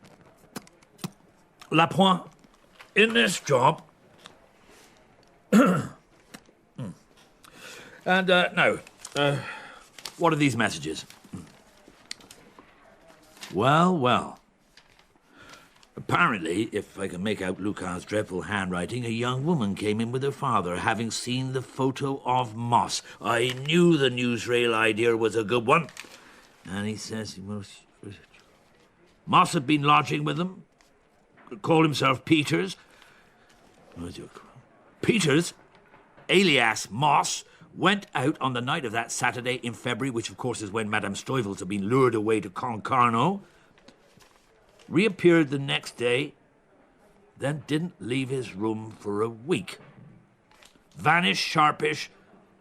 S21: Lapointe, in this job... And now, what are these messages? Well. Apparently, if I can make out Lucas's dreadful handwriting, a young woman came in with her father, having seen the photo of Moss. I knew the newsreel idea was a good one. And he says Moss had been lodging with them. called himself Peters. Peters, alias Moss, went out on the night of that Saturday in February, which of course is when Madame Stuyvels had been lured away to Concarneau, reappeared the next day, then didn't leave his room for a week. Vanished sharpish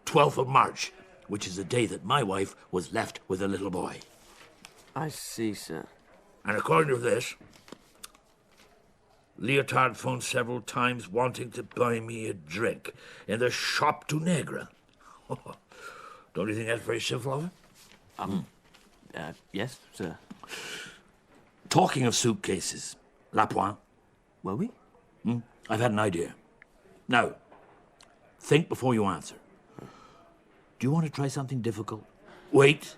S21: 12th of March, which is the day that my wife was left with a little boy.
S11: I see, sir.
S21: And according to this, Leotard phoned several times wanting to buy me a drink in the Shop du Negre. Don't you think that's very civil of him?
S11: Yes, sir.
S21: Talking of suitcases, Lapointe.
S11: Were we?
S21: I've had an idea. Now, think before you answer. Do you want to try something difficult? Wait.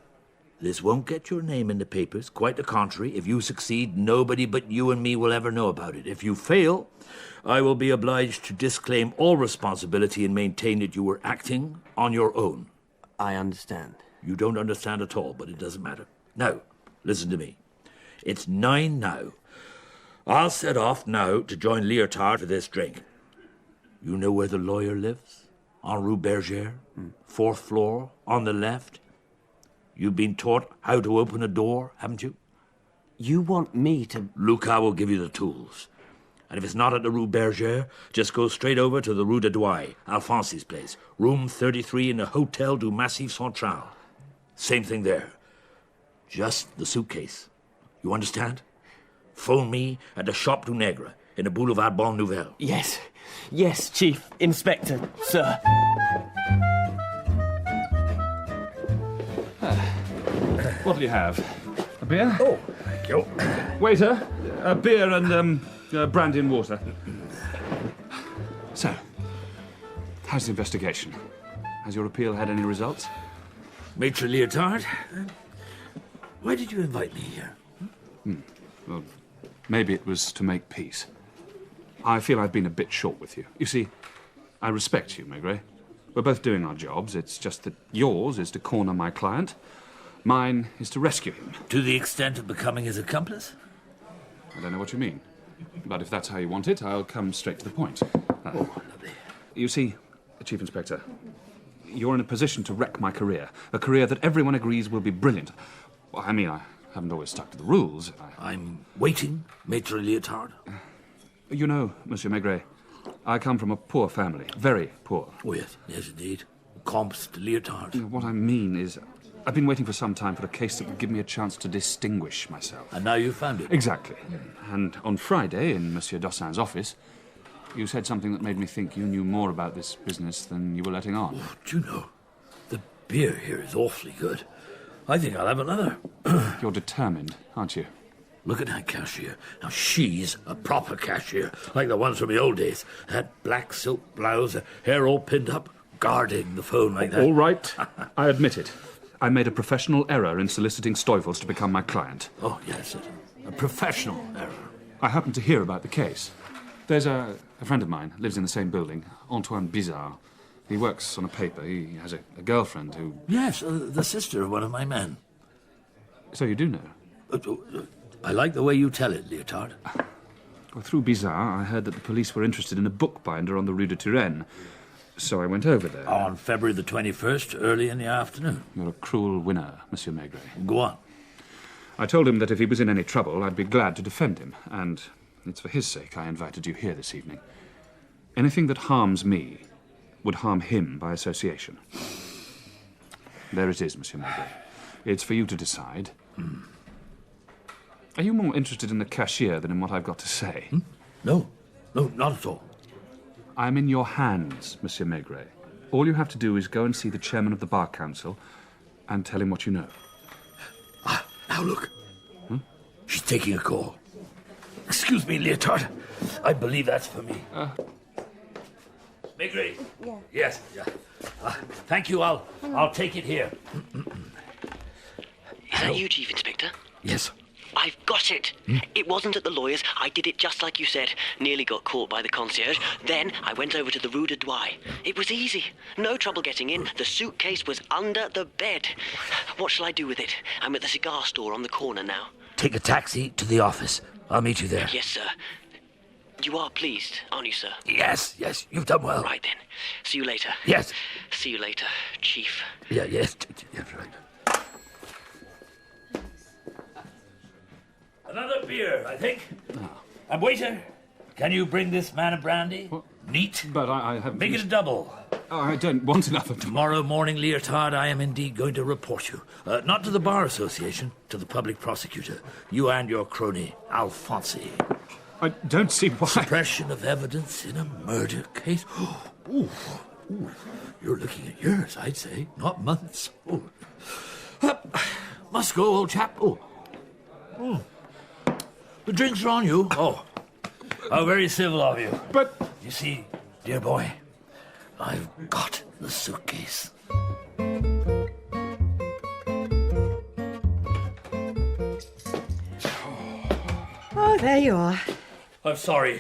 S21: This won't get your name in the papers. Quite the contrary. If you succeed, nobody but you and me will ever know about it. If you fail, I will be obliged to disclaim all responsibility and maintain that you were acting on your own.
S11: I understand.
S21: You don't understand at all, but it doesn't matter. Now, listen to me. It's 9 now. I'll set off now to join Leotard for this drink. You know where the lawyer lives? En Rue Bergère, 4th floor, on the left. You've been taught how to open a door, haven't you?
S11: You want me to...
S21: Lucas will give you the tools. And if it's not at the Rue Bergère, just go straight over to the Rue de Douai, Alphonse's place. Room 33 in the Hotel du Massif Central. Same thing there. Just the suitcase. You understand? Phone me at the Shop du Negre in the Boulevard Bonne Nouvelle.
S11: Yes. Yes, Chief Inspector, sir.
S9: What'll you have? A beer?
S21: Oh, thank you.
S9: Waiter, a beer and brandy and water. So, how's the investigation? Has your appeal had any results?
S21: Maitre Leotard, why did you invite me here?
S9: Well, maybe it was to make peace. I feel I've been a bit short with you. You see, I respect you, Maigret. We're both doing our jobs. It's just that yours is to corner my client. Mine is to rescue him.
S21: To the extent of becoming his accomplice?
S9: I don't know what you mean. But if that's how you want it, I'll come straight to the point.
S21: Lovely.
S9: You see, Chief Inspector, you're in a position to wreck my career. A career that everyone agrees will be brilliant. Well, I mean, I haven't always stuck to the rules.
S21: I'm waiting, Maitre Leotard.
S9: You know, Monsieur Maigret, I come from a poor family. Very poor.
S21: Oh, yes. Yes, indeed. Comps de Leotard.
S9: What I mean is, I've been waiting for some time for a case that would give me a chance to distinguish myself.
S21: And now you've found it.
S9: Exactly. And on Friday, in Monsieur Dossin's office, you said something that made me think you knew more about this business than you were letting on.
S21: Oh, do you know, the beer here is awfully good. I think I'll have another.
S9: You're determined, aren't you?
S21: Look at that cashier. Now, she's a proper cashier, like the ones from the old days. That black silk blouse, her hair all pinned up, guarding the phone like that.
S9: All right. I admit it. I made a professional error in soliciting Stuyvels to become my client.
S21: Oh, yes, a professional error.
S9: I happened to hear about the case. There's a friend of mine, lives in the same building, Antoine Bizarre. He works on a paper. He has a girlfriend who...
S21: Yes, the sister of one of my men.
S9: So you do know?
S21: I like the way you tell it, Leotard.
S9: Well, through Bizarre, I heard that the police were interested in a bookbinder on the Rue de Turenne. So I went over there.
S21: On February the 21st, early in the afternoon.
S9: You're a cruel winner, Monsieur Maigret.
S21: Go on.
S9: I told him that if he was in any trouble, I'd be glad to defend him, and it's for his sake I invited you here this evening. Anything that harms me would harm him by association. There it is, Monsieur Maigret. It's for you to decide. Are you more interested in the cashier than in what I've got to say?
S21: No, not at all.
S9: I'm in your hands, Monsieur Maigret. All you have to do is go and see the chairman of the Bar Council and tell him what you know.
S21: Now look. She's taking a call. Excuse me, Leotard. I believe that's for me. Maigret?
S24: Yeah.
S21: Yes, yeah. Thank you, I'll take it here.
S12: Is that you, Chief Inspector?
S21: Yes.
S12: I've got it. It wasn't at the lawyer's. I did it just like you said. Nearly got caught by the concierge. Then I went over to the Rue de Douai. It was easy. No trouble getting in. The suitcase was under the bed. What shall I do with it? I'm at the cigar store on the corner now.
S21: Take a taxi to the office. I'll meet you there.
S12: Yes, sir. You are pleased, aren't you, sir?
S21: Yes, you've done well.
S12: Right then. See you later.
S21: Yes.
S12: See you later, Chief.
S21: Yes, right. Another beer, I think. And waiter, can you bring this man a brandy?
S9: What?
S21: Neat.
S9: But I have...
S21: Make it a double.
S9: Oh, I don't want enough of
S21: Tomorrow morning, Leotard, I am indeed going to report you. Not to the Bar Association, to the public prosecutor. You and your crony, Alfonsi.
S9: I don't see why...
S21: Suppression of evidence in a murder case. Ooh. You're looking at years, I'd say, not months. Must go, old chap. The drinks are on you. Oh, how very civil of you.
S9: But...
S21: You see, dear boy, I've got the suitcase.
S24: Oh, there you are.
S21: I'm sorry.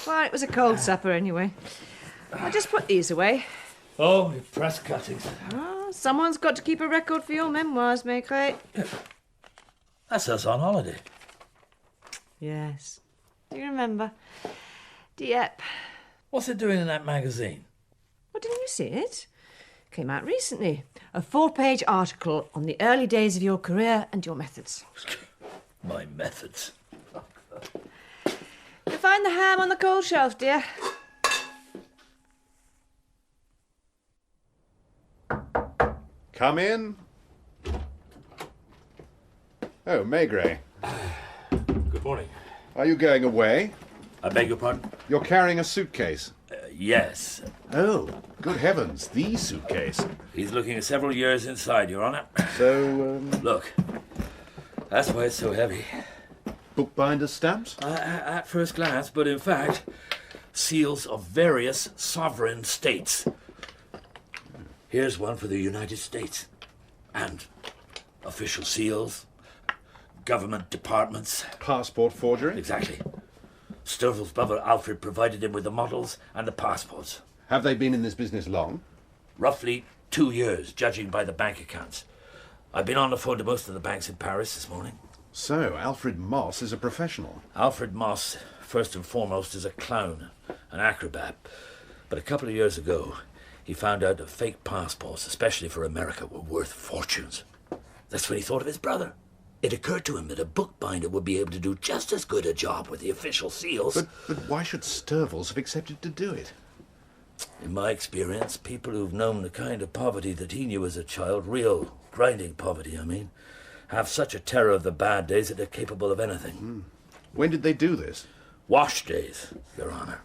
S24: Well, it was a cold supper anyway. I'll just put these away.
S21: Oh, your press cuttings.
S24: Oh, someone's got to keep a record for your memoirs, Maigret.
S21: That's us on holiday.
S24: Yes. Do you remember? Dieppe.
S21: What's it doing in that magazine?
S24: Well, didn't you see it? Came out recently. A 4-page article on the early days of your career and your methods.
S21: My methods.
S24: You'll find the ham on the coal shelf, dear.
S5: Come in. Oh, Maigret.
S21: Good morning.
S5: Are you going away?
S21: I beg your pardon?
S5: You're carrying a suitcase.
S21: Yes.
S5: Oh, good heavens, the suitcase.
S21: He's looking at several years inside, Your Honour.
S5: So,
S21: Look, that's why it's so heavy.
S5: Bookbinder stamps?
S21: At first glance, but in fact, seals of various sovereign states. Here's one for the United States. And official seals, government departments.
S5: Passport forgery?
S21: Exactly. Sturville's brother Alfred provided him with the models and the passports.
S5: Have they been in this business long?
S21: Roughly 2 years, judging by the bank accounts. I've been on the phone to most of the banks in Paris this morning.
S5: So, Alfred Moss is a professional.
S21: Alfred Moss, first and foremost, is a clown, an acrobat. But a couple of years ago, he found out that fake passports, especially for America, were worth fortunes. That's when he thought of his brother. It occurred to him that a bookbinder would be able to do just as good a job with the official seals.
S5: But why should Sturvilles have accepted to do it?
S21: In my experience, people who've known the kind of poverty that he knew as a child, real grinding poverty, I mean, have such a terror of the bad days that they're capable of anything.
S5: When did they do this?
S21: Wash days, Your Honour.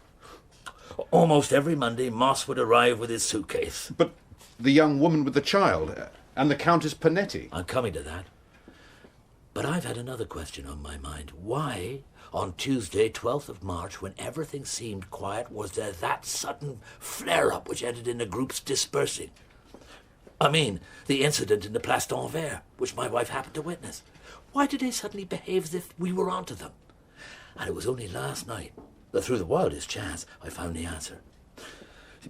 S21: Almost every Monday, Moss would arrive with his suitcase.
S5: But the young woman with the child, and the Countess Panetti.
S21: I'm coming to that. But I've had another question on my mind. Why, on Tuesday, 12th of March, when everything seemed quiet, was there that sudden flare-up which ended in the groups dispersing? I mean, the incident in the Place d'Anvers, which my wife happened to witness. Why did they suddenly behave as if we were onto them? And it was only last night that through the wildest chance I found the answer.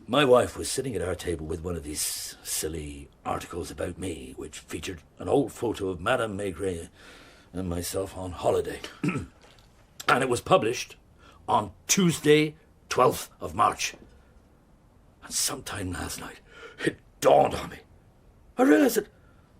S21: My wife was sitting at our table with one of these silly articles about me, which featured an old photo of Madame Maigret and myself on holiday. And it was published on Tuesday, 12th of March. And sometime last night, it dawned on me. I realized that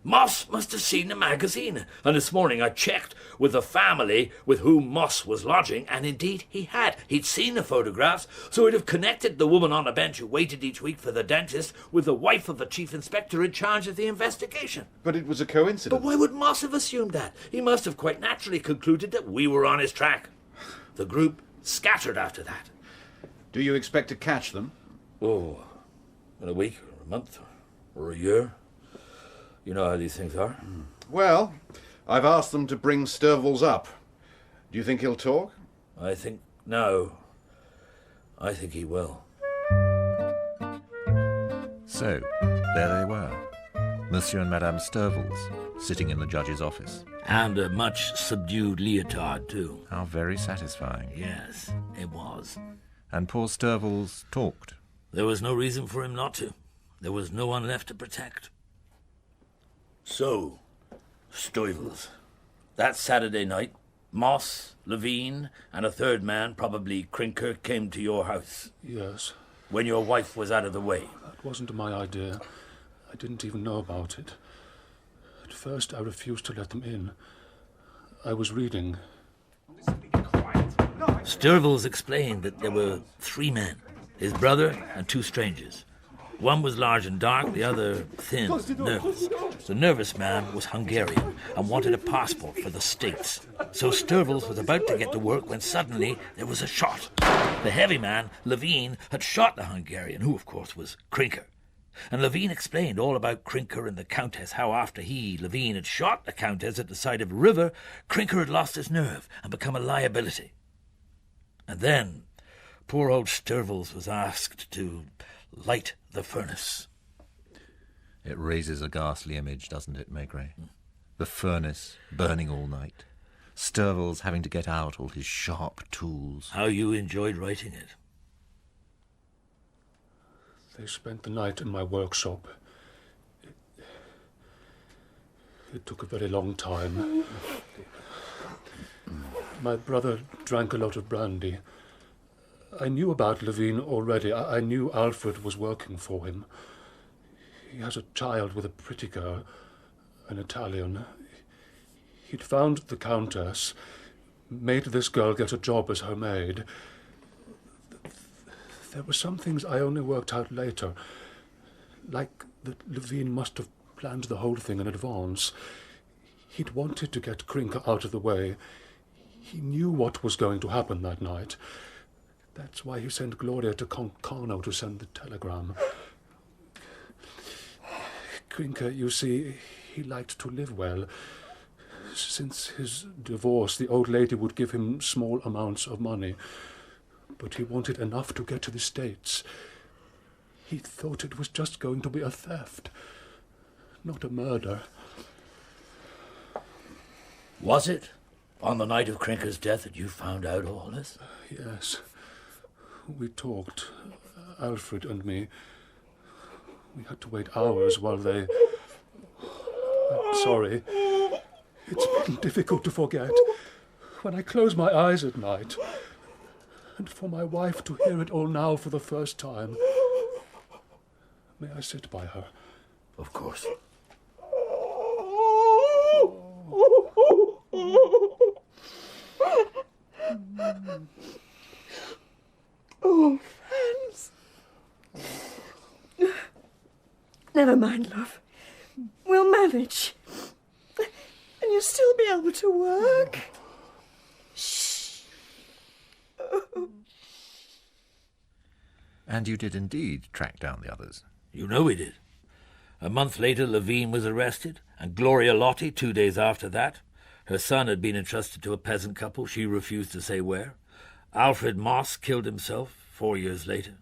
S21: Moss must have seen the magazine, and this morning I checked with the family with whom Moss was lodging, and indeed he had. He'd seen the photographs, so he'd have connected the woman on the bench who waited each week for the dentist with the wife of the chief inspector in charge of the investigation.
S5: But it was a coincidence.
S21: But why would Moss have assumed that? He must have quite naturally concluded that we were on his track. The group scattered after that.
S5: Do you expect to catch them?
S21: Oh, in a week, or a month, or a year. You know how these things are.
S5: Well, I've asked them to bring Sturvilles up. Do you think he'll talk?
S21: I think no. I think he will.
S22: So, there they were. Monsieur and Madame Sturvilles, sitting in the judge's office.
S21: And a much subdued Leotard, too.
S22: How very satisfying.
S21: Yes, it was.
S22: And poor Sturvilles talked.
S21: There was no reason for him not to. There was no one left to protect. So, Sturvilles, that Saturday night, Moss, Levine, and a third man, probably Crinker, came to your house.
S23: Yes.
S21: When your wife was out of the way.
S23: That wasn't my idea. I didn't even know about it. At first, I refused to let them in. I was reading.
S21: Sturvels explained that there were 3 men, his brother and 2 strangers. One was large and dark, the other thin, nervous. The nervous man was Hungarian and wanted a passport for the States. So Sturvels was about to get to work when suddenly there was a shot. The heavy man, Levine, had shot the Hungarian, who of course was Crinker. And Levine explained all about Crinker and the Countess, how after he, Levine, had shot the Countess at the side of a river, Crinker had lost his nerve and become a liability. And then poor old Sturvels was asked to light the furnace.
S22: It raises a ghastly image, doesn't it, Maigret? The furnace burning all night. Sturvels having to get out all his sharp tools.
S21: How you enjoyed writing it.
S23: They spent the night in my workshop. It took a very long time. My brother drank a lot of brandy. I knew about Levine already. I knew Alfred was working for him. He has a child with a pretty girl, an Italian. He'd found the Countess, made this girl get a job as her maid. There were some things I only worked out later, like that Levine must have planned the whole thing in advance. He'd wanted to get Crinker out of the way. He knew what was going to happen that night. That's why he sent Gloria to Concarneau to send the telegram. Crinker, you see, he liked to live well. Since his divorce, the old lady would give him small amounts of money. But he wanted enough to get to the States. He thought it was just going to be a theft, not a murder.
S21: Was it on the night of Crinker's death that you found out all this?
S23: Yes. We talked, Alfred and me. We had to wait hours while they... I'm sorry. It's been difficult to forget. When I close my eyes at night, and for my wife to hear it all now for the first time. May I sit by her?
S21: Of course.
S24: Oh, Franz. Never mind, love. We'll manage. And you'll still be able to work. Shh. Oh.
S22: And you did indeed track down the others.
S21: You know we did. A month later, Levine was arrested, and Gloria Lotti 2 days after that. Her son had been entrusted to a peasant couple. She refused to say where. Alfred Moss killed himself 4 years later.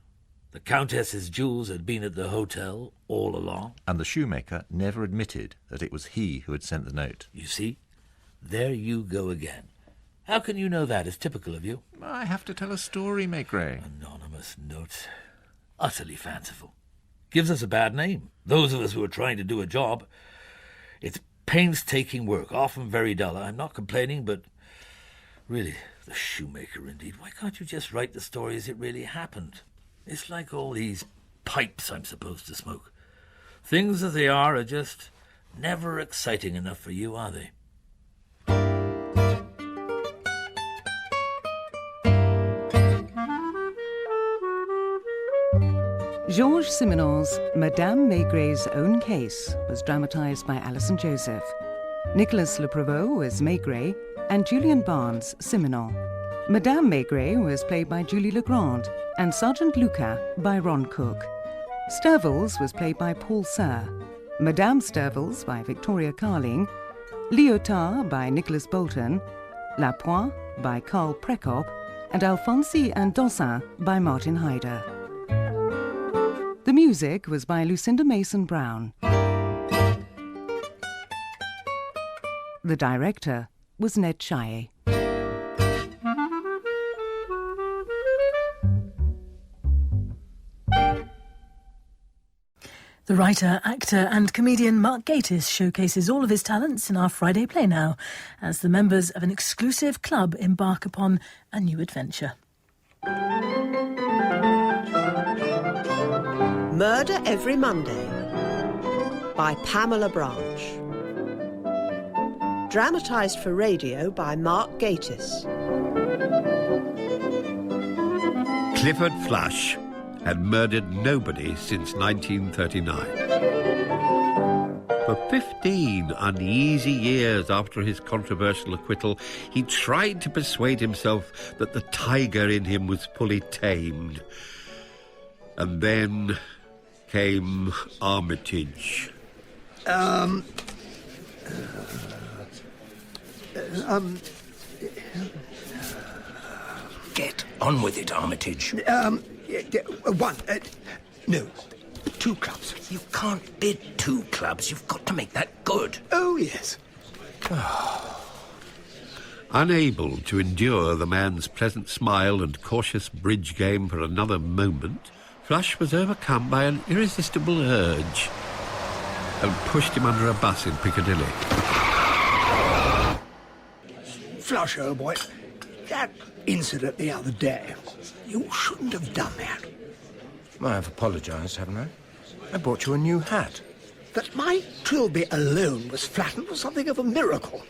S21: The Countess's jewels had been at the hotel all along.
S22: And the shoemaker never admitted that it was he who had sent the note.
S21: You see? There you go again. How can you know that? It's typical of you.
S22: I have to tell a story, Maigret.
S21: Anonymous notes. Utterly fanciful. Gives us a bad name. Those of us who are trying to do a job. It's painstaking work, often very dull. I'm not complaining, but really, the shoemaker indeed. Why can't you just write the story as it really happened? It's like all these pipes I'm supposed to smoke. Things as they are just never exciting enough for you, are they?
S20: Georges Simenon's Madame Maigret's Own Case was dramatised by Alison Joseph. Nicolas Le Prevost was Maigret and Julian Barnes Simenon. Madame Maigret was played by Julie Legrand and Sergeant Lucas by Ron Cook. Sturvels was played by Paul Sir, Madame Sturvels by Victoria Carling, Lyotard by Nicholas Bolton, Lapointe by Carl Prekop, and Alfonsi and Dossin by Martin Hyder. The music was by Lucinda Mason-Brown. The director was Ned Chaillet.
S10: The writer, actor and comedian Mark Gatiss showcases all of his talents in our Friday play now, as the members of an exclusive club embark upon a new adventure.
S13: Murder Every Monday by Pamela Branch. Dramatised for radio by Mark Gatiss.
S15: Clifford Flush had murdered nobody since 1939. For 15 uneasy years after his controversial acquittal, he tried to persuade himself that the tiger in him was fully tamed. And then came Armitage.
S16: Get on with it, Armitage. No, 2 clubs. You can't bid 2 clubs. You've got to make that good.
S25: Oh, yes.
S15: Unable to endure the man's pleasant smile and cautious bridge game for another moment, Flush was overcome by an irresistible urge and pushed him under a bus in Piccadilly.
S25: Flush, old boy, that incident the other day, you shouldn't have done that.
S16: I've apologised, haven't I? I bought you a new hat.
S25: That my trilby alone was flattened was something of a miracle.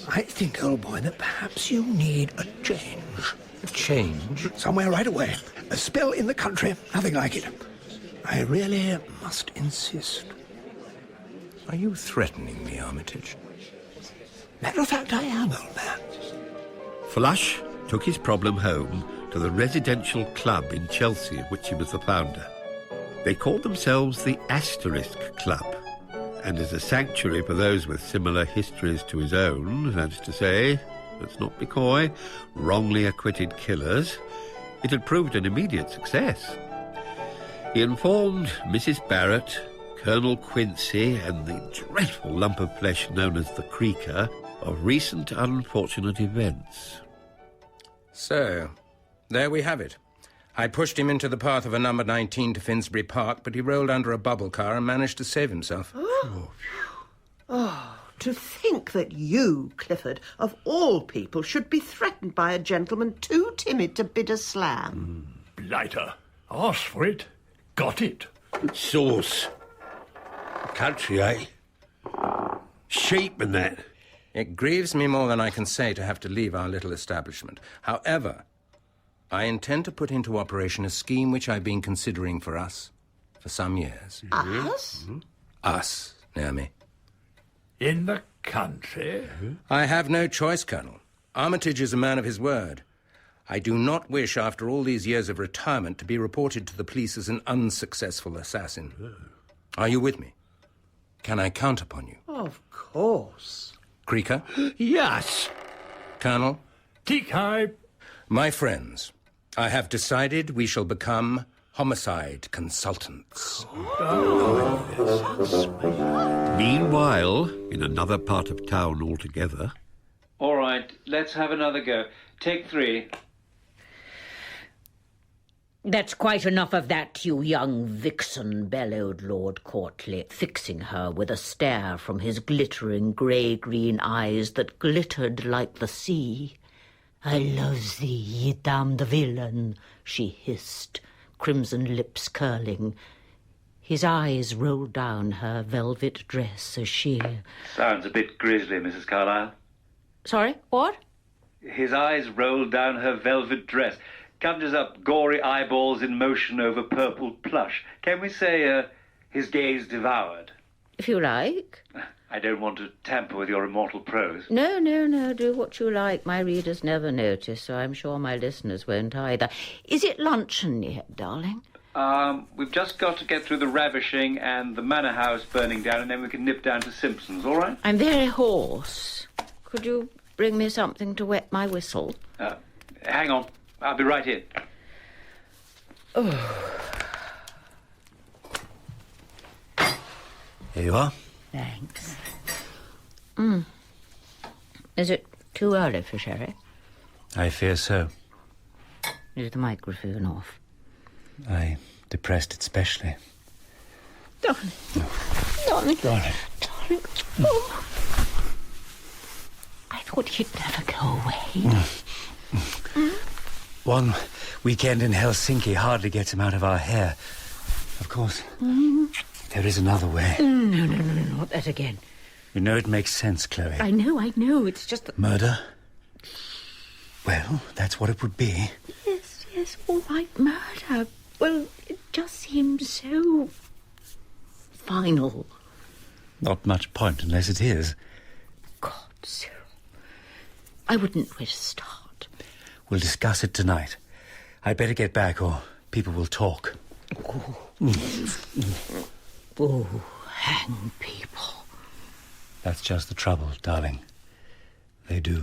S25: I think, old boy, that perhaps you need a change.
S16: A change?
S25: Somewhere right away. A spell in the country, nothing like it. I really must insist.
S16: Are you threatening me, Armitage?
S25: Matter of fact, I am, old man.
S15: Flush took his problem home to the residential club in Chelsea of which he was the founder. They called themselves the Asterisk Club, and as a sanctuary for those with similar histories to his own, that is to say, let's not be coy, wrongly acquitted killers, it had proved an immediate success. He informed Mrs. Barrett, Colonel Quincy, and the dreadful lump of flesh known as the Creaker of recent unfortunate events.
S16: So, there we have it. I pushed him into the path of a number 19 to Finsbury Park, but he rolled under a bubble car and managed to save himself.
S13: Oh, to think that you, Clifford, of all people, should be threatened by a gentleman too timid to bid a slam.
S25: Blighter. Asked for it. Got it.
S15: Sauce. Country, eh? Sheep and that.
S16: It grieves me more than I can say to have to leave our little establishment. However, I intend to put into operation a scheme which I've been considering for us for some years.
S13: Us?
S16: Us, Naomi.
S25: In the country?
S16: I have no choice, Colonel. Armitage is a man of his word. I do not wish, after all these years of retirement, to be reported to the police as an unsuccessful assassin. Are you with me? Can I count upon you?
S13: Of course.
S16: Creaker?
S25: Yes.
S16: Colonel?
S25: T-Kai.
S16: My friends, I have decided we shall become homicide consultants.
S15: Meanwhile, in another part of town altogether...
S26: All right, let's have another go. Take 3.
S27: That's quite enough of that, you young vixen, bellowed Lord Courtly, fixing her with a stare from his glittering grey-green eyes that glittered like the sea. I love thee, ye damned villain, she hissed, crimson lips curling. His eyes rolled down her velvet dress as she...
S26: Sounds a bit grisly, Mrs. Carlyle.
S27: Sorry, what?
S26: His eyes rolled down her velvet dress. Conjures up gory eyeballs in motion over purple plush. Can we say, his gaze devoured?
S27: If you like.
S26: I don't want to tamper with your immortal prose.
S27: No, do what you like. My readers never notice, so I'm sure my listeners won't either. Is it luncheon yet, darling?
S26: We've just got to get through the ravishing and the manor house burning down, and then we can nip down to Simpson's, all right?
S27: I'm very hoarse. Could you bring me something to wet my whistle?
S26: Hang on. I'll be right in.
S27: Oh.
S16: Here you are.
S27: Thanks. Is it too early for sherry?
S16: I fear so.
S27: Is the microphone off?
S16: I depressed it specially.
S27: Darling. Darling.
S23: Darling.
S27: Darling. Oh. I thought you'd never go away.
S26: One weekend in Helsinki hardly gets him out of our hair. Of course, there is another way.
S27: No, not that again.
S26: You know it makes sense, Chloe.
S27: I know, it's just that...
S26: Murder? Well, that's what it would be.
S27: Yes, all right, murder. Well, it just seems so... final.
S26: Not much point unless it is.
S27: God, Cyril. I wouldn't know where to start.
S26: We'll discuss it tonight. I'd better get back or people will talk.
S27: Oh, hang people.
S26: That's just the trouble, darling. They do.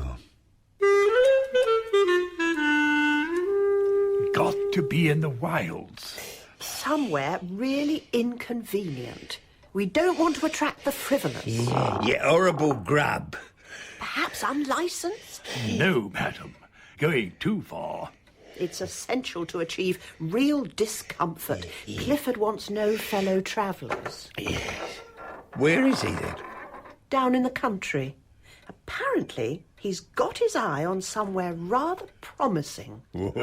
S25: Got to be in the wilds.
S13: Somewhere really inconvenient. We don't want to attract the frivolous.
S25: You horrible grab.
S13: Perhaps unlicensed?
S25: No, madam. Going too far.
S13: It's essential to achieve real discomfort. Clifford wants no fellow travellers.
S25: Where is he, then?
S13: Down in the country. Apparently, he's got his eye on somewhere rather promising.
S25: There's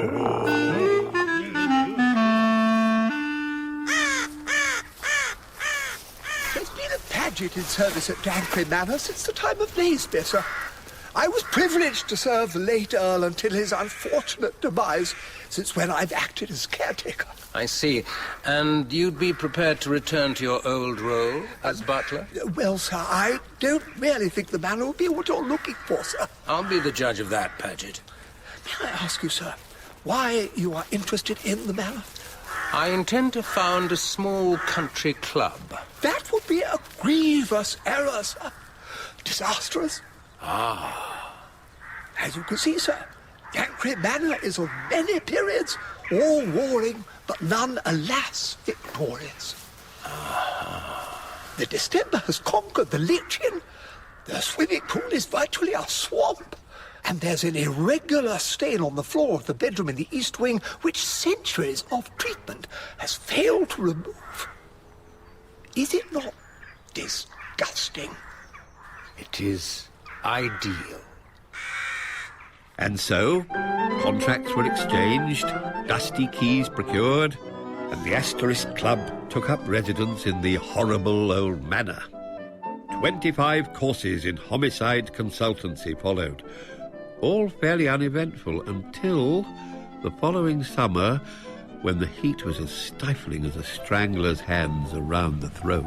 S25: been a pageant in service at Dancre Manor since the time of Naseby, sir. I was privileged to serve the late Earl until his unfortunate demise, since when I've acted as caretaker.
S16: I see. And you'd be prepared to return to your old role as butler?
S25: Well, sir, I don't really think the manor will be what you're looking for, sir.
S16: I'll be the judge of that, Paget.
S25: May I ask you, sir, why you are interested in the manor?
S16: I intend to found a small country club.
S25: That would be a grievous error, sir. Disastrous. As you can see, sir, Dancre Manor is of many periods, all warring, but none, alas, victorious. The distemper has conquered the lichen. The swimming pool is virtually a swamp. And there's an irregular stain on the floor of the bedroom in the east wing which centuries of treatment has failed to remove. Is it not disgusting?
S16: It is ideal.
S15: And so, contracts were exchanged, dusty keys procured, and the Asterisk Club took up residence in the horrible old manor. 25 courses in homicide consultancy followed, all fairly uneventful until the following summer, when the heat was as stifling as a strangler's hands around the throat.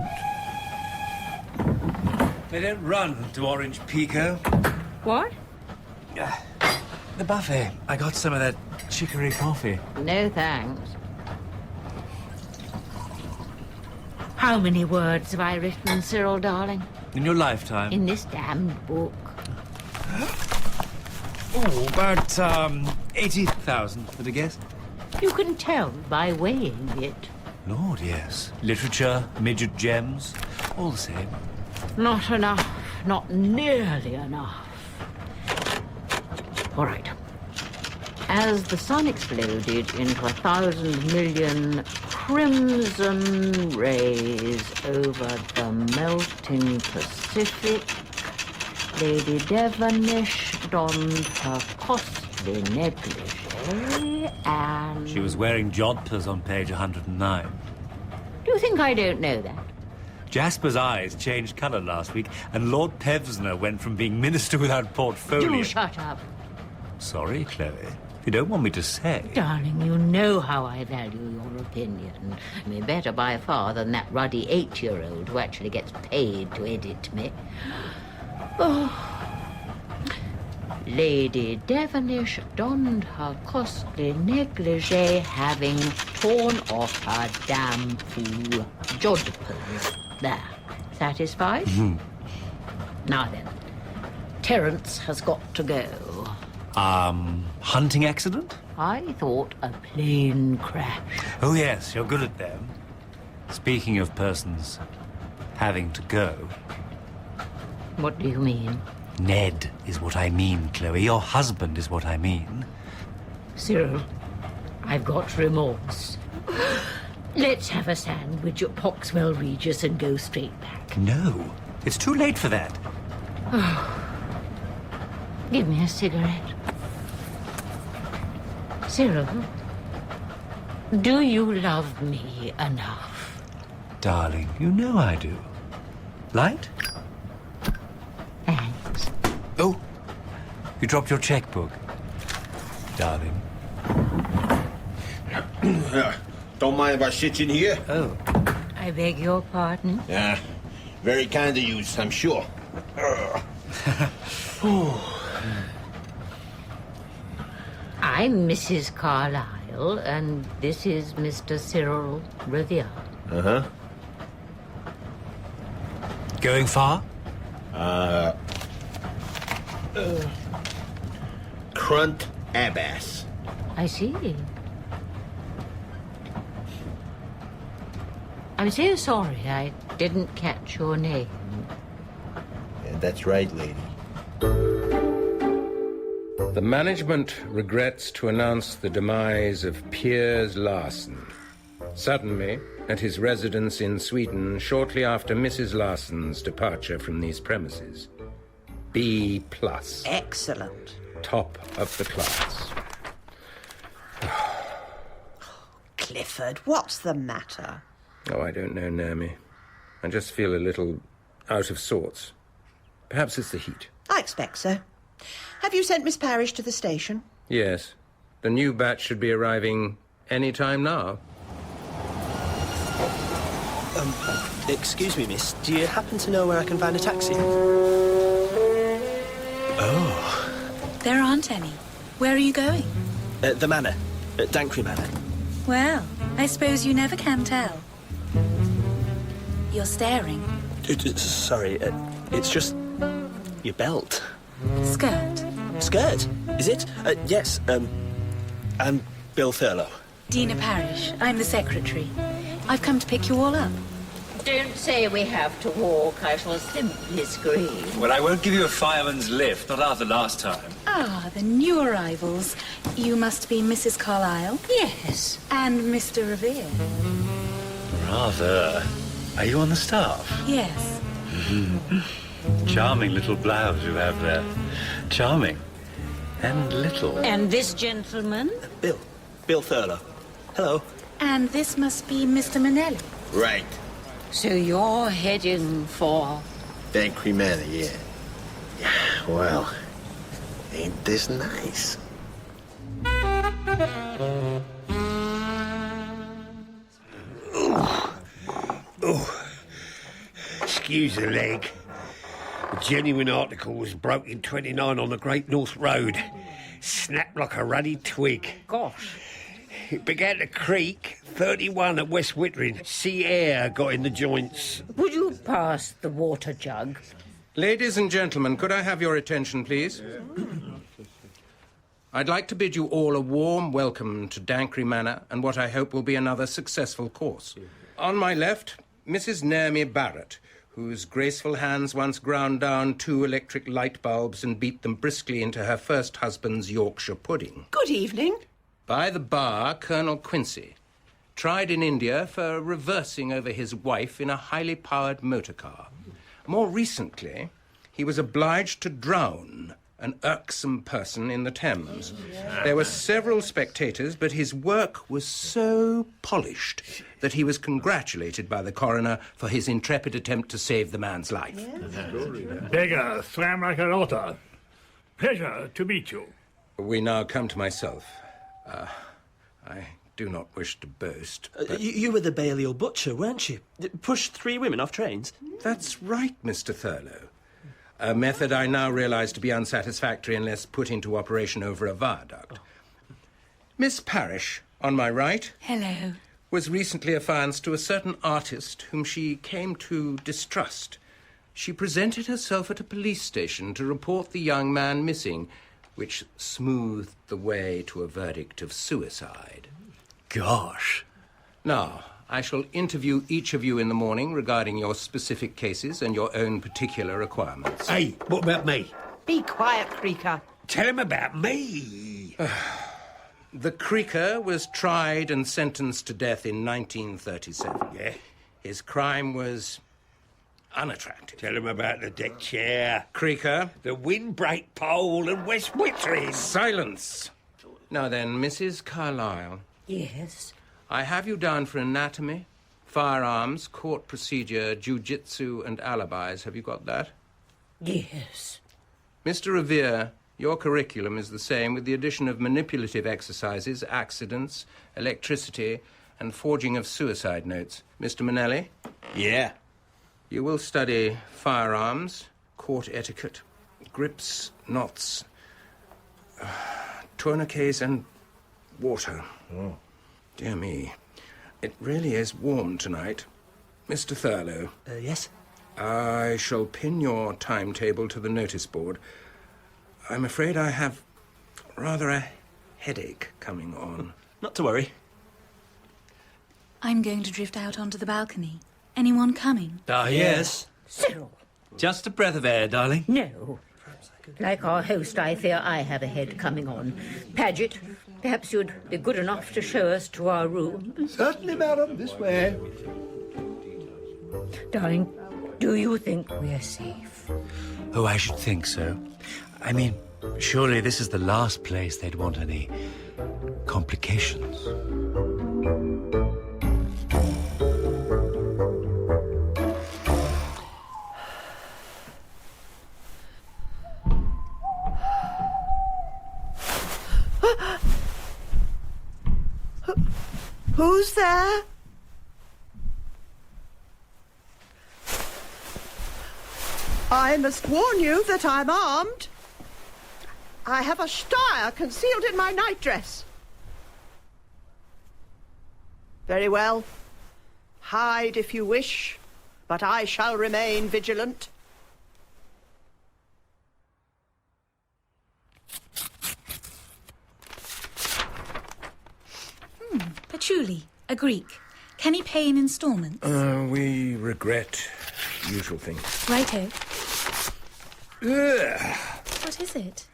S26: They don't run to Orange Pico.
S27: What?
S26: The buffet. I got some of that chicory coffee.
S27: No thanks. How many words have I written, Cyril, darling?
S26: In your lifetime?
S27: In this damned book.
S26: Oh, about 80,000, would I guess?
S27: You can tell by weighing it.
S26: Lord, yes. Literature, midget gems, all the same.
S27: Not enough. Not nearly enough. All right. As the sun exploded into 1,000 million crimson rays over the melting Pacific, Lady Devonish donned her costly negligee and...
S26: She was wearing jodhpurs on page 109.
S27: Do you think I don't know that?
S26: Jasper's eyes changed colour last week, and Lord Pevsner went from being minister without portfolio...
S27: Do shut up.
S26: Sorry, Chloe. If you don't want me to say...
S27: Darling, you know how I value your opinion. I mean, better by far than that ruddy 8-year-old who actually gets paid to edit me. Oh. Lady Devonish donned her costly negligee, having torn off her damn fool jodhpurs. There. Satisfied?
S26: Mm-hmm.
S27: Now then, Terence has got to go.
S26: Hunting accident?
S27: I thought a plane crash.
S26: Oh, yes, you're good at them. Speaking of persons having to go...
S27: What do you mean?
S26: Ned is what I mean, Chloe. Your husband is what I mean.
S27: Cyril, I've got remorse. Let's have a sandwich at Poxwell Regis and go straight back.
S1: No, it's too late for that.
S27: Oh. Give me a cigarette. Cyril, do you love me enough?
S1: Darling, you know I do. Light?
S27: Thanks.
S1: Oh, you dropped your checkbook. Darling.
S3: Don't mind if I sit in here?
S1: Oh.
S27: I beg your pardon?
S3: Yeah, very kind of you, I'm sure.
S27: I'm Mrs. Carlyle, and this is Mr. Cyril Revere.
S3: Uh-huh.
S1: Going far?
S3: Crunt Abbas.
S27: I see. I'm so sorry I didn't catch your name.
S3: Yeah, that's right, lady.
S16: The management regrets to announce the demise of Piers Larsen. Suddenly, at his residence in Sweden shortly after Mrs. Larsen's departure from these premises. B+.
S13: Excellent.
S16: Top of the class.
S13: Clifford, what's the matter?
S16: Oh, I don't know, Naomi. I just feel a little out of sorts. Perhaps it's the heat.
S13: I expect so. Have you sent Miss Parrish to the station?
S16: Yes. The new batch should be arriving any time now.
S11: Excuse me, miss. Do you happen to know where I can find a taxi? Oh.
S4: There aren't any. Where are you going?
S11: The manor. Dankry Manor.
S4: Well, I suppose you never can tell. You're staring.
S11: Sorry, it's just your belt.
S4: Skirt.
S11: Skirt? Is it? Yes, I'm Bill Thurlow.
S4: Dina Parrish. I'm the secretary. I've come to pick you all up.
S27: Don't say we have to walk. I shall simply scream.
S1: Well, I won't give you a fireman's lift, not after last time.
S4: Ah, the new arrivals. You must be Mrs. Carlyle?
S27: Yes.
S4: And Mr. Revere?
S1: Rather. Are you on the staff?
S4: Yes.
S1: Charming little blouse you have there. Charming. And little.
S27: And this gentleman?
S11: Bill Thurlow. Hello.
S4: And this must be Mr. Manelli.
S3: Right.
S27: So you're heading for...
S3: Dankry Manor, yeah. Well, ain't this nice? Oh, excuse the leg. A genuine article was broke in 29 on the Great North Road. Snapped like a ruddy twig.
S27: Gosh.
S3: It began to creak. 31 at West Wittering. Sea air got in the joints.
S27: Would you pass the water jug?
S16: Ladies and gentlemen, could I have your attention, please? I'd like to bid you all a warm welcome to Dankry Manor and what I hope will be another successful course. On my left, Mrs. Naomi Barrett, whose graceful hands once ground down 2 electric light bulbs and beat them briskly into her first husband's Yorkshire pudding.
S13: Good evening.
S16: By the bar, Colonel Quincy, tried in India for reversing over his wife in a highly powered motor car. More recently, he was obliged to drown an irksome person in the Thames. There were several spectators, but his work was so polished that he was congratulated by the coroner for his intrepid attempt to save the man's life.
S14: Beggar swam like an otter. Pleasure to meet you.
S16: We now come to myself. I do not wish to boast, but...
S11: You were the Balliol butcher, weren't you? Pushed 3 women off trains?
S16: That's right, Mr. Thurlow. A method I now realise to be unsatisfactory unless put into operation over a viaduct. Miss Parrish, on my right...
S4: Hello.
S16: ...was recently affianced to a certain artist whom she came to distrust. She presented herself at a police station to report the young man missing, which smoothed the way to a verdict of suicide.
S11: Gosh.
S16: Now, I shall interview each of you in the morning regarding your specific cases and your own particular requirements.
S3: Hey, what about me?
S13: Be quiet, Creaker.
S3: Tell him about me.
S16: The Creaker was tried and sentenced to death in 1937.
S3: Yeah.
S16: His crime was unattractive.
S3: Tell him about the deck chair,
S16: Creaker.
S3: the windbreak pole, and West Wittering.
S16: Silence. Now then, Mrs. Carlyle.
S27: Yes?
S16: I have you down for anatomy, firearms, court procedure, jiu-jitsu, and alibis. Have you got that?
S27: Yes.
S16: Mr. Revere, your curriculum is the same with the addition of manipulative exercises, accidents, electricity, and forging of suicide notes. Mr. Manelli?
S3: Yeah.
S16: You will study firearms, court etiquette, grips, knots, tourniquets, and water.
S3: Oh.
S16: Dear me, it really is warm tonight. Mr. Thurlow.
S11: Yes?
S16: I shall pin your timetable to the notice board. I'm afraid I have rather a headache coming on.
S11: Not to worry.
S4: I'm going to drift out onto the balcony. Anyone coming?
S1: Yes.
S27: Cyril.
S1: Just a breath of air, darling.
S27: No. Like our host, I fear I have a head coming on. Paget, perhaps you'd be good enough to show us to our room.
S25: Certainly, madam. This way.
S27: Darling, do you think we're safe?
S1: Oh, I should think so. I mean, surely this is the last place they'd want any complications.
S13: Who's there? I must warn you that I'm armed. I have a Steyr concealed in my nightdress. Very well. Hide if you wish, but I shall remain vigilant.
S4: Patchouli, a Greek. Can he pay in instalments?
S16: We regret usual things.
S4: Righto.
S16: Ugh.
S4: What is it?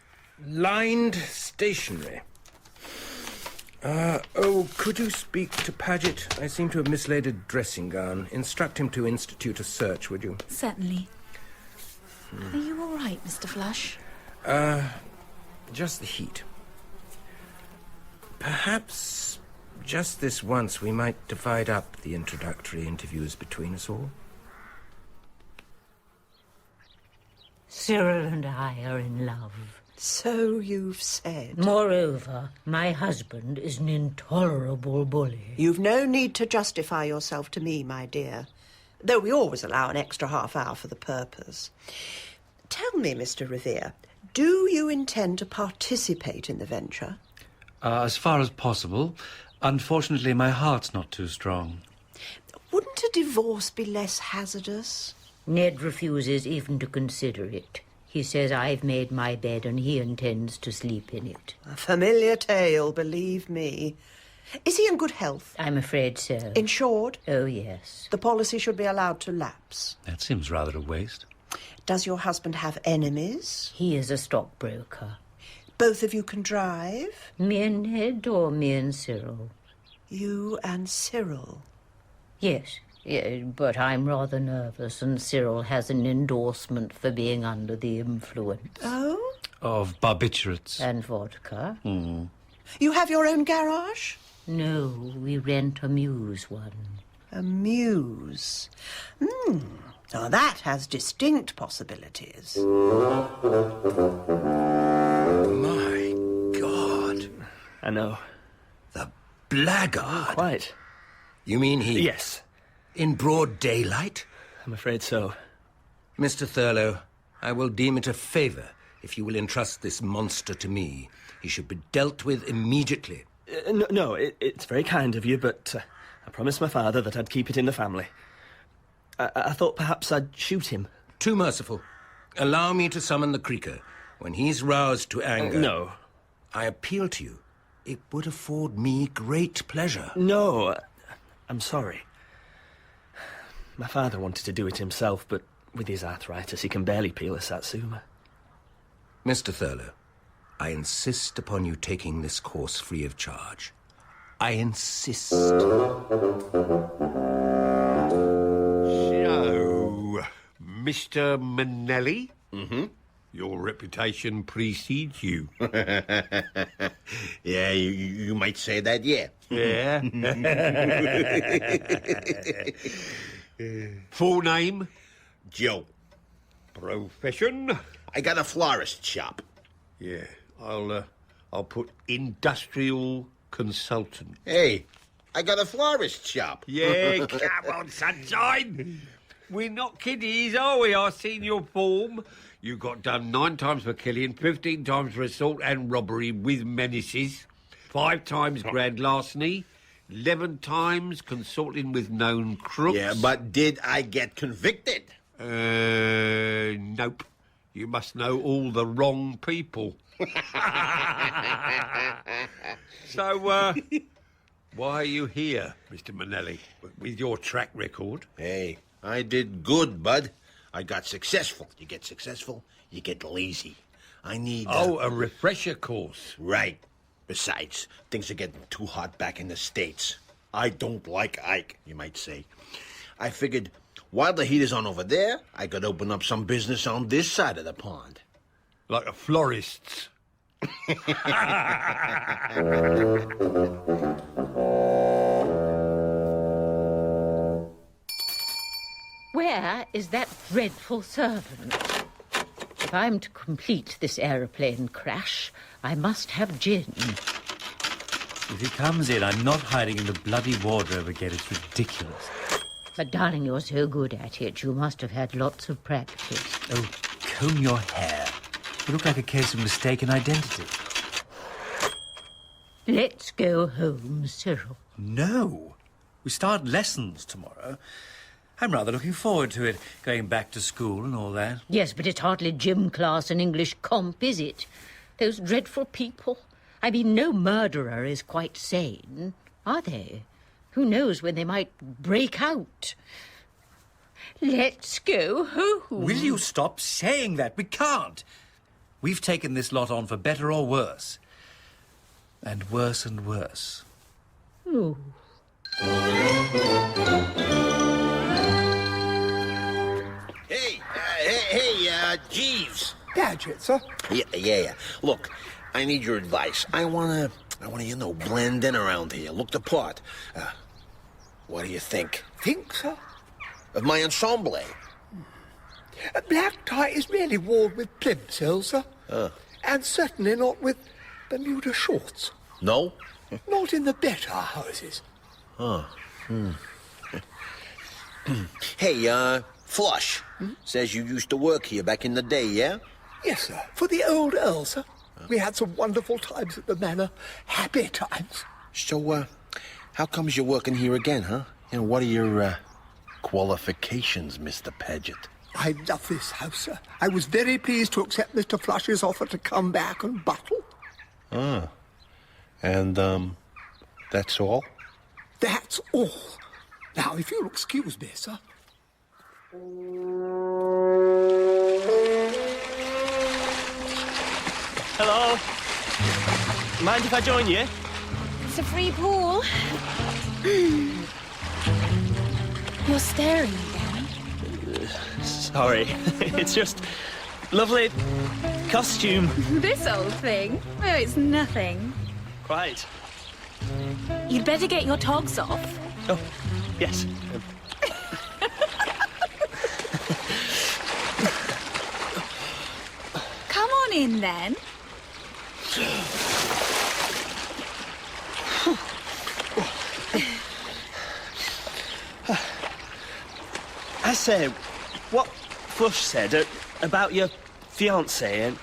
S16: Lined stationery. Could you speak to Paget? I seem to have mislaid a dressing gown. Instruct him to institute a search, would you?
S4: Certainly. Are you all right, Mr. Flush?
S16: Just the heat. Perhaps just this once we might divide up the introductory interviews between us all.
S27: Cyril and I are in love.
S13: So you've said.
S27: Moreover, my husband is an intolerable bully.
S13: You've no need to justify yourself to me, my dear, though we always allow an extra half hour for the purpose. Tell me, Mr. Revere, do you intend to participate in the venture?
S1: As far as possible. Unfortunately, my heart's not too strong.
S13: Wouldn't a divorce be less hazardous?
S27: Ned refuses even to consider it. He says I've made my bed and he intends to sleep in it.
S13: A familiar tale, believe me. Is he in good health?
S27: I'm afraid so.
S13: Insured?
S27: Oh, yes.
S13: The policy should be allowed to lapse.
S1: That seems rather a waste.
S13: Does your husband have enemies?
S27: He is a stockbroker.
S13: Both of you can drive?
S27: Me and Ned or me and Cyril?
S13: You and Cyril?
S27: Yes. Yeah, but I'm rather nervous, and Cyril has an endorsement for being under the influence.
S13: Oh?
S1: Of barbiturates.
S27: And vodka.
S13: You have your own garage?
S27: No, we rent a Muse one.
S13: A Muse? Now that has distinct possibilities.
S16: My God.
S11: I know.
S16: The blackguard.
S11: Quite.
S16: You mean he...
S11: Yes.
S16: In broad daylight?
S11: I'm afraid so.
S16: Mr. Thurlow, I will deem it a favour if you will entrust this monster to me. He should be dealt with immediately.
S11: No, it's very kind of you, but I promised my father that I'd keep it in the family. I thought perhaps I'd shoot him.
S16: Too merciful. Allow me to summon the Creaker. When he's roused to anger...
S11: No.
S16: I appeal to you. It would afford me great pleasure.
S11: No, I'm sorry. My father wanted to do it himself, but with his arthritis, he can barely peel a satsuma.
S16: Mr. Thurlow, I insist upon you taking this course free of charge. I insist.
S3: So, Mr. Manelli?
S15: Mm-hmm.
S3: Your reputation precedes you.
S15: Yeah, you might say that, yeah.
S3: Yeah? Full name?
S15: Joe.
S3: Profession?
S15: I got a florist shop.
S3: Yeah, I'll put industrial consultant.
S15: Hey, I got a florist shop.
S3: Yeah, come on, sunshine. We're not kiddies, are we? I've seen your form. You got done 9 times for killing, 15 times for assault and robbery with menaces, 5 times grand larceny, 11 times consorting with known crooks.
S15: Yeah, but did I get convicted?
S3: Nope. You must know all the wrong people. So, why are you here, Mr. Manelli, with your track record?
S15: Hey, I did good, bud. I got successful. You get successful, you get lazy. I need...
S3: a refresher course.
S15: Right. Besides, things are getting too hot back in the States. I don't like Ike, you might say. I figured, while the heat is on over there, I could open up some business on this side of the pond.
S3: Like a florist's.
S27: Where is that dreadful servant? If I'm to complete this aeroplane crash, I must have gin.
S1: If he comes in, I'm not hiding in the bloody wardrobe again. It's ridiculous.
S27: But, darling, you're so good at it, you must have had lots of practice.
S1: Oh, comb your hair. You look like a case of mistaken identity.
S27: Let's go home, Cyril.
S1: No. We start lessons tomorrow. I'm rather looking forward to it, going back to school and all that.
S27: Yes, but it's hardly gym class and English comp, is it? Those dreadful people. I mean, no murderer is quite sane, are they? Who knows when they might break out? Let's go home.
S1: Will you stop saying that? We can't. We've taken this lot on for better or worse. And worse and worse.
S27: Oh.
S15: Hey, Jeeves.
S25: Gadget, sir?
S15: Yeah. Look, I need your advice. I wanna, blend in around here, look the part. What do you think?
S25: Think, sir?
S15: Of my ensemble?
S25: A black tie is merely worn with plimsoll, sir. And certainly not with Bermuda shorts.
S15: No?
S25: Not in the better houses.
S15: Hey, Flush. Says you used to work here back in the day, yeah?
S25: Yes, sir. For the old Earl, sir. We had some wonderful times at the manor. Happy times.
S15: So, how comes you're working here again, huh? You know, what are your, qualifications, Mr. Paget?
S25: I love this house, sir. I was very pleased to accept Mr. Flush's offer to come back and buttle.
S15: And, that's all?
S25: That's all. Now, if you'll excuse me, sir.
S11: Hello. Mind if I join you?
S4: It's a free pool. You're staring again.
S11: Sorry. It's just lovely costume.
S4: This old thing? Oh, it's nothing.
S11: Quite.
S4: You'd better get your togs off.
S11: Oh, yes.
S4: Come on in, then.
S11: I say, what Flush said about your fiancé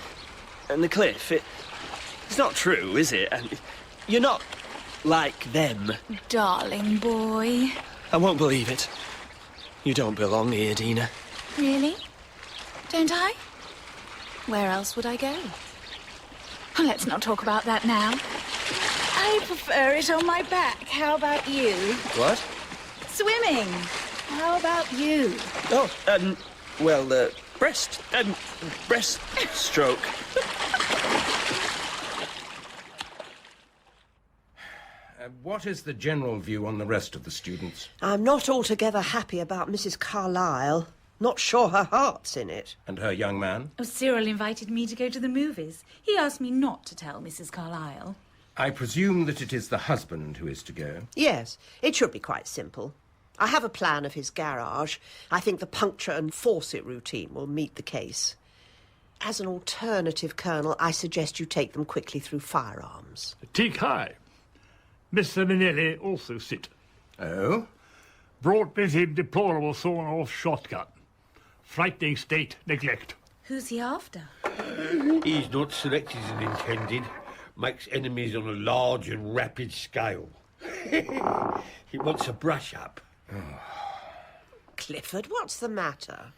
S11: and the cliff, it's not true, is it? And you're not like them.
S4: Darling boy.
S11: I won't believe it. You don't belong here, Dina.
S4: Really? Don't I? Where else would I go? Oh, let's not talk about that now. I prefer it on my back. How about you?
S11: What?
S4: Swimming. How about you?
S11: Oh, breaststroke.
S16: What is the general view on the rest of the students?
S13: I'm not altogether happy about Mrs. Carlyle. Not sure her heart's in it.
S16: And her young man?
S4: Oh, Cyril invited me to go to the movies. He asked me not to tell Mrs. Carlyle.
S16: I presume that it is the husband who is to go.
S13: Yes, it should be quite simple. I have a plan of his garage. I think the puncture and faucet routine will meet the case. As an alternative, Colonel, I suggest you take them quickly through firearms.
S14: Take high. Mr. Minelli also sit.
S16: Oh?
S14: Brought with him deplorable sawn-off shotgun. Frightening state neglect.
S4: Who's he after?
S3: He's not selected as intended. Makes enemies on a large and rapid scale. He wants a brush-up.
S13: Clifford, what's the matter?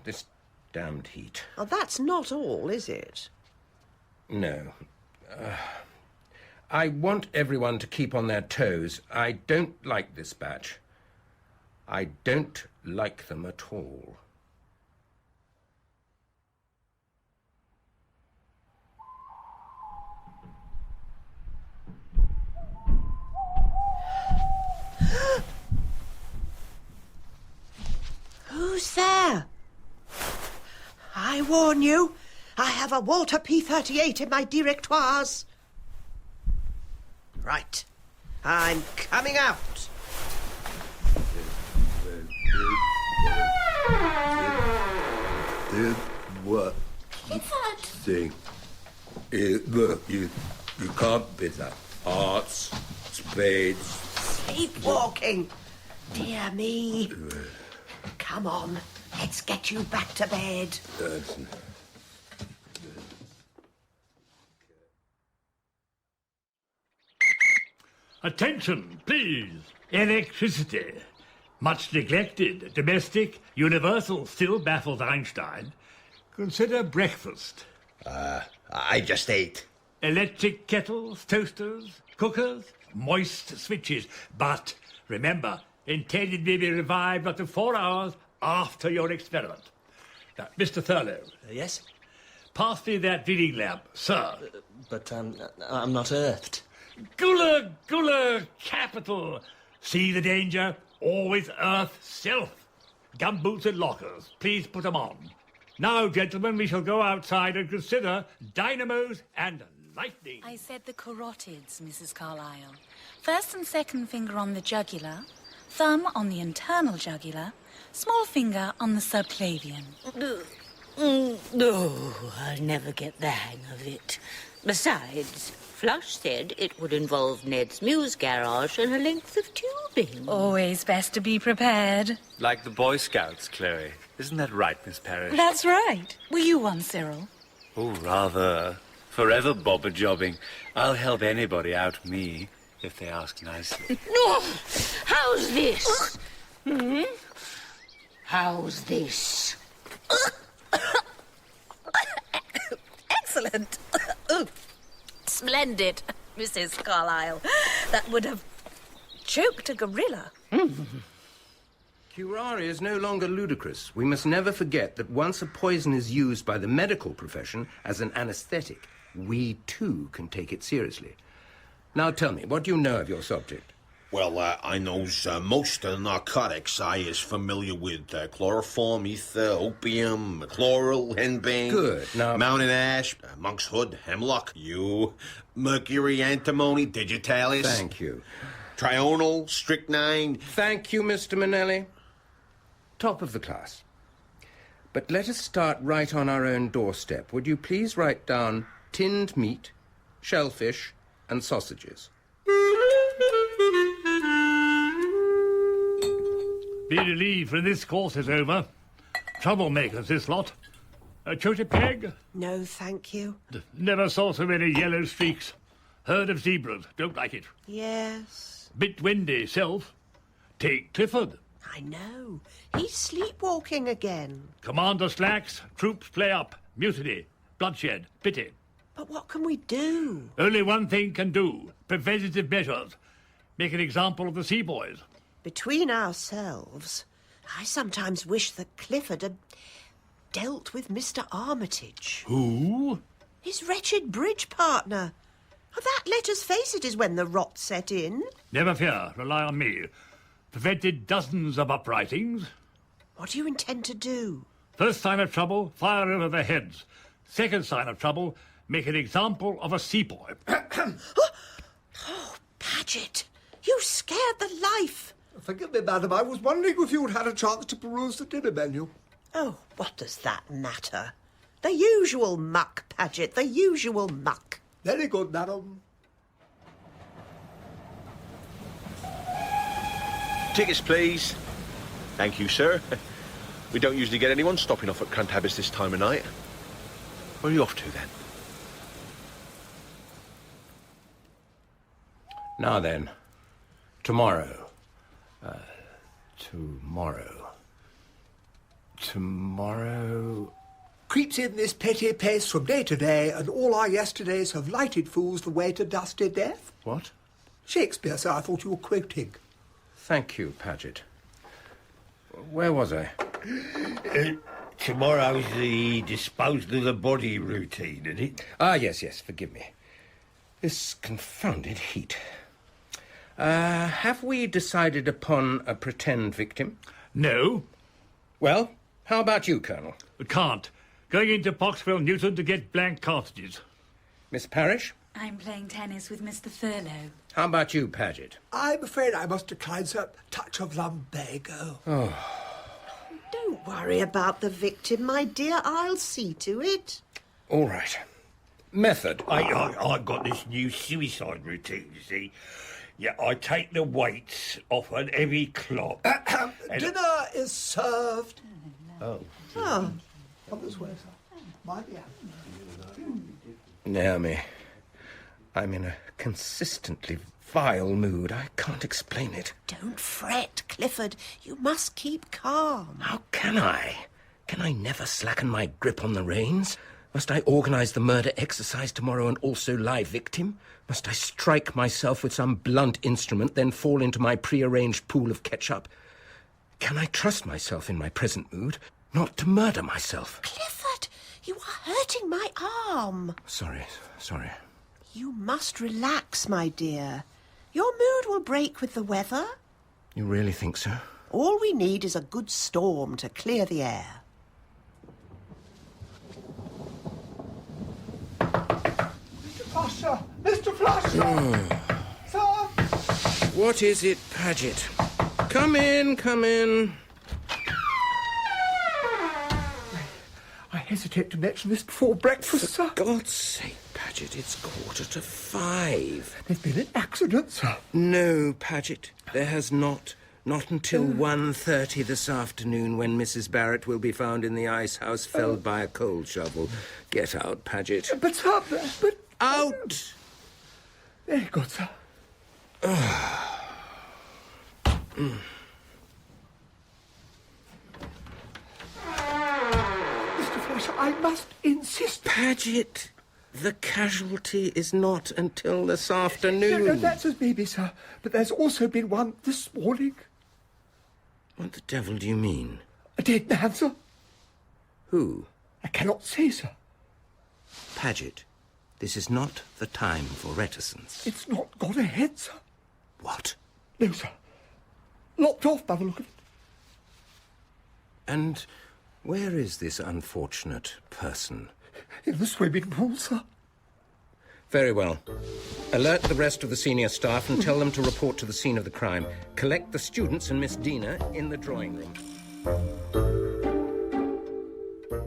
S16: This damned heat.
S13: Oh, that's not all, is it?
S16: No. I want everyone to keep on their toes. I don't like this batch. I don't like them at all.
S13: Who's there? I warn you, I have a Walter P38 in my directoires. Right. I'm coming out.
S15: Did what?
S4: Clifford!
S15: Thing. Look, you can't be that. Hearts, spades.
S13: Sleepwalking. Dear me. Come on, let's get you back to bed.
S14: Attention, please. Electricity. Much neglected, domestic, universal, still baffles Einstein. Consider breakfast.
S15: I just ate.
S14: Electric kettles, toasters, cookers, moist switches. But remember, intended may be revived up to 4 hours after your experiment. Now, Mr. Thurlow.
S11: Yes?
S14: Pass me that reading lamp, sir.
S11: But I'm not earthed.
S14: Gula, capital. See the danger? Always earth self. Gumboots and lockers. Please put 'em on. Now, gentlemen, we shall go outside and consider dynamos and lightning.
S4: I said the carotids, Mrs. Carlyle. First and second finger on the jugular, thumb on the internal jugular, small finger on the subclavian.
S27: No, I'll never get the hang of it. Besides, Flush said it would involve Ned's Muse garage and a length of tubing.
S4: Always best to be prepared.
S2: Like the Boy Scouts, Chloe. Isn't that right, Miss Parrish?
S4: That's right. Were you one, Cyril?
S2: Oh, rather. Forever bobber-jobbing. I'll help anybody out me, if they ask nicely.
S27: No! How's this? How's this?
S4: Excellent. Splendid, Mrs. Carlyle. That would have choked a gorilla.
S16: Curare is no longer ludicrous. We must never forget that once a poison is used by the medical profession as an anaesthetic, we too can take it seriously. Now tell me, what do you know of your subject?
S6: Well, I knows most of the narcotics. I is familiar with chloroform, ether, opium, chloral, henbane.
S16: Good. Now,
S6: mountain ash, monk's hood, hemlock, mercury, antimony, digitalis.
S16: Thank you.
S6: Trional, strychnine.
S16: Thank you, Mr. Manelli. Top of the class. But let us start right on our own doorstep. Would you please write down tinned meat, shellfish, and sausages?
S14: Be relieved when this course is over. Troublemakers, this lot. A chote peg?
S13: No, thank you.
S14: Never saw so many yellow streaks. Herd of zebras. Don't like it.
S13: Yes.
S14: Bit windy, self. Take Clifford.
S13: I know. He's sleepwalking again.
S14: Commander slacks. Troops play up. Mutiny. Bloodshed. Pity.
S13: But what can we do?
S14: Only one thing can do. Preventative measures. Make an example of the Seaboys.
S13: Between ourselves, I sometimes wish that Clifford had dealt with Mr. Armitage.
S14: Who?
S13: His wretched bridge partner. Oh, that, let us face it, is when the rot set in.
S14: Never fear, rely on me. Prevented dozens of uprisings.
S13: What do you intend to do?
S14: First sign of trouble, fire over their heads. Second sign of trouble, make an example of a sepoy.
S13: Oh, Paget, you scared the life.
S25: Forgive me, madam. I was wondering if you'd had a chance to peruse the dinner menu.
S13: Oh, what does that matter? The usual muck, Paget, the usual muck.
S25: Very good, madam.
S6: Tickets, please. Thank you, sir. We don't usually get anyone stopping off at Cantabis this time of night. Where are you off to, then?
S16: Now then, tomorrow. Tomorrow...
S25: Creeps in this petty pace from day to day, and all our yesterdays have lighted fools the way to dusty death.
S16: What?
S25: Shakespeare, sir, I thought you were quoting.
S16: Thank you, Paget. Where was I?
S3: Tomorrow's the disposal of the body routine, isn't it?
S16: Ah, yes, forgive me. This confounded heat. Have we decided upon a pretend victim?
S14: No.
S16: Well, how about you, Colonel?
S14: Can't. Going into Poxville Newton to get blank cartridges.
S16: Miss Parrish?
S4: I'm playing tennis with Mr. Thurlow.
S16: How about you, Paget?
S25: I'm afraid I must decline, sir. Touch of lumbago.
S16: Oh.
S13: Don't worry about the victim, my dear. I'll see to it.
S16: All right. Method.
S3: I got this new suicide routine, you see. Yeah, I take the weights off an heavy clock.
S25: Dinner is served.
S3: Oh.
S25: Oh. Come this way, sir. My dear.
S16: Naomi, I'm in a consistently vile mood. I can't explain it.
S13: Don't fret, Clifford. You must keep calm.
S16: How can I? Can I never slacken my grip on the reins? Must I organise the murder exercise tomorrow and also lie victim? Must I strike myself with some blunt instrument, then fall into my prearranged pool of ketchup? Can I trust myself in my present mood not to murder myself?
S13: Clifford, you are hurting my arm.
S16: Sorry.
S13: You must relax, my dear. Your mood will break with the weather.
S16: You really think so?
S13: All we need is a good storm to clear the air.
S25: Mr. Flusher! Mr. Flusher! Sir!
S16: What is it, Paget? Come in.
S25: I hesitate to mention this before breakfast, sir.
S16: For God's sake, Paget, it's 5:15.
S25: There's been an accident, sir.
S16: No, Paget, there has not. Not until 1:30 this afternoon, when Mrs. Barrett will be found in the ice house, felled by a coal shovel. Get out, Paget.
S25: But, sir, but...
S16: Out!
S25: Very good, sir. Mr. Flusher, I must insist...
S16: Paget, the casualty is not until this afternoon.
S25: No, that's as maybe, sir. But there's also been one this morning.
S16: What the devil do you mean?
S25: A dead man, sir.
S16: Who?
S25: I cannot say, sir.
S16: Paget, this is not the time for reticence.
S25: It's not got ahead, sir.
S16: What?
S25: No, sir. Locked off by the look of it.
S16: And where is this unfortunate person?
S25: In the swimming pool, sir.
S16: Very well. Alert the rest of the senior staff and tell them to report to the scene of the crime. Collect the students and Miss Dina in the drawing room.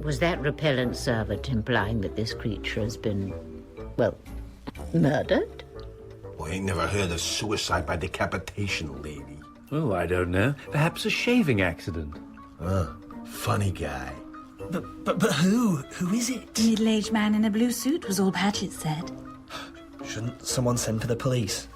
S27: Was that repellent servant implying that this creature has been, well, murdered?
S6: Well, I ain't never heard of suicide by decapitation, lady.
S26: Oh, I don't know. Perhaps a shaving accident.
S6: Funny guy.
S7: But who? Who is it?
S4: A middle-aged man in a blue suit was all Paget said.
S7: Shouldn't someone send for the police?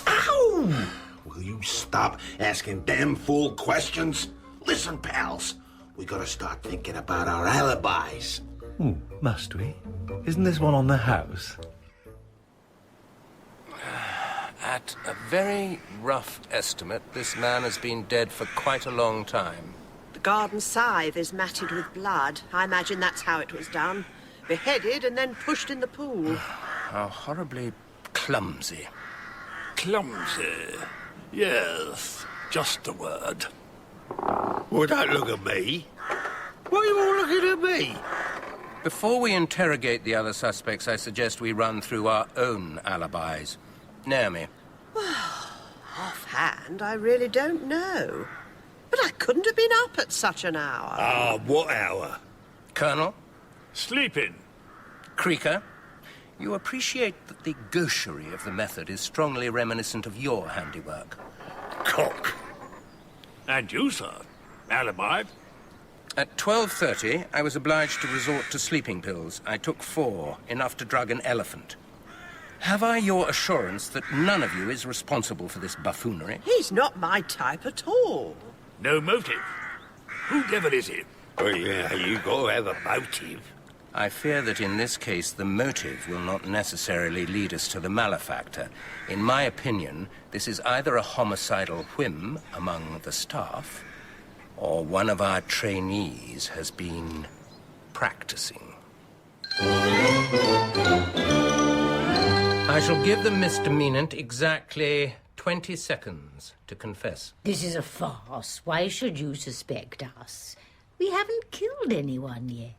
S6: Ow! Will you stop asking damn fool questions? Listen, pals, we gotta start thinking about our alibis.
S26: Must we? Isn't this one on the house?
S16: At a very rough estimate, this man has been dead for quite a long time.
S13: The garden scythe is matted with blood. I imagine that's how it was done. Beheaded and then pushed in the pool.
S16: How horribly clumsy.
S23: Clumsy. Yes, just the word.
S6: Well, don't look at me. Why are you all looking at me?
S16: Before we interrogate the other suspects, I suggest we run through our own alibis. Naomi.
S13: Offhand, I really don't know. But I couldn't have been up at such an hour.
S6: Ah, what hour?
S16: Colonel?
S23: Sleeping.
S16: Creaker? You appreciate that the gaucherie of the method is strongly reminiscent of your handiwork.
S23: Cock. And you, sir? Alibi?
S16: At 12:30, I was obliged to resort to sleeping pills. I took 4, enough to drug an elephant. Have I your assurance that none of you is responsible for this buffoonery?
S13: He's not my type at all.
S23: No motive. Who devil is he?
S6: Well, yeah, you got to have a motive.
S16: I fear that in this case, the motive will not necessarily lead us to the malefactor. In my opinion, this is either a homicidal whim among the staff, or one of our trainees has been practicing. I shall give the misdemeanant exactly 20 seconds to confess.
S27: This is a farce. Why should you suspect us? We haven't killed anyone yet.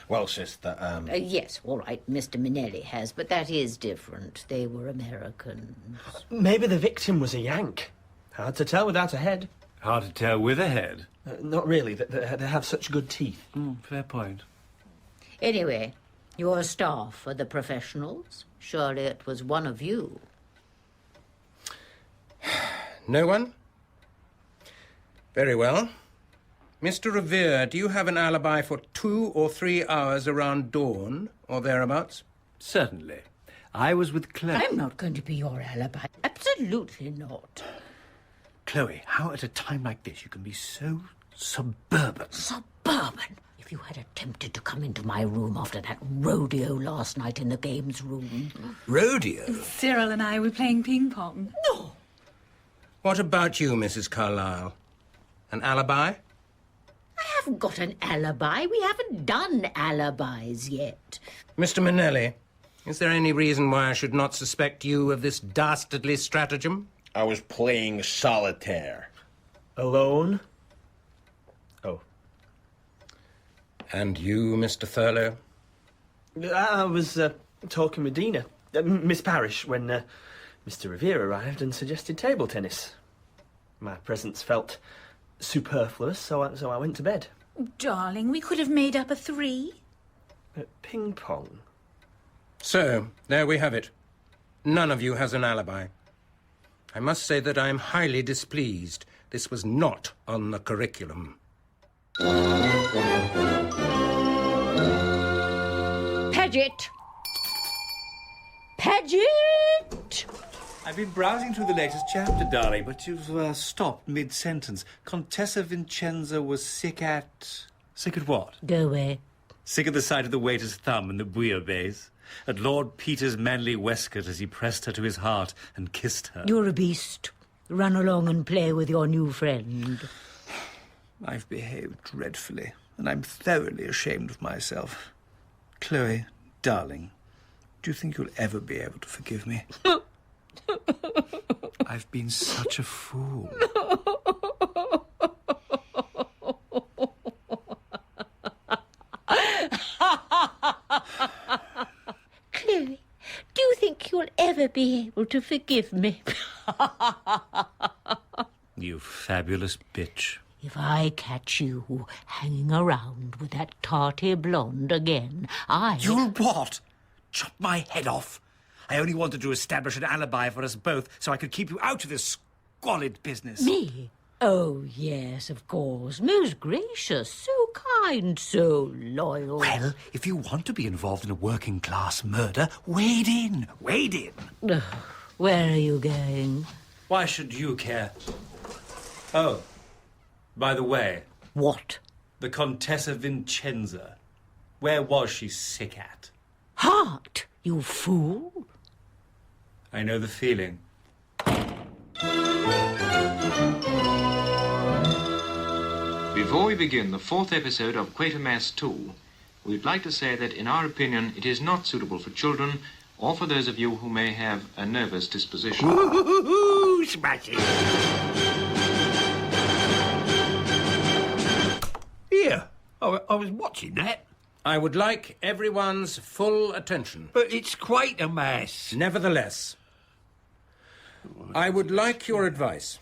S6: Well, sister,
S27: Yes, all right, Mr. Minelli has, but that is different. They were Americans.
S11: Maybe the victim was a Yank. Hard to tell without a head.
S3: Hard to tell with a head.
S11: Not really. They have such good teeth.
S3: Fair point.
S27: Anyway, your staff are the professionals. Surely it was one of you.
S16: No one? Very well. Mr. Revere, do you have an alibi for 2 or 3 hours around dawn, or thereabouts?
S3: Certainly. I was with Chloe.
S27: I'm not going to be your alibi. Absolutely not.
S3: Chloe, how at a time like this you can be so suburban?
S27: Suburban? If you had attempted to come into my room after that rodeo last night in the games room.
S16: Rodeo?
S4: Cyril and I were playing ping pong.
S27: No.
S16: What about you, Mrs. Carlyle? An alibi?
S27: I haven't got an alibi. We haven't done alibis yet.
S16: Mr. Minelli, is there any reason why I should not suspect you of this dastardly stratagem?
S6: I was playing solitaire.
S11: Alone? Oh.
S16: And you, Mr. Thurlow?
S11: I was talking with Dina, Miss Parrish, when Mr. Revere arrived and suggested table tennis. My presence felt superfluous, so I went to bed.
S4: Darling, we could have made up a 3.
S11: Ping pong.
S16: So, there we have it. None of you has an alibi. I must say that I am highly displeased. This was not on the curriculum.
S27: Paget! Paget!
S1: I've been browsing through the latest chapter, darling, but you've stopped mid-sentence. Contessa Vincenza was sick at... Sick at what?
S27: Go away.
S1: Sick at the sight of the waiter's thumb and the bouillabaisse. At Lord Peter's manly waistcoat as he pressed her to his heart and kissed her.
S27: You're a beast. Run along and play with your new friend.
S1: I've behaved dreadfully, and I'm thoroughly ashamed of myself. Chloe, darling, do you think you'll ever be able to forgive me? I've been such a fool.
S27: Chloe, do you think you'll ever be able to forgive me?
S1: You fabulous bitch.
S27: If I catch you hanging around with that tarty blonde again,
S1: You'll what? Chop my head off? I only wanted to establish an alibi for us both so I could keep you out of this squalid business.
S27: Me? Oh, yes, of course. Most gracious, so kind, so loyal.
S1: Well, if you want to be involved in a working-class murder, wade in. Wade in.
S27: Ugh, where are you going?
S1: Why should you care? Oh, by the way.
S27: What?
S1: The Contessa Vincenza. Where was she sick at?
S27: Heart, you fool.
S1: I know the feeling.
S5: Before we begin the 4th episode of Quatermass 2, we'd like to say that in our opinion it is not suitable for children or for those of you who may have a nervous disposition.
S3: Ooh, smashing! Here, I was watching that.
S16: I would like everyone's full attention.
S3: But it's quite a mess.
S16: Nevertheless, I would like your advice.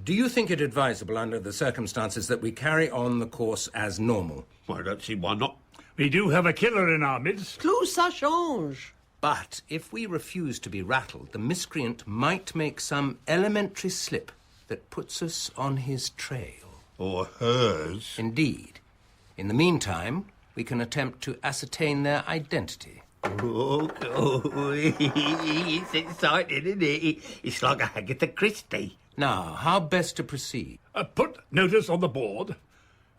S16: Do you think it advisable under the circumstances that we carry on the course as normal?
S3: Well, I don't see why not.
S14: We do have a killer in our midst.
S13: Tout ça change.
S16: But if we refuse to be rattled, the miscreant might make some elementary slip that puts us on his trail.
S3: Or hers.
S16: Indeed. In the meantime, we can attempt to ascertain their identity.
S3: Oh, it's exciting, isn't it? It's like a Agatha Christie.
S16: Now, how best to proceed?
S14: Put notice on the board.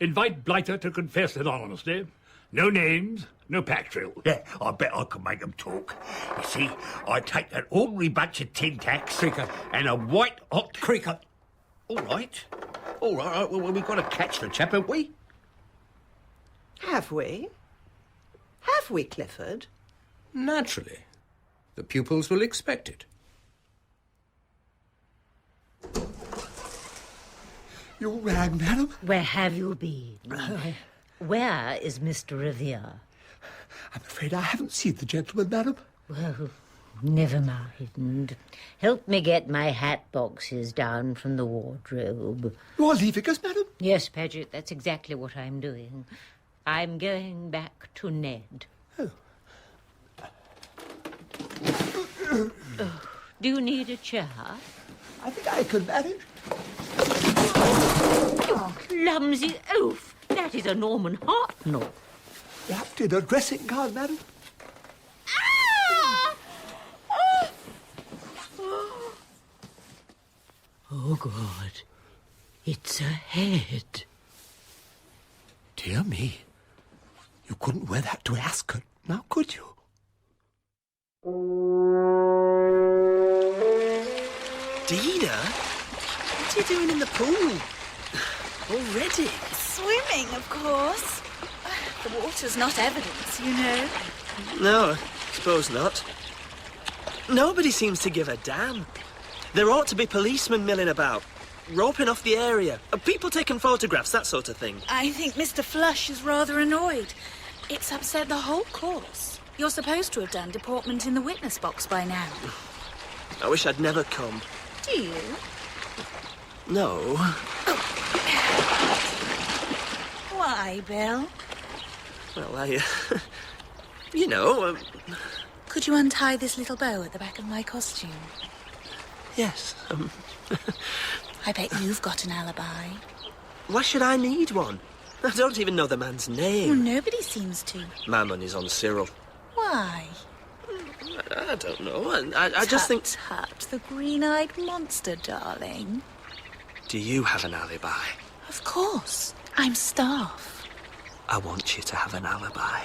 S14: Invite Blighter to confess anonymously. No names, no pack trail.
S3: Yeah, I bet I can make them talk. You see, I take an ordinary bunch of tin tacks and a white hot creaker. All right. Well, we've got to catch the chap, haven't we?
S13: Have we? Have we, Clifford?
S16: Naturally. The pupils will expect it.
S25: You rang, madam?
S27: Where have you been? Where is Mr. Revere?
S25: I'm afraid I haven't seen the gentleman, madam.
S27: Well, never mind. Help me get my hat boxes down from the wardrobe.
S25: You are leaving us, madam?
S27: Yes, Paget, that's exactly what I'm doing. I'm going back to Ned.
S25: Oh.
S27: Oh, do you need a chair?
S25: I think I can manage.
S27: You clumsy oaf! That is a Norman Hartnell.
S25: Wrapped in a dressing gown, madam.
S27: Oh, God. It's a head.
S25: Dear me. You couldn't wear that to Ascot, now could you?
S11: Dina? What are you doing in the pool? Already?
S4: Swimming, of course. The water's not evidence, you know.
S11: No, I suppose not. Nobody seems to give a damn. There ought to be policemen milling about, roping off the area, people taking photographs, that sort of thing.
S4: I think Mr. Flush is rather annoyed. It's upset the whole course. You're supposed to have done deportment in the witness box by now.
S11: I wish I'd never come.
S4: Do you?
S11: No.
S4: Why, Bill?
S11: Well, you know...
S4: Could you untie this little bow at the back of my costume?
S11: Yes,
S4: I bet you've got an alibi.
S11: Why should I need one? I don't even know the man's
S4: Well,
S11: name.
S4: nobody seems to.
S11: My money's on Cyril.
S4: Why?
S11: I don't know. I just think...
S4: Tut, the green-eyed monster, darling.
S11: Do you have an alibi?
S4: Of course. I'm staff.
S11: I want you to have an alibi.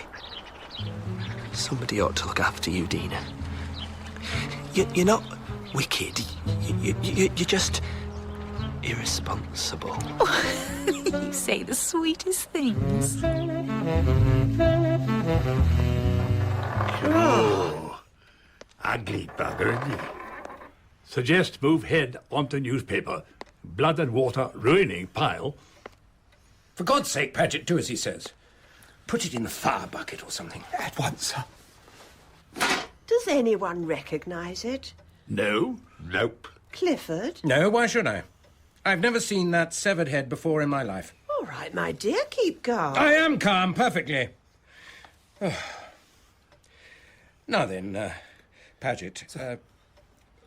S11: Somebody ought to look after you, Dina. You're not wicked. You're just irresponsible.
S4: You say the sweetest things.
S3: Oh, ugly bugger, isn't he?
S14: Suggest move head onto newspaper. Blood and water ruining pile.
S16: For God's sake, Paget, do as he says. Put it in the fire bucket or something.
S25: At once, sir.
S13: Does anyone recognise it?
S14: No.
S3: Nope.
S13: Clifford?
S16: No, why should I? I've never seen that severed head before in my life.
S13: All right, my dear, keep calm.
S16: I am calm, perfectly. Now then, Paget,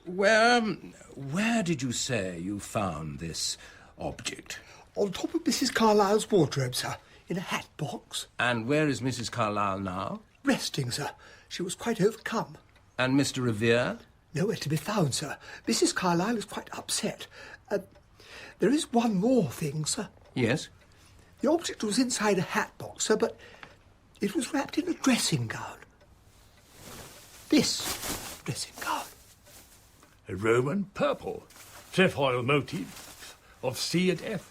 S16: where did you say you found this object?
S25: On top of Mrs. Carlyle's wardrobe, sir, in a hat box.
S16: And where is Mrs. Carlyle now?
S25: Resting, sir. She was quite overcome.
S16: And Mr. Revere?
S25: Nowhere to be found, sir. Mrs. Carlyle is quite upset. There is one more thing, sir.
S16: Yes?
S25: The object was inside a hat box, sir, but it was wrapped in a dressing gown. This dressing gown.
S14: A Roman purple. Trefoil motif of C and F.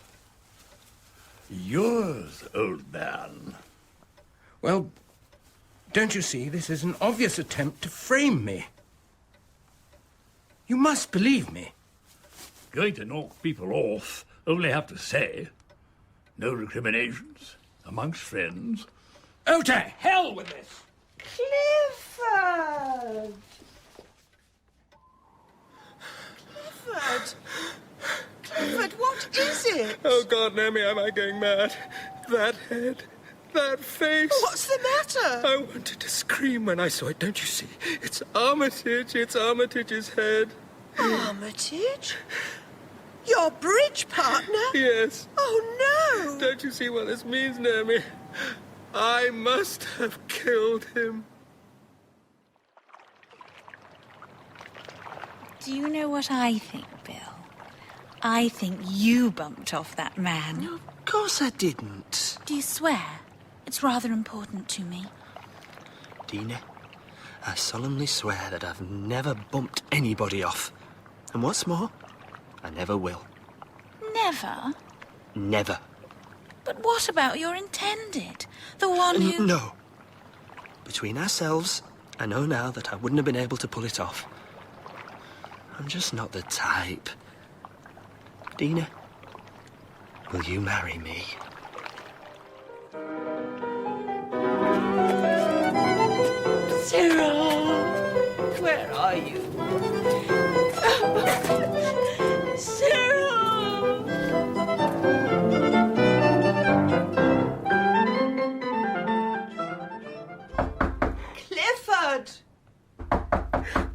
S14: Yours, old man.
S16: Well, Don't you see, this is an obvious attempt to frame me. You must believe me.
S14: Going to knock people off, only have to say. No recriminations. Amongst friends.
S16: Oh, to hell with this!
S13: Clifford! Clifford! Clifford, what is it?
S1: Oh, God, Naomi, am I going mad? That head, that face.
S13: What's the matter?
S1: I wanted to scream when I saw it, don't you see? It's Armitage, it's Armitage's head.
S13: Armitage? Your bridge partner?
S1: Yes.
S13: Oh, no!
S1: Don't you see what this means, Naomi? I must have killed him.
S4: Do you know what I think, Bill? I think you bumped off that man.
S7: No, of course I didn't.
S4: Do you swear? It's rather important to me.
S7: Dina, I solemnly swear that I've never bumped anybody off. And what's more, I never will.
S4: Never?
S7: Never.
S4: But what about your intended? The one who...
S7: No. Between ourselves, I know now that I wouldn't have been able to pull it off. I'm just not the type. Dina, will you marry me?
S13: Cyril! Where are you? Cyril! Clifford!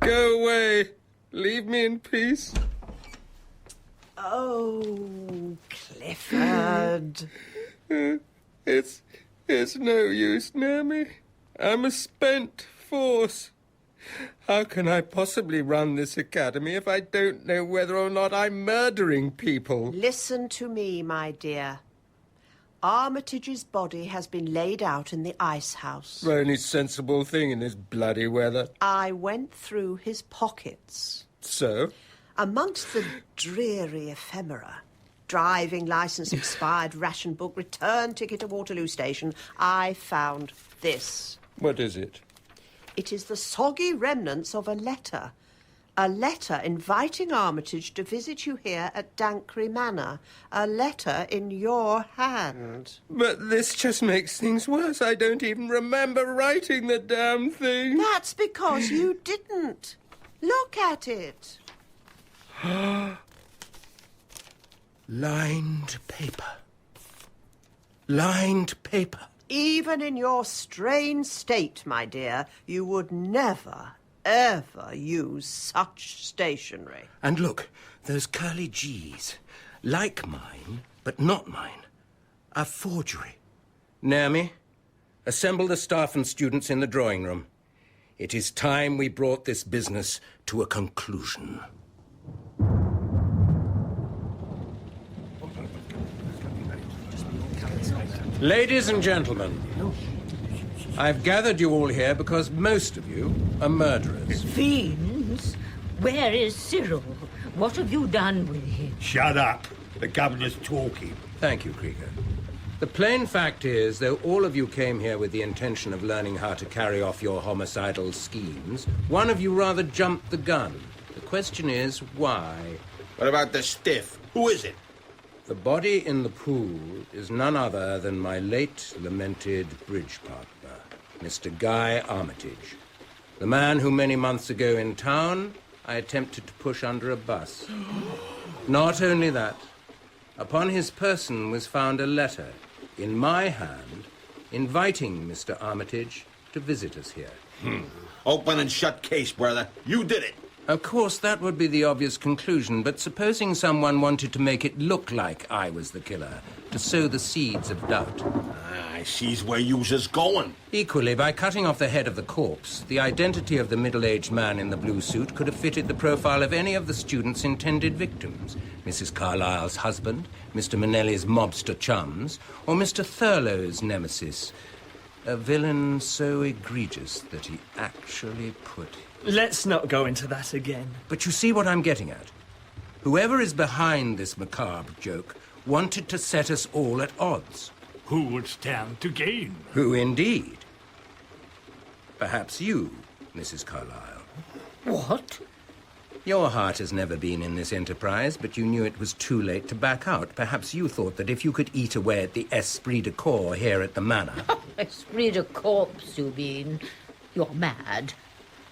S1: Go away. Leave me in peace.
S13: Oh, Clifford.
S1: It's no use, Naomi. I'm a spent force. How can I possibly run this academy if I don't know whether or not I'm murdering people?
S13: Listen to me, my dear. Armitage's body has been laid out in the ice house.
S1: The only sensible thing in this bloody weather.
S13: I went through his pockets.
S1: So?
S13: Amongst the dreary ephemera, driving licence expired, ration book, return ticket to Waterloo Station, I found this.
S1: What is it?
S13: It is the soggy remnants of a letter. A letter inviting Armitage to visit you here at Dancre Manor. A letter in your hand.
S1: But this just makes things worse. I don't even remember writing the damn thing.
S13: That's because you didn't. Look at it.
S16: Lined paper. Lined paper.
S13: Even in your strained state, my dear, you would never, ever use such stationery.
S16: And look, those curly G's. Like mine, but not mine. A forgery. Naomi, assemble the staff and students in the drawing room. It is time we brought this business to a conclusion. Ladies and gentlemen, I've gathered you all here because most of you are murderers.
S27: Fiends? Where is Cyril? What have you done with him?
S3: Shut up. The governor's talking.
S16: Thank you, Krieger. The plain fact is, though all of you came here with the intention of learning how to carry off your homicidal schemes, one of you rather jumped the gun. The question is, why?
S6: What about the stiff? Who is it?
S16: The body in the pool is none other than my late lamented bridge partner, Mr. Guy Armitage. The man who many months ago in town I attempted to push under a bus. Not only that, upon his person was found a letter in my hand inviting Mr. Armitage to visit us here.
S6: Open and shut case, brother. You did it.
S16: Of course, that would be the obvious conclusion, but supposing someone wanted to make it look like I was the killer, to sow the seeds of doubt.
S6: I sees where you's is going.
S16: Equally, by cutting off the head of the corpse, the identity of the middle-aged man in the blue suit could have fitted the profile of any of the students' intended victims. Mrs. Carlyle's husband, Mr. Manelli's mobster chums, or Mr. Thurlow's nemesis. A villain so egregious that he actually put...
S7: Let's not go into that again.
S16: But you see what I'm getting at? Whoever is behind this macabre joke wanted to set us all at odds.
S14: Who would stand to gain?
S16: Who indeed? Perhaps you, Mrs. Carlyle.
S27: What?
S16: Your heart has never been in this enterprise, but you knew it was too late to back out. Perhaps you thought that if you could eat away at the esprit de corps here at the manor...
S27: Esprit de corpse, you mean? You're mad.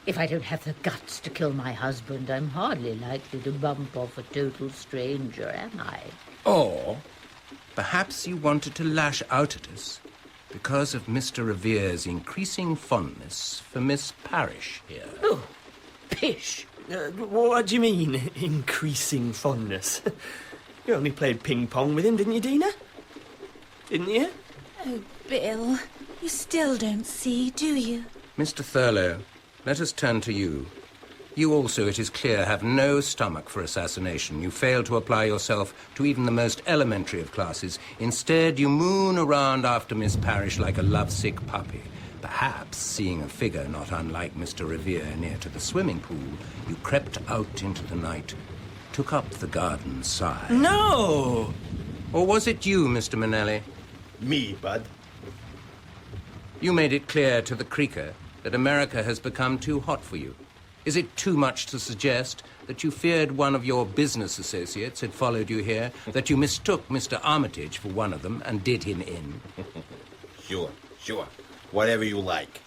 S27: If I don't have the guts to kill my husband, I'm hardly likely to bump off a total stranger, am I?
S16: Or perhaps you wanted to lash out at us because of Mr. Revere's increasing fondness for Miss Parrish here.
S27: Oh, pish!
S11: What do you mean, increasing fondness? You only played ping-pong with him, didn't you, Dina? Didn't you?
S4: Oh, Bill, you still don't see, do you?
S16: Mr. Thurlow, let us turn to you. You also, it is clear, have no stomach for assassination. You fail to apply yourself to even the most elementary of classes. Instead, you moon around after Miss Parrish like a lovesick puppy. Perhaps, seeing a figure not unlike Mr. Revere near to the swimming pool, you crept out into the night, took up the garden side.
S11: No!
S16: Or was it you, Mr. Manelli?
S6: Me, Bud.
S16: You made it clear to the creaker that America has become too hot for you. Is it too much to suggest that you feared one of your business associates had followed you here, that you mistook Mr. Armitage for one of them and did him in?
S6: Sure. Whatever you like.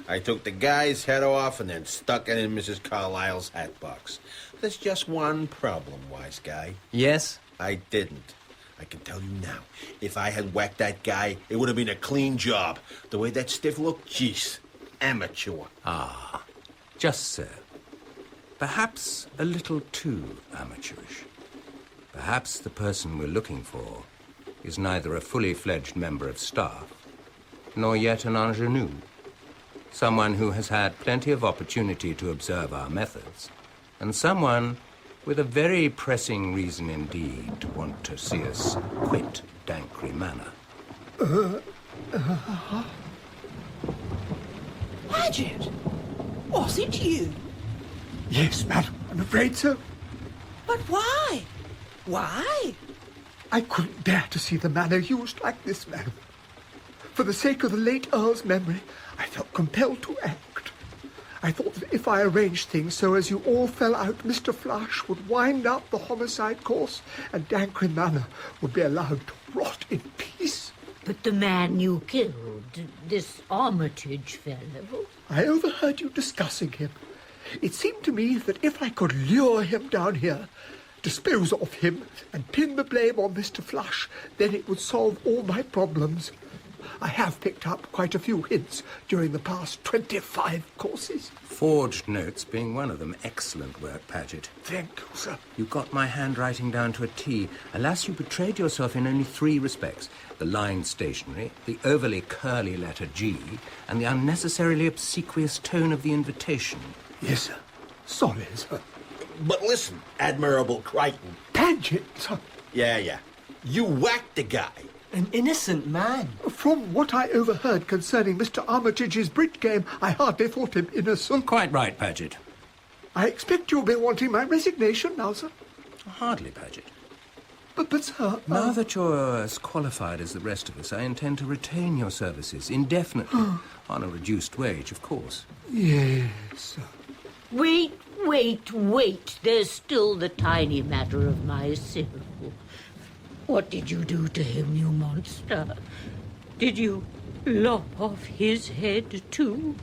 S6: I took the guy's head off and then stuck it in Mrs. Carlyle's hat box. There's just one problem, wise guy.
S16: Yes?
S6: I didn't. I can tell you now, if I had whacked that guy, it would have been a clean job. The way that stiff looked, jeez, amateur.
S16: Ah, just so. Perhaps a little too amateurish. Perhaps the person we're looking for is neither a fully fledged member of staff, nor yet an ingenue. Someone who has had plenty of opportunity to observe our methods, and someone with a very pressing reason indeed to want to see us quit Dancry Manor.
S25: Paget,
S13: Was it you?
S25: Yes, madam, I'm afraid so.
S13: But why? Why?
S25: I couldn't bear to see the manor used like this, madam. For the sake of the late Earl's memory, I felt compelled to act. I thought that if I arranged things so as you all fell out, Mr. Flush would wind up the homicide course and Dancry Manor would be allowed to rot in peace.
S27: But the man you killed, this Armitage fellow...
S25: I overheard you discussing him. It seemed to me that if I could lure him down here, dispose of him, and pin the blame on Mr. Flush, then it would solve all my problems. I have picked up quite a few hints during the past 25 courses.
S16: Forged notes being one of them. Excellent work, Paget.
S25: Thank you, sir.
S16: You got my handwriting down to a T. Alas, you betrayed yourself in only 3 respects. The line stationery, the overly curly letter G, and the unnecessarily obsequious tone of the invitation.
S25: Yes, sir. Sorry, sir.
S6: But listen, Admirable Crichton.
S25: Paget, sir.
S6: Yeah. You whacked the guy.
S11: An innocent man.
S25: From what I overheard concerning Mr. Armitage's bridge game, I hardly thought him innocent.
S16: Quite right, Paget.
S25: I expect you'll be wanting my resignation now, sir.
S16: Hardly, Paget.
S25: But sir...
S16: Now that you're as qualified as the rest of us, I intend to retain your services indefinitely, on a reduced wage, of course.
S25: Yes, sir.
S27: Wait. There's still the tiny matter of my Cyril. What did you do to him, you monster? Did you lop off his head, too?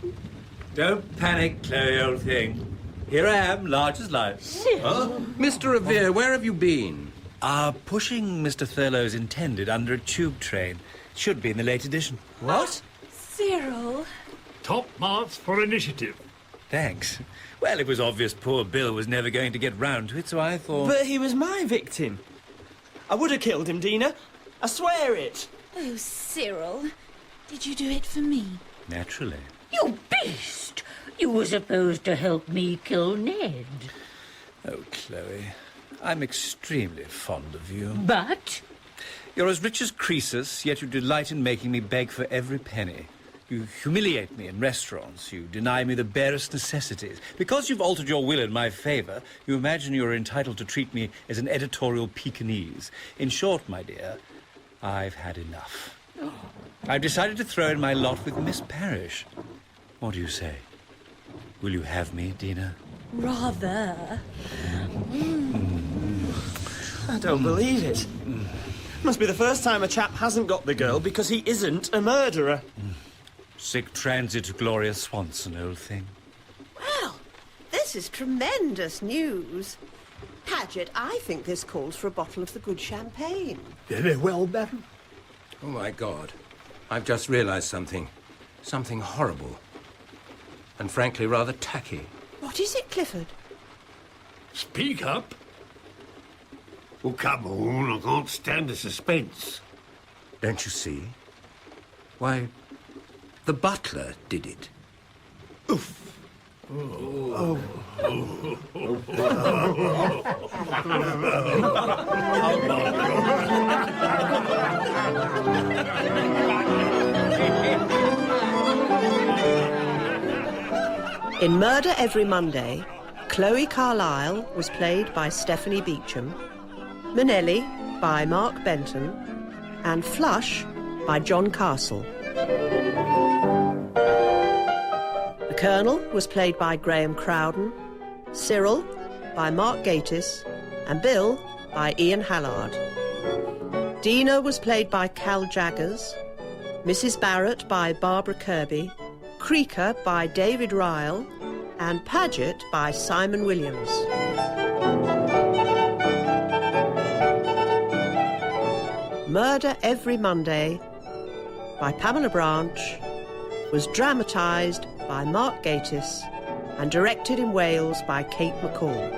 S2: Don't panic, Chloe, old thing. Here I am, large as life.
S27: Cyril?
S16: Mr. Revere, where have you been?
S2: Pushing Mr. Thurlow's intended under a tube train. Should be in the late edition.
S11: What?
S4: Cyril.
S14: Top marks for initiative.
S2: Thanks. Well, it was obvious poor Bill was never going to get round to it, so I thought...
S11: But he was my victim. I would have killed him, Dina. I swear it.
S4: Oh, Cyril. Did you do it for me?
S2: Naturally.
S27: You beast! You were supposed to help me kill Ned.
S2: Oh, Chloe, I'm extremely fond of you.
S27: But?
S2: You're as rich as Croesus, yet you delight in making me beg for every penny. You humiliate me in restaurants. You deny me the barest necessities. Because you've altered your will in my favour, you imagine you're entitled to treat me as an editorial Pekingese. In short, my dear, I've had enough. I've decided to throw in my lot with Miss Parrish. What do you say? Will you have me, Dina?
S10: Rather.
S11: I don't believe it. Must be the first time a chap hasn't got the girl because he isn't a murderer.
S2: Sic transit Gloria Swanson, old thing.
S13: Well, this is tremendous news. Paget, I think this calls for a bottle of the good champagne.
S1: Very well, madam.
S16: Oh, my God. I've just realized something. Something horrible. And frankly, rather tacky.
S13: What is it, Clifford?
S3: Speak up. Oh, come on, I can't stand the suspense.
S16: Don't you see? Why, the butler did it.
S3: Oof.
S13: In Murder Every Monday, Chloe Carlyle was played by Stephanie Beecham, Manelli by Mark Benton, and Flush by John Castle. The Colonel was played by Graham Crowden, Cyril by Mark Gatiss, and Bill by Ian Hallard. Dina was played by Cal Jaggers, Mrs. Barrett by Barbara Kirby, Creaker by David Ryle, and Paget by Simon Williams. Murder Every Monday by Pamela Branch was dramatised by Mark Gatiss and directed in Wales by Kate McCall.